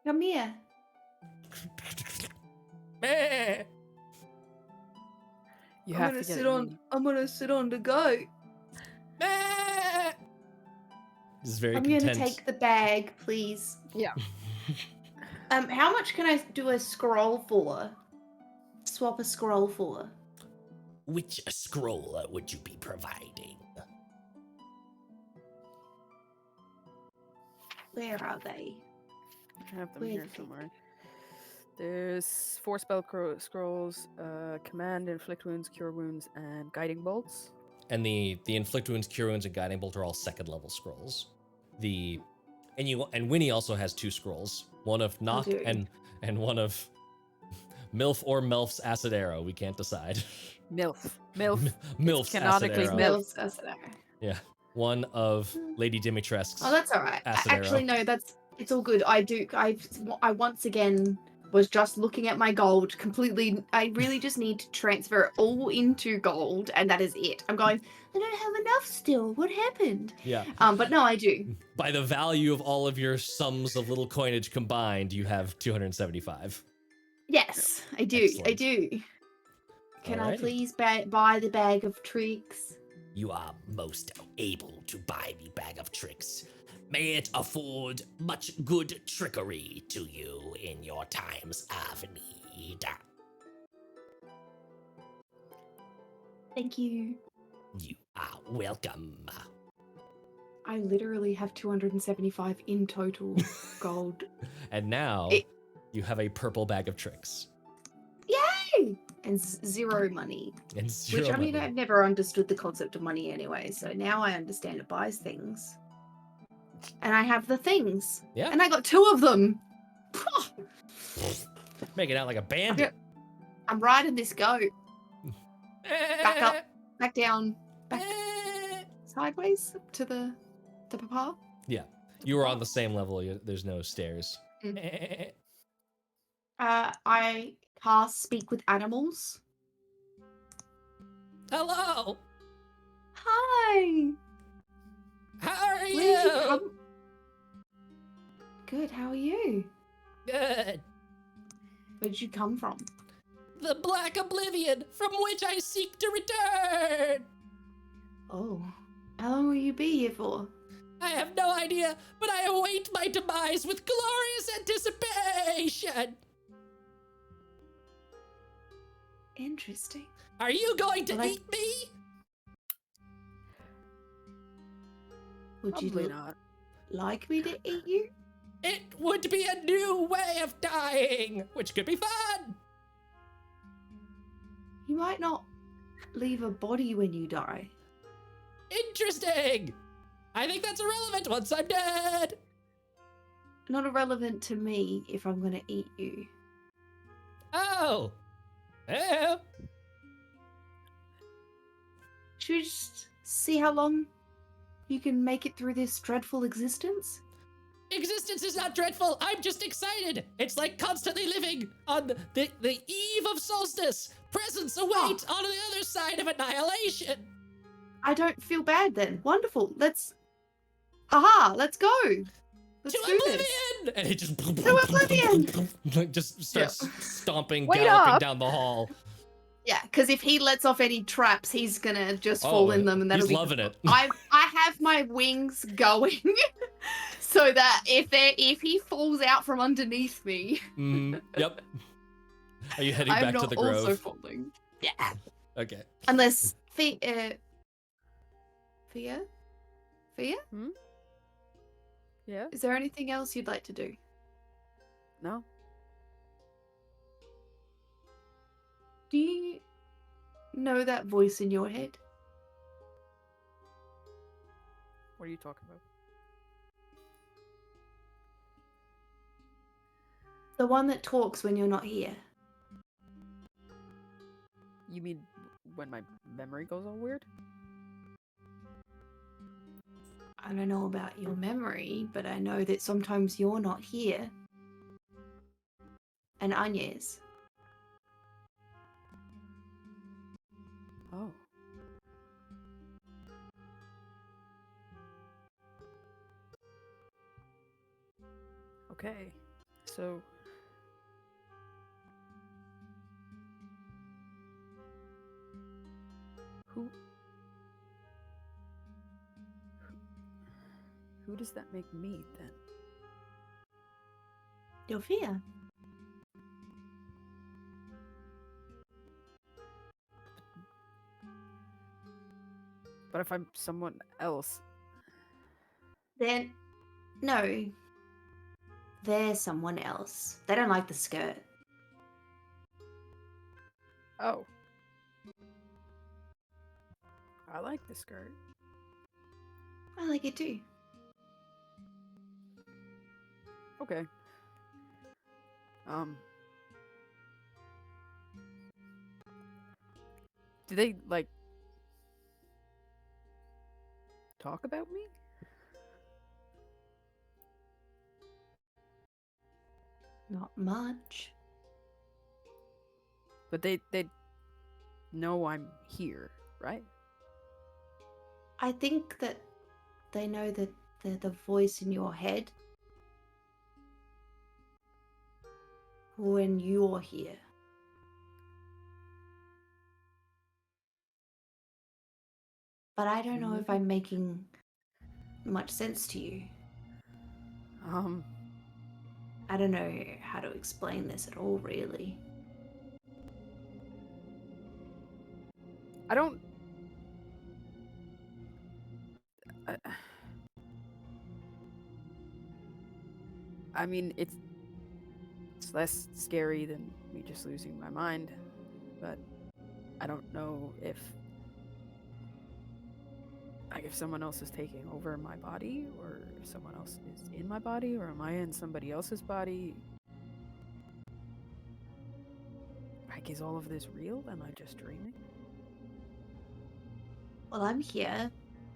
Speaker 2: Come here.
Speaker 3: You have to sit
Speaker 2: on. I'm gonna sit on the goat.
Speaker 1: This is very
Speaker 2: I'm
Speaker 1: content.
Speaker 2: gonna take the bag, please.
Speaker 3: Yeah.
Speaker 2: How much can I do a scroll for? Swap a scroll for?
Speaker 4: Which scroll would you be providing?
Speaker 2: Where are they?
Speaker 3: I have them
Speaker 2: Where
Speaker 3: here
Speaker 2: are they?
Speaker 3: somewhere. There's 4 spell scrolls, command, inflict wounds, cure wounds, and guiding bolts.
Speaker 1: And the inflict wounds, cure wounds, and guiding bolt are all second level scrolls. And Winnie also has 2 scrolls, one of knock and one of MILF or MILF's acid arrow. We can't decide.
Speaker 3: MILF.
Speaker 1: MILF's
Speaker 3: canonically
Speaker 1: acid arrow.
Speaker 2: MILF's acid arrow.
Speaker 1: Yeah, one of Lady Dimitrescu's.
Speaker 2: Oh, that's all right.
Speaker 1: Acid
Speaker 2: Actually,
Speaker 1: arrow.
Speaker 2: no, it's all good. I once again was just looking at my gold completely. I really just need to transfer it all into gold, and that is it. I'm going, I don't have enough still. What happened?
Speaker 1: Yeah.
Speaker 2: But no, I do.
Speaker 1: By the value of all of your sums of little coinage combined, you have 275.
Speaker 2: Yes, I do.
Speaker 1: Excellent.
Speaker 2: I do. Can I
Speaker 1: Alrighty.
Speaker 2: please buy the bag of tricks?
Speaker 4: you are most able to buy the bag of tricks. May it afford much good trickery to you in your times of need.
Speaker 2: Thank you.
Speaker 4: You are welcome.
Speaker 2: I literally have 275 in total gold.
Speaker 1: And now
Speaker 2: It-
Speaker 1: you have a purple bag of tricks.
Speaker 2: Yay! And zero money.
Speaker 1: And zero
Speaker 2: Which, I mean,
Speaker 1: money.
Speaker 2: I've never understood the concept of money anyway, so now I understand it buys things. And I have the things.
Speaker 1: Yeah.
Speaker 2: And I got 2 of them.
Speaker 1: Make it out like a bandit.
Speaker 2: I'm riding this goat. Back up, back down, back sideways to the papa.
Speaker 1: Yeah. You were on the same level. There's no stairs.
Speaker 2: I cast Speak with Animals.
Speaker 1: Hello.
Speaker 2: Hi.
Speaker 4: How are
Speaker 2: Where did you
Speaker 4: you?
Speaker 2: come? Good. How are you?
Speaker 4: Good.
Speaker 2: Where did you come from?
Speaker 4: The Black Oblivion, from which I seek to return.
Speaker 2: Oh, how long will you be here for?
Speaker 4: I have no idea, but I await my demise with glorious anticipation.
Speaker 2: Interesting.
Speaker 4: Are you going to
Speaker 2: Well,
Speaker 4: eat me?
Speaker 2: Would
Speaker 3: Probably
Speaker 2: you
Speaker 3: not.
Speaker 2: like me to eat you?
Speaker 4: It would be a new way of dying, which could be fun.
Speaker 2: You might not leave a body when you die.
Speaker 4: Interesting. I think that's irrelevant once I'm dead.
Speaker 2: Not irrelevant to me if I'm gonna eat you.
Speaker 4: Oh. Oh.
Speaker 2: Should we just see how long you can make it through this dreadful existence?
Speaker 4: Existence is not dreadful. I'm just excited. It's like constantly living on the eve of solstice. Presence await on the other side of annihilation.
Speaker 2: I don't feel bad then. Wonderful. Let's let's go. Let's
Speaker 4: To
Speaker 2: do this.
Speaker 4: oblivion!
Speaker 1: And he just
Speaker 2: To oblivion!
Speaker 1: like just starts stomping,
Speaker 2: Wait
Speaker 1: galloping
Speaker 2: up.
Speaker 1: down the hall.
Speaker 2: Yeah, because if he lets off any traps, he's gonna just fall in them, and that'll
Speaker 1: he's
Speaker 2: be.
Speaker 1: loving it.
Speaker 2: I have my wings going, so that if he falls out from underneath me,
Speaker 1: Yep. Are you heading
Speaker 2: I'm
Speaker 1: back to
Speaker 2: not
Speaker 1: the
Speaker 2: also
Speaker 1: grove?
Speaker 2: falling. Yeah.
Speaker 1: Okay.
Speaker 2: Unless Fia?
Speaker 3: Yeah?
Speaker 2: Is there anything else you'd like to do?
Speaker 3: No?
Speaker 2: Do you know that voice in your head?
Speaker 3: What are you talking about?
Speaker 2: The one that talks when you're not here.
Speaker 3: You mean when my memory goes all weird?
Speaker 2: I don't know about your memory, but I know that sometimes you're not here. And Aine's.
Speaker 3: Oh. Okay. So who does that make me then?
Speaker 2: Your fear.
Speaker 3: But if I'm someone else,
Speaker 2: Then, no. They're someone else. They don't like the skirt.
Speaker 3: oh. I like the skirt.
Speaker 2: I like it too.
Speaker 3: Okay. Do they like talk about me?
Speaker 2: Not much.
Speaker 3: But they know I'm here, right?
Speaker 2: I think that they know that they're the voice in your head when you're here. But I don't know if I'm making much sense to you. I don't know how to explain this at all, really.
Speaker 3: I don't. I mean, it's less scary than me just losing my mind, but I don't know if someone else is taking over my body, or if someone else is in my body, or am I in somebody else's body? Like, is all of this real? Am I just dreaming?
Speaker 2: Well, I'm here,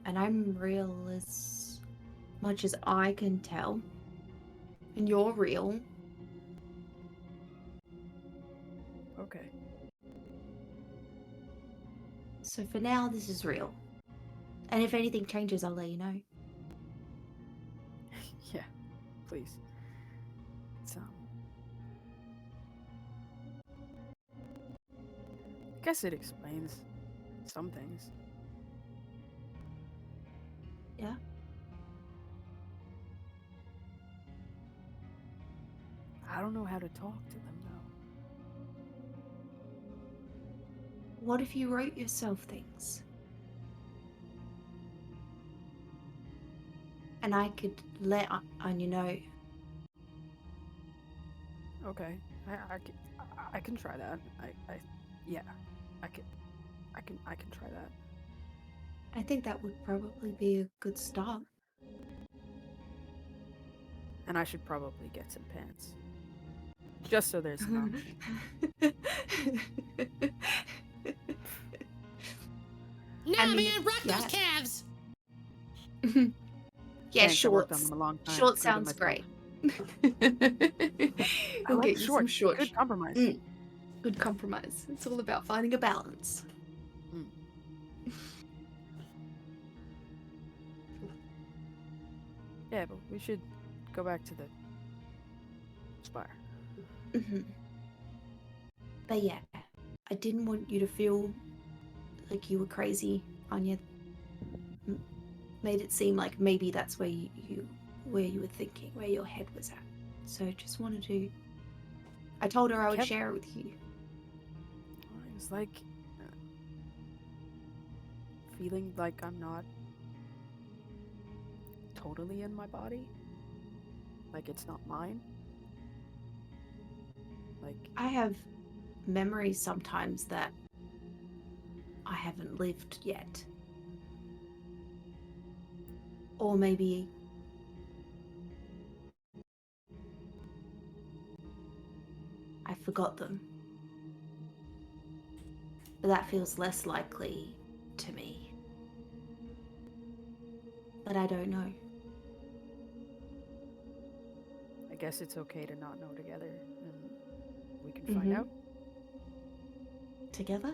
Speaker 2: and I'm real as much as I can tell. And you're real.
Speaker 3: Okay.
Speaker 2: So for now, this is real. And if anything changes, I'll let you know.
Speaker 3: Yeah, please. It's, I guess it explains some things.
Speaker 2: Yeah?
Speaker 3: I don't know how to talk to them, though.
Speaker 2: What if you wrote yourself things? And I could let Anya know.
Speaker 3: Okay, I can try that. Yeah, I can try that.
Speaker 2: I think that would probably be a good start.
Speaker 3: And I should probably get some pants, just so there's an option.
Speaker 4: Nah, man, rock those calves.
Speaker 2: Yeah,
Speaker 3: Thanks, I worked on
Speaker 2: shorts.
Speaker 3: them a long time.
Speaker 2: Shorts
Speaker 3: Feed 'em
Speaker 2: sounds
Speaker 3: myself.
Speaker 2: great.
Speaker 3: I
Speaker 2: We'll
Speaker 3: like
Speaker 2: get you some
Speaker 3: shorts.
Speaker 2: shorts.
Speaker 3: Good compromise.
Speaker 2: Good compromise. It's all about finding a balance.
Speaker 3: Yeah, but we should go back to the spire.
Speaker 2: But yeah, I didn't want you to feel like you were crazy. Anya made it seem like maybe that's where you were thinking, where your head was at. So just wanted to. I told her I would share it with you.
Speaker 3: It was like feeling like I'm not totally in my body. Like it's not mine. Like
Speaker 2: I have memories sometimes that I haven't lived yet. Or maybe I forgot them. But that feels less likely to me. But I don't know.
Speaker 3: I guess it's okay to not know together, and we can find out.
Speaker 2: Together?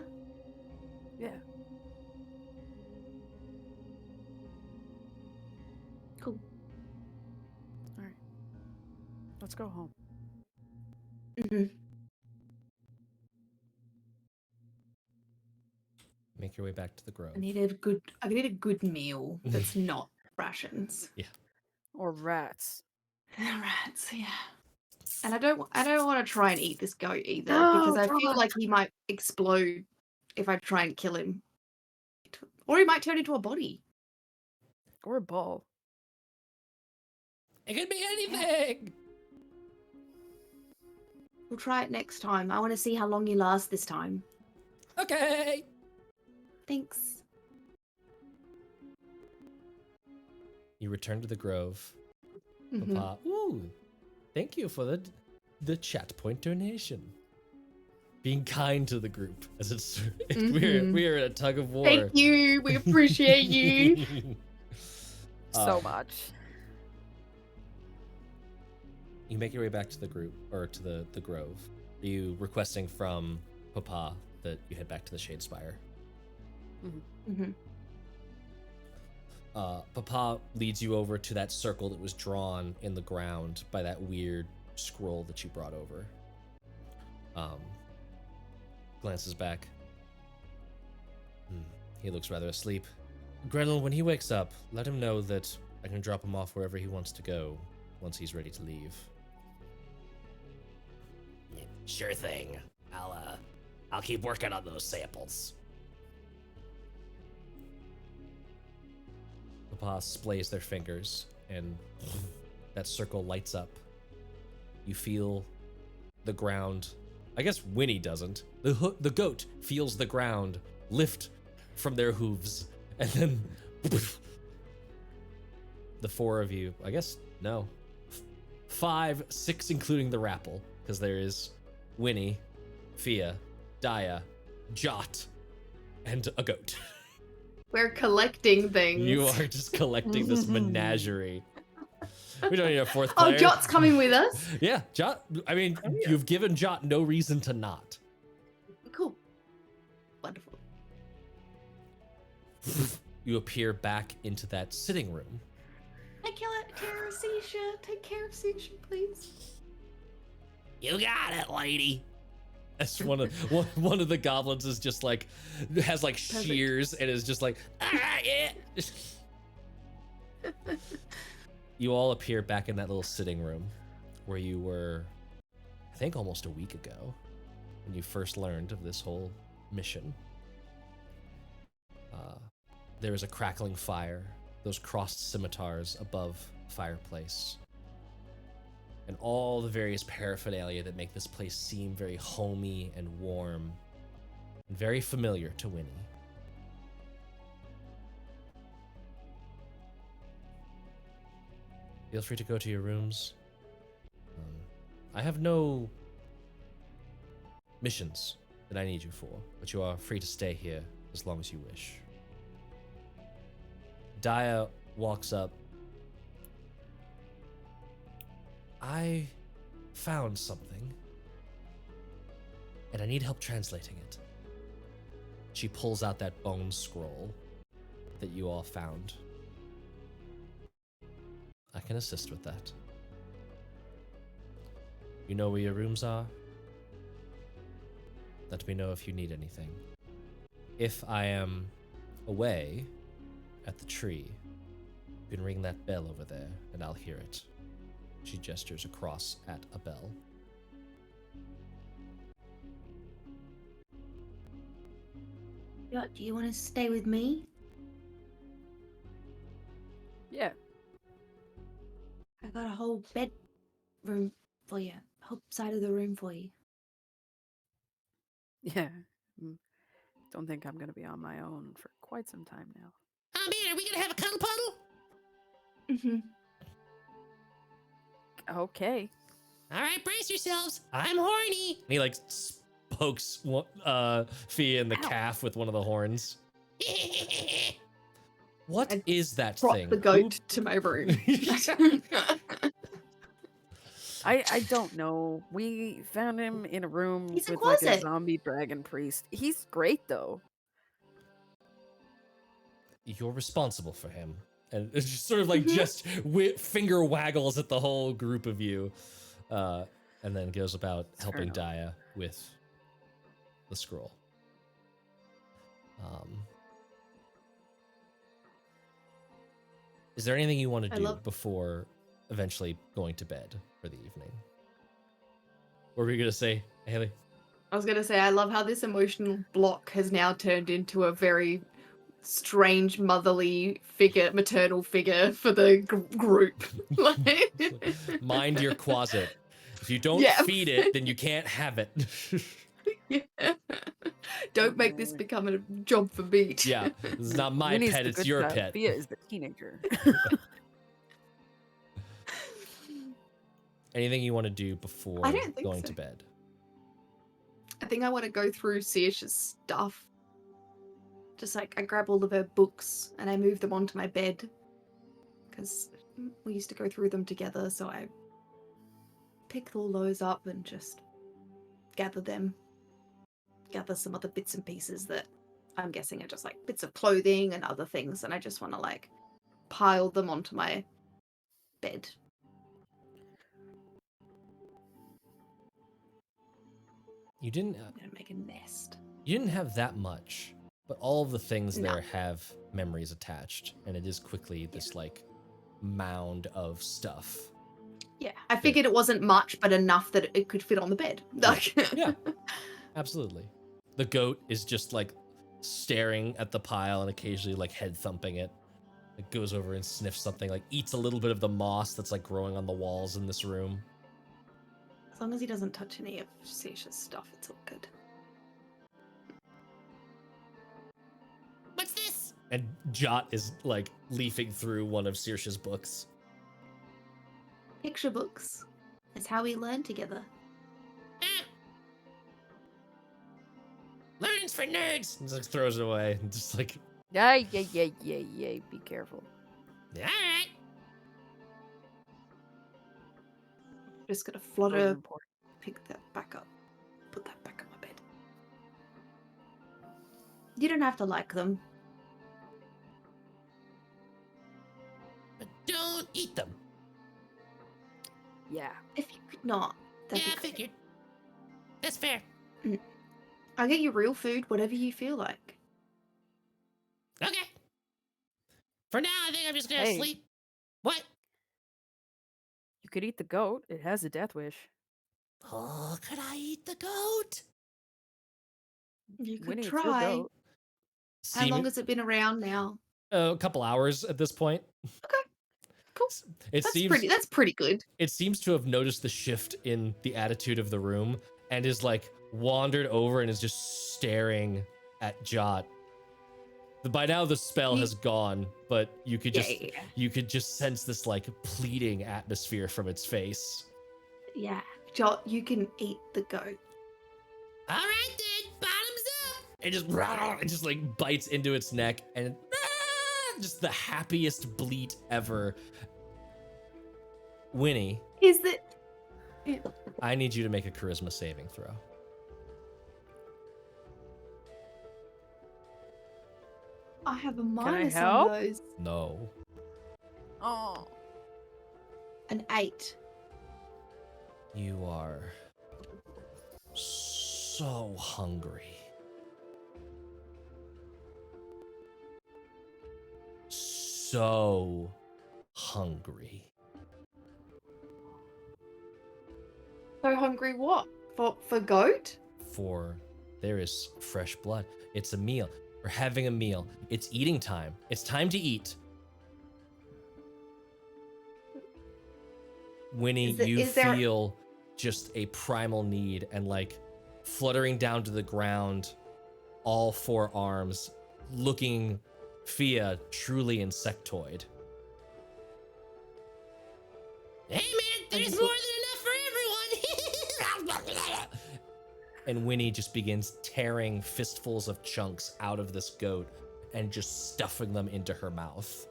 Speaker 3: Yeah.
Speaker 2: Cool.
Speaker 3: All right. Let's go home.
Speaker 1: Make your way back to the grove.
Speaker 2: I need a good meal that's not rations.
Speaker 1: Yeah.
Speaker 3: Or rats.
Speaker 2: Rats, yeah. And I don't want to try and eat this goat either,
Speaker 3: No,
Speaker 2: because I feel
Speaker 3: don't.
Speaker 2: like he might explode if I try and kill him. Or he might turn into a body.
Speaker 3: Or a ball.
Speaker 1: It could be anything.
Speaker 2: We'll try it next time. I want to see how long you last this time.
Speaker 1: Okay.
Speaker 2: Thanks.
Speaker 1: You return to the grove. Papa, ooh, thank you for the chat point donation. Being kind to the group, as it's we're in a tug of war.
Speaker 2: Thank you. We appreciate you.
Speaker 3: So much.
Speaker 1: You make your way back to the group, or to the grove. Are you requesting from Papa that you head back to the Shade Spire? Papa leads you over to that circle that was drawn in the ground by that weird scroll that you brought over. Glances back. He looks rather asleep. Gretel, when he wakes up, let him know that I can drop him off wherever he wants to go once he's ready to leave.
Speaker 4: Sure thing. I'll keep working on those samples.
Speaker 1: The paw splays their fingers, and that circle lights up. You feel the ground. I guess Winnie doesn't. The goat feels the ground lift from their hooves, and then the four of you, I guess, no. 5, 6 including the Rapple, because there is Winnie, Fiadh, Daja, Jot, and a goat.
Speaker 2: We're collecting things.
Speaker 1: You are just collecting this menagerie. We don't need a fourth player.
Speaker 2: Oh, Jot's coming with us.
Speaker 1: Yeah, Jot. I mean, you've given Jot no reason to not.
Speaker 2: Cool. Wonderful.
Speaker 1: You appear back into that sitting room.
Speaker 2: Take care of Seisha. Take care of Seisha, please.
Speaker 4: You got it, lady.
Speaker 1: As one of the goblins is just like has like shears and is just like, all right, yeah. You all appear back in that little sitting room where you were, I think, almost a week ago when you first learned of this whole mission. There is a crackling fire, those crossed scimitars above the fireplace, and all the various paraphernalia that make this place seem very homey and warm and very familiar to Winnie. Feel free to go to your rooms. I have no missions that I need you for, but you are free to stay here as long as you wish. Daja walks up. I found something, and I need help translating it. She pulls out that bone scroll that you all found. I can assist with that. You know where your rooms are? Let me know if you need anything. If I am away at the tree, you can ring that bell over there, and I'll hear it. She gestures across at a bell.
Speaker 2: Do you want to stay with me?
Speaker 3: Yeah.
Speaker 2: I got a whole bedroom for you. Whole side of the room for you.
Speaker 3: Yeah. Don't think I'm gonna be on my own for quite some time now.
Speaker 4: Oh man, are we gonna have a cuddle puddle?
Speaker 2: Mm-hmm.
Speaker 3: Okay.
Speaker 4: All right, brace yourselves. I'm horny.
Speaker 1: And he like pokes Fiadh in the
Speaker 3: Ow.
Speaker 1: calf with one of the horns. What
Speaker 2: I
Speaker 1: is that
Speaker 2: Brought
Speaker 1: thing?
Speaker 2: the goat to my room.
Speaker 3: I don't know. We found him in a room
Speaker 2: He's a
Speaker 3: with like a
Speaker 2: closet.
Speaker 3: zombie dragon priest. He's great though.
Speaker 1: You're responsible for him. And it's just sort of like
Speaker 2: Mhm.
Speaker 1: just finger waggles at the whole group of you. And then goes about
Speaker 3: Fair
Speaker 1: helping
Speaker 3: enough.
Speaker 1: Daja with the scroll. Is there anything you want to
Speaker 2: I
Speaker 1: do
Speaker 2: love-
Speaker 1: before eventually going to bed for the evening? What were you going to say, Haley?
Speaker 2: I was going to say, I love how this emotional block has now turned into a very strange motherly figure, maternal figure for the group. Like-
Speaker 1: Mind your closet. If you don't
Speaker 2: Yeah.
Speaker 1: feed it, then you can't have it.
Speaker 2: Yeah. Don't make this become a job for me.
Speaker 1: Yeah, this is not my
Speaker 3: Winnie's
Speaker 1: pet,
Speaker 3: the
Speaker 1: it's
Speaker 3: good
Speaker 1: your
Speaker 3: child.
Speaker 1: pet.
Speaker 3: Fiadh is the teenager.
Speaker 1: Anything you want to do before
Speaker 2: I don't think
Speaker 1: going
Speaker 2: so.
Speaker 1: to bed?
Speaker 2: I think I want to go through Seish's stuff. Just like I grab all of her books and I move them onto my bed. Because we used to go through them together, so I pick all those up and just gather them. Gather some other bits and pieces that I'm guessing are just like bits of clothing and other things, and I just want to like pile them onto my bed.
Speaker 1: You didn't
Speaker 2: I'm gonna make a nest.
Speaker 1: you didn't have that much But all of the things
Speaker 2: No.
Speaker 1: there have memories attached, and it is quickly this like mound of stuff.
Speaker 2: Yeah, I figured it wasn't much, but enough that it could fit on the bed.
Speaker 1: Yeah, absolutely. The goat is just like staring at the pile and occasionally like head thumping it. It goes over and sniffs something, like eats a little bit of the moss that's like growing on the walls in this room.
Speaker 2: As long as he doesn't touch any of Seisha's stuff, it's all good.
Speaker 4: What's this?
Speaker 1: And Jot is like leafing through one of Saoirse's books.
Speaker 2: Picture books. That's how we learn together.
Speaker 4: Ah. Learning's for nerds.
Speaker 1: He just like throws it away and just like,
Speaker 3: Yay. Be careful.
Speaker 4: All right.
Speaker 2: Just gonna
Speaker 3: Those are
Speaker 2: flutter,
Speaker 3: important.
Speaker 2: pick that back up, put that back on my bed. You don't have to like them.
Speaker 4: But don't eat them.
Speaker 3: Yeah.
Speaker 2: If you could not, that'd
Speaker 4: Yeah, I
Speaker 2: be great.
Speaker 4: figured. That's fair.
Speaker 2: I'll get you real food, whatever you feel like.
Speaker 4: Okay. For now, I think I'm just gonna
Speaker 3: Hey.
Speaker 4: sleep. What?
Speaker 3: You could eat the goat. It has a death wish.
Speaker 4: Oh, could I eat the goat?
Speaker 2: You could
Speaker 3: Winnie, it's your
Speaker 2: try.
Speaker 3: goat.
Speaker 2: How long has it been around now?
Speaker 1: a couple hours at this point.
Speaker 2: Okay, cool.
Speaker 1: It
Speaker 2: That's
Speaker 1: seems
Speaker 2: pretty. That's pretty good.
Speaker 1: it seems to have noticed the shift in the attitude of the room and is like wandered over and is just staring at Jot. By now the spell has gone, but you could just
Speaker 2: Yeah.
Speaker 1: you could just sense this like pleading atmosphere from its face.
Speaker 2: Yeah, Jot, you can eat the goat.
Speaker 4: All right then, bottoms up.
Speaker 1: It just like bites into its neck and just the happiest bleat ever. Winnie,
Speaker 2: Is that?
Speaker 1: I need you to make a charisma saving throw.
Speaker 2: I have a
Speaker 3: I
Speaker 2: minus
Speaker 3: help?
Speaker 2: on those.
Speaker 1: No.
Speaker 3: Oh.
Speaker 2: An 8.
Speaker 1: You are so hungry. So hungry.
Speaker 2: So hungry what? For goat?
Speaker 1: For there is fresh blood. It's a meal. We're having a meal. It's eating time. It's time to eat. Winnie, you
Speaker 2: is there-
Speaker 1: feel just a primal need and like fluttering down to the ground, all four arms, looking Fiadh truly insectoid.
Speaker 4: Hey man, there's more than enough for everyone.
Speaker 1: And Winnie just begins tearing fistfuls of chunks out of this goat and just stuffing them into her mouth.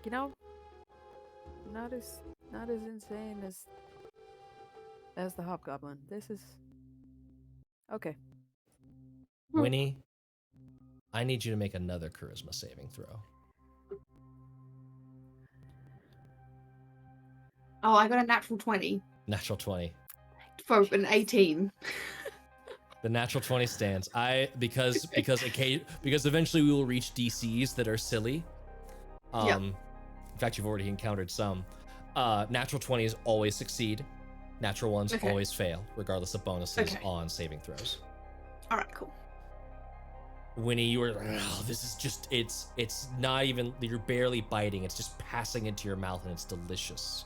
Speaker 3: You know, not as insane as the hobgoblin. This is okay.
Speaker 1: Winnie, I need you to make another charisma saving throw.
Speaker 2: Oh, I got a natural 20
Speaker 1: Natural 20.
Speaker 2: for an 18.
Speaker 1: The natural 20 stands. Because eventually we will reach DCs that are silly.
Speaker 2: Yeah.
Speaker 1: In fact, you've already encountered some. Natural 20s always succeed. Natural ones
Speaker 2: Okay.
Speaker 1: always fail, regardless of bonuses
Speaker 2: Okay.
Speaker 1: on saving throws.
Speaker 2: All right, cool.
Speaker 1: Winnie, you were like, oh, this is just, it's not even, you're barely biting. It's just passing into your mouth and it's delicious.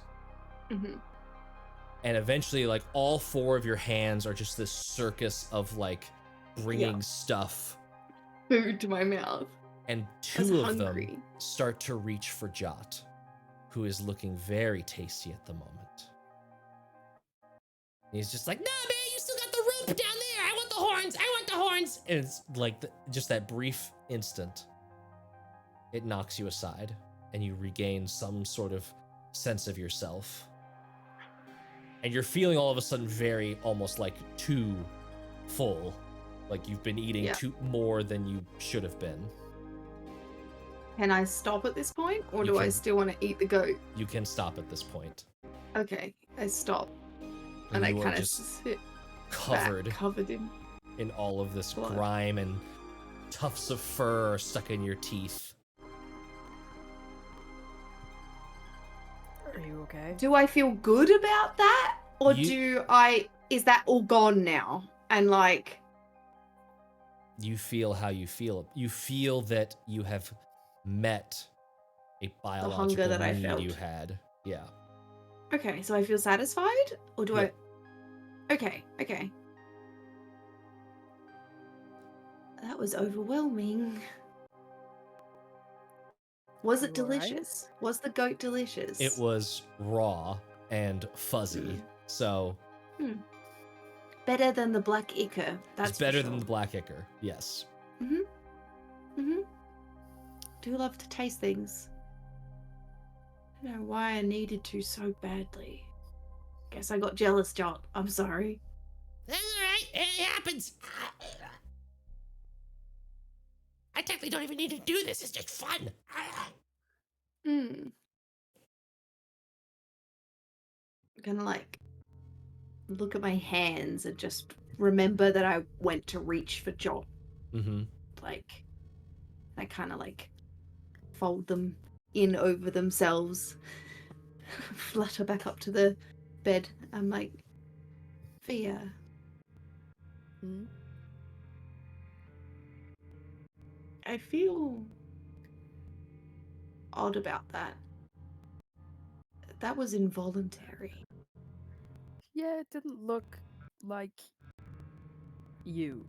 Speaker 2: Hmm.
Speaker 1: And eventually, like, all four of your hands are just this circus of, like, bringing
Speaker 2: Yeah.
Speaker 1: stuff.
Speaker 2: Food to my mouth.
Speaker 1: And
Speaker 2: I was
Speaker 1: two of
Speaker 2: hungry.
Speaker 1: them start to reach for Jot, who is looking very tasty at the moment. He's just like,
Speaker 4: No man, you still got the rope down there. I want the horns. I want the horns.
Speaker 1: and it's like just that brief instant, it knocks you aside, and you regain some sort of sense of yourself. And you're feeling all of a sudden very almost like too full, like you've been eating
Speaker 2: Yeah.
Speaker 1: too more than you should have been.
Speaker 2: Can I stop at this point, or
Speaker 1: You
Speaker 2: do I
Speaker 1: can.
Speaker 2: still want to eat the goat?
Speaker 1: You can stop at this point.
Speaker 2: Okay, I stop. And I
Speaker 1: you are
Speaker 2: kind of
Speaker 1: just
Speaker 2: sit.
Speaker 1: covered
Speaker 2: covered in.
Speaker 1: in all of this
Speaker 2: blood.
Speaker 1: grime, and tufts of fur are stuck in your teeth.
Speaker 3: Are you okay?
Speaker 2: Do I feel good about that? Or
Speaker 1: You-
Speaker 2: is that all gone now? And like,
Speaker 1: You feel how you feel. You feel that you have met a biological
Speaker 2: hunger that I
Speaker 1: need
Speaker 2: felt.
Speaker 1: you had. Yeah.
Speaker 2: okay, so I feel satisfied? Or do
Speaker 1: Yep.
Speaker 2: I... Okay. That was overwhelming. Was it
Speaker 3: You alright?
Speaker 2: delicious? Was the goat delicious?
Speaker 1: It was raw and fuzzy.
Speaker 2: Mm.
Speaker 1: So
Speaker 2: Better than the black ichor. That's
Speaker 1: it's better
Speaker 2: for
Speaker 1: than the
Speaker 2: sure.
Speaker 1: black ichor. Yes.
Speaker 2: Do love to taste things. I don't know why I needed to so badly. Guess I got jealous, Jot. I'm sorry.
Speaker 4: That's alright. It happens. I technically don't even need to do this. It's just fun.
Speaker 2: I'm gonna like look at my hands and just remember that I went to reach for Jot.
Speaker 1: Mm-hmm.
Speaker 2: Like, I kind of like fold them in over themselves, flutter back up to the bed. I'm like, Fia,
Speaker 3: Hmm?
Speaker 2: I feel odd about that. That was involuntary.
Speaker 3: Yeah, it didn't look like you.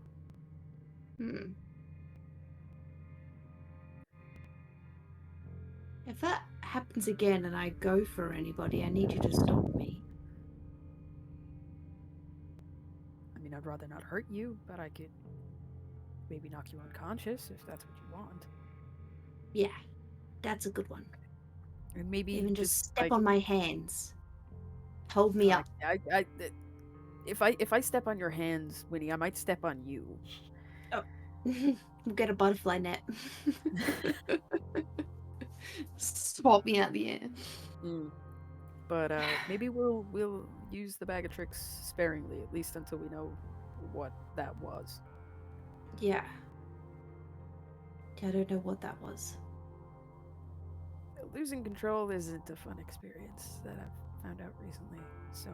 Speaker 2: If that happens again and I go for anybody, I need you to stop me.
Speaker 3: I mean, I'd rather not hurt you, but I could maybe knock you unconscious if that's what you want.
Speaker 2: Yeah, that's a good one.
Speaker 3: And maybe
Speaker 2: Even just step
Speaker 3: like,
Speaker 2: on my hands. Hold me up.
Speaker 3: if I step on your hands, Winnie, I might step on you.
Speaker 2: We'll get a butterfly net. Swap me out the air.
Speaker 3: But maybe we'll use the bag of tricks sparingly, at least until we know what that was.
Speaker 2: Yeah. I don't know what that was.
Speaker 3: Losing control isn't a fun experience that I've found out recently. So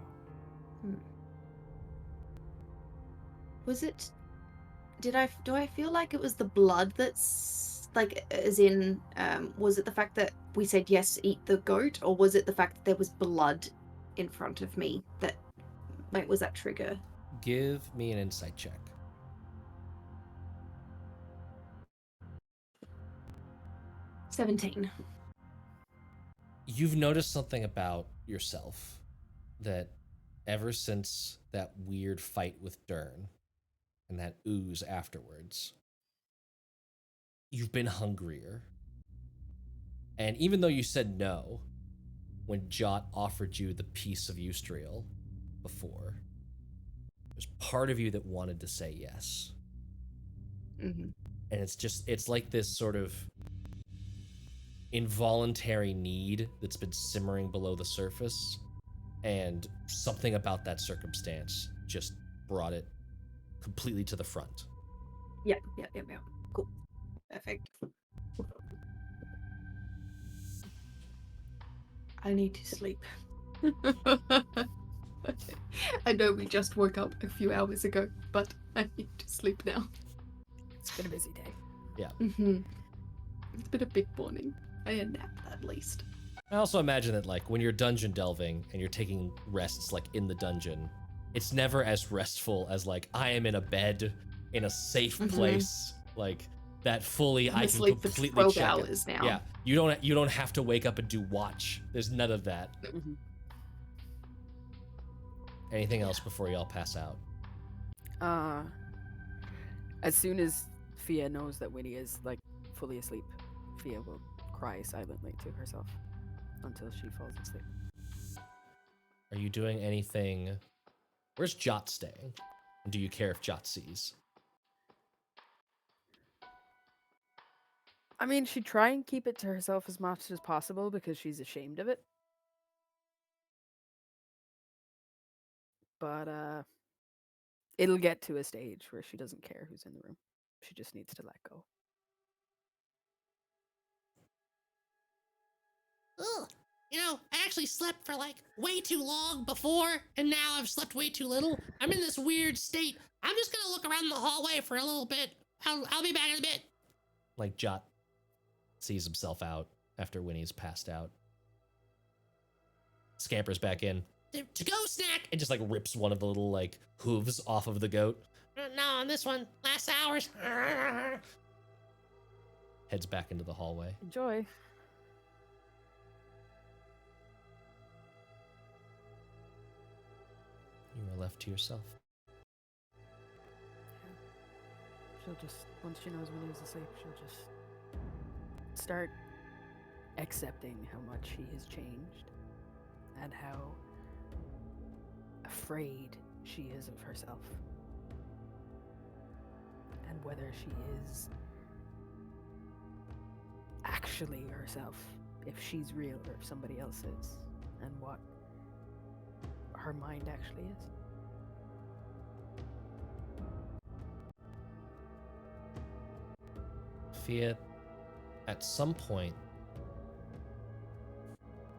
Speaker 2: Was it... do I feel like it was the blood that's... like, as in, was it the fact that we said yes, eat the goat? Or was it the fact that there was blood in front of me that... like, was that trigger?
Speaker 1: Give me an insight check.
Speaker 2: 17.
Speaker 1: You've noticed something about yourself that ever since that weird fight with Dern and that ooze afterwards, you've been hungrier. And even though you said no when Jot offered you the piece of Eustriel before, there's part of you that wanted to say yes.
Speaker 2: Mm-hmm.
Speaker 1: And it's like this sort of involuntary need that's been simmering below the surface, and something about that circumstance just brought it completely to the front.
Speaker 2: Yep. Cool. Perfect. I need to sleep. I know we just woke up a few hours ago, but I need to sleep now.
Speaker 3: it's been a busy day.
Speaker 1: Yeah.
Speaker 2: It's been a big morning. I had a nap at least.
Speaker 1: I also imagine that, like, when you're dungeon delving and you're taking rests, like, in the dungeon, it's never as restful as, like, I am in a bed in a safe place, like, that fully I can
Speaker 2: asleep for
Speaker 1: completely
Speaker 2: 12
Speaker 1: check
Speaker 2: hours
Speaker 1: it.
Speaker 2: now.
Speaker 1: Yeah, you don't have to wake up and do watch. There's none of that. Anything else before y'all pass out?
Speaker 3: As soon as Fia knows that Winnie is like fully asleep, Fia will cry silently to herself until she falls asleep.
Speaker 1: Are you doing anything? Where's Jot staying? And do you care if Jot sees?
Speaker 3: I mean, she'd try and keep it to herself as much as possible because she's ashamed of it. But it'll get to a stage where she doesn't care who's in the room. She just needs to let go.
Speaker 4: Ugh. You know, I actually slept for like way too long before, and now I've slept way too little. I'm in this weird state. I'm just gonna look around the hallway for a little bit. I'll be back in a bit.
Speaker 1: Like Jot sees himself out after Winnie's passed out. Scampers back in.
Speaker 4: To go snack.
Speaker 1: And just like rips one of the little like hooves off of the goat.
Speaker 4: No, on this one, last hours.
Speaker 1: Heads back into the hallway.
Speaker 3: Enjoy.
Speaker 1: You are left to yourself.
Speaker 3: She'll just, once she knows Winnie's asleep, she'll just start accepting how much she has changed and how afraid she is of herself. And whether she is actually herself, if she's real or if somebody else is, and what her mind actually is.
Speaker 1: Fiadh, at some point,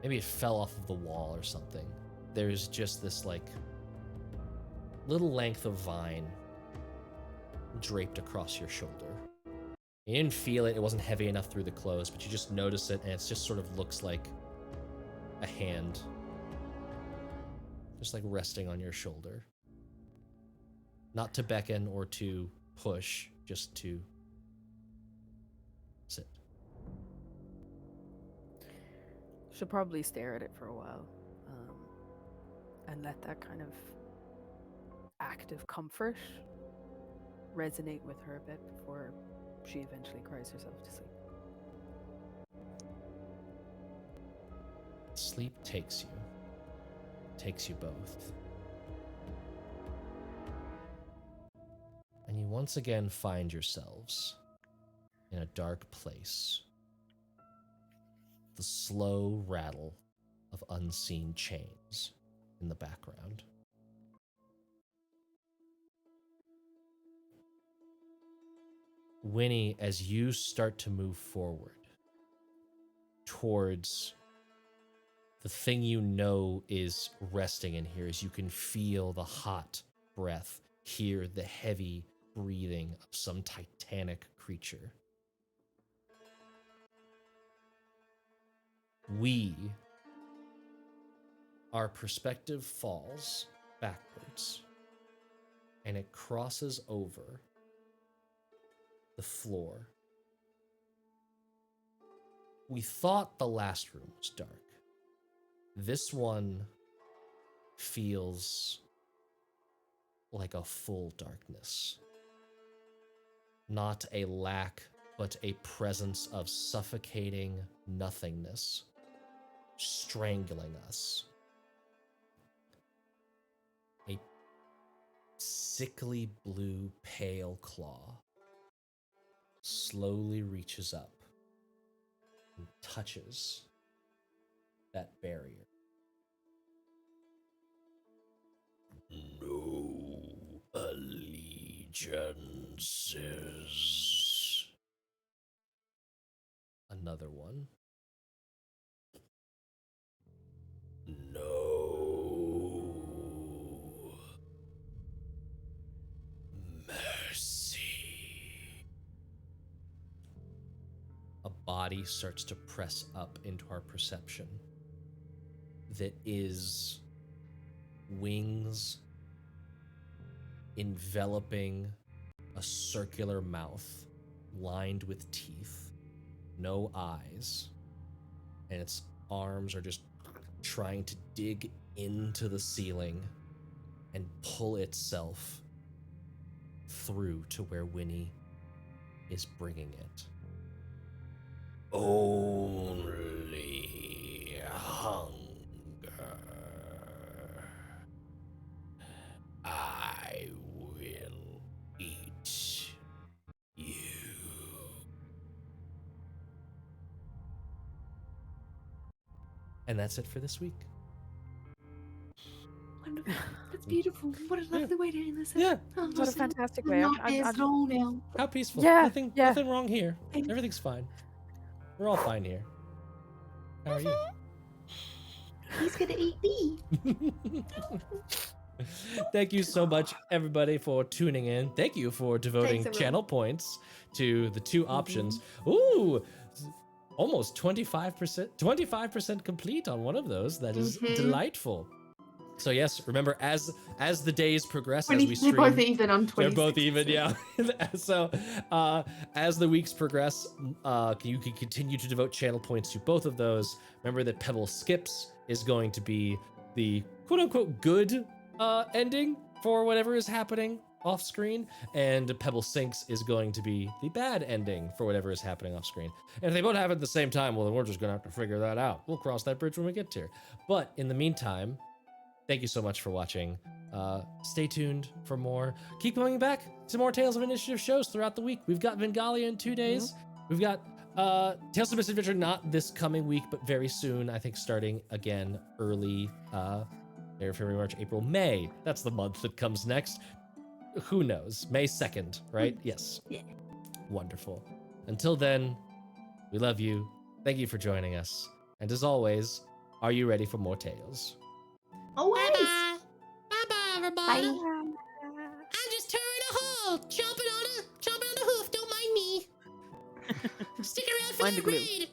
Speaker 1: maybe it fell off of the wall or something. There's just this like little length of vine draped across your shoulder. You didn't feel it, it wasn't heavy enough through the clothes, but you just notice it and it just sort of looks like a hand just like resting on your shoulder. Not to beckon or to push, just to sit.
Speaker 3: She'll probably stare at it for a while, and let that kind of act of comfort resonate with her a bit before she eventually cries herself to sleep.
Speaker 1: Sleep takes you both. And you once again find yourselves in a dark place. The slow rattle of unseen chains in the background. Winnie, as you start to move forward towards the thing you know is resting in here, as you can feel the hot breath, hear the heavy breathing of some titanic creature. Our perspective falls backwards, and it crosses over the floor. We thought the last room was dark. This one feels like a full darkness. Not a lack, but a presence of suffocating nothingness, strangling us. A sickly blue pale claw slowly reaches up and touches that barrier. No allegiances. Another one. No mercy. A body starts to press up into our perception that is wings enveloping a circular mouth lined with teeth, no eyes, and its arms are just trying to dig into the ceiling and pull itself through to where Winnie is bringing it. Only hunger. I will eat you. And that's it for this week.
Speaker 2: Wonderful. That's beautiful. What a lovely way to end this.
Speaker 1: Yeah.
Speaker 2: Oh,
Speaker 3: What a fantastic
Speaker 2: no
Speaker 3: way.
Speaker 2: nightmares at all now.
Speaker 1: How peaceful.
Speaker 3: Yeah,
Speaker 1: Nothing
Speaker 3: yeah.
Speaker 1: nothing wrong here. Everything's fine. We're all fine here. How are you?
Speaker 2: He's gonna eat me.
Speaker 1: Thank you so much, everybody, for tuning in. Thank you for devoting
Speaker 2: Thanks,
Speaker 1: channel points to the two options. Ooh, almost 25% complete on one of those. That is delightful. So yes, remember, as the days progress, as we stream,
Speaker 2: They're both even on 20.
Speaker 1: they're both even, yeah. So as the weeks progress, you can continue to devote channel points to both of those. Remember that Pebble Skips is going to be the quote-unquote good ending for whatever is happening off screen, and Pebble Sinks is going to be the bad ending for whatever is happening off screen. And if they both happen at the same time, well, then we're just gonna have to figure that out. We'll cross that bridge when we get there. But in the meantime, thank you so much for watching. Stay tuned for more. Keep coming back to more Tales of Initiative shows throughout the week. We've got Vengalia in 2 days. We've got Tales of Misadventure not this coming week, but very soon. I think starting again early February, March, April, May. That's the month that comes next. Who knows? May 2nd, right? Yes.
Speaker 2: Yeah.
Speaker 1: Wonderful. Until then, we love you. Thank you for joining us. And as always, are you ready for more tales?
Speaker 2: Always.
Speaker 4: Bye-bye. Bye-bye, everybody.
Speaker 2: Bye.
Speaker 4: I'm just turning a hole. Jumping on a hoof. Don't mind me. Stick around for
Speaker 3: Mind
Speaker 4: the
Speaker 3: the glue.
Speaker 4: raid.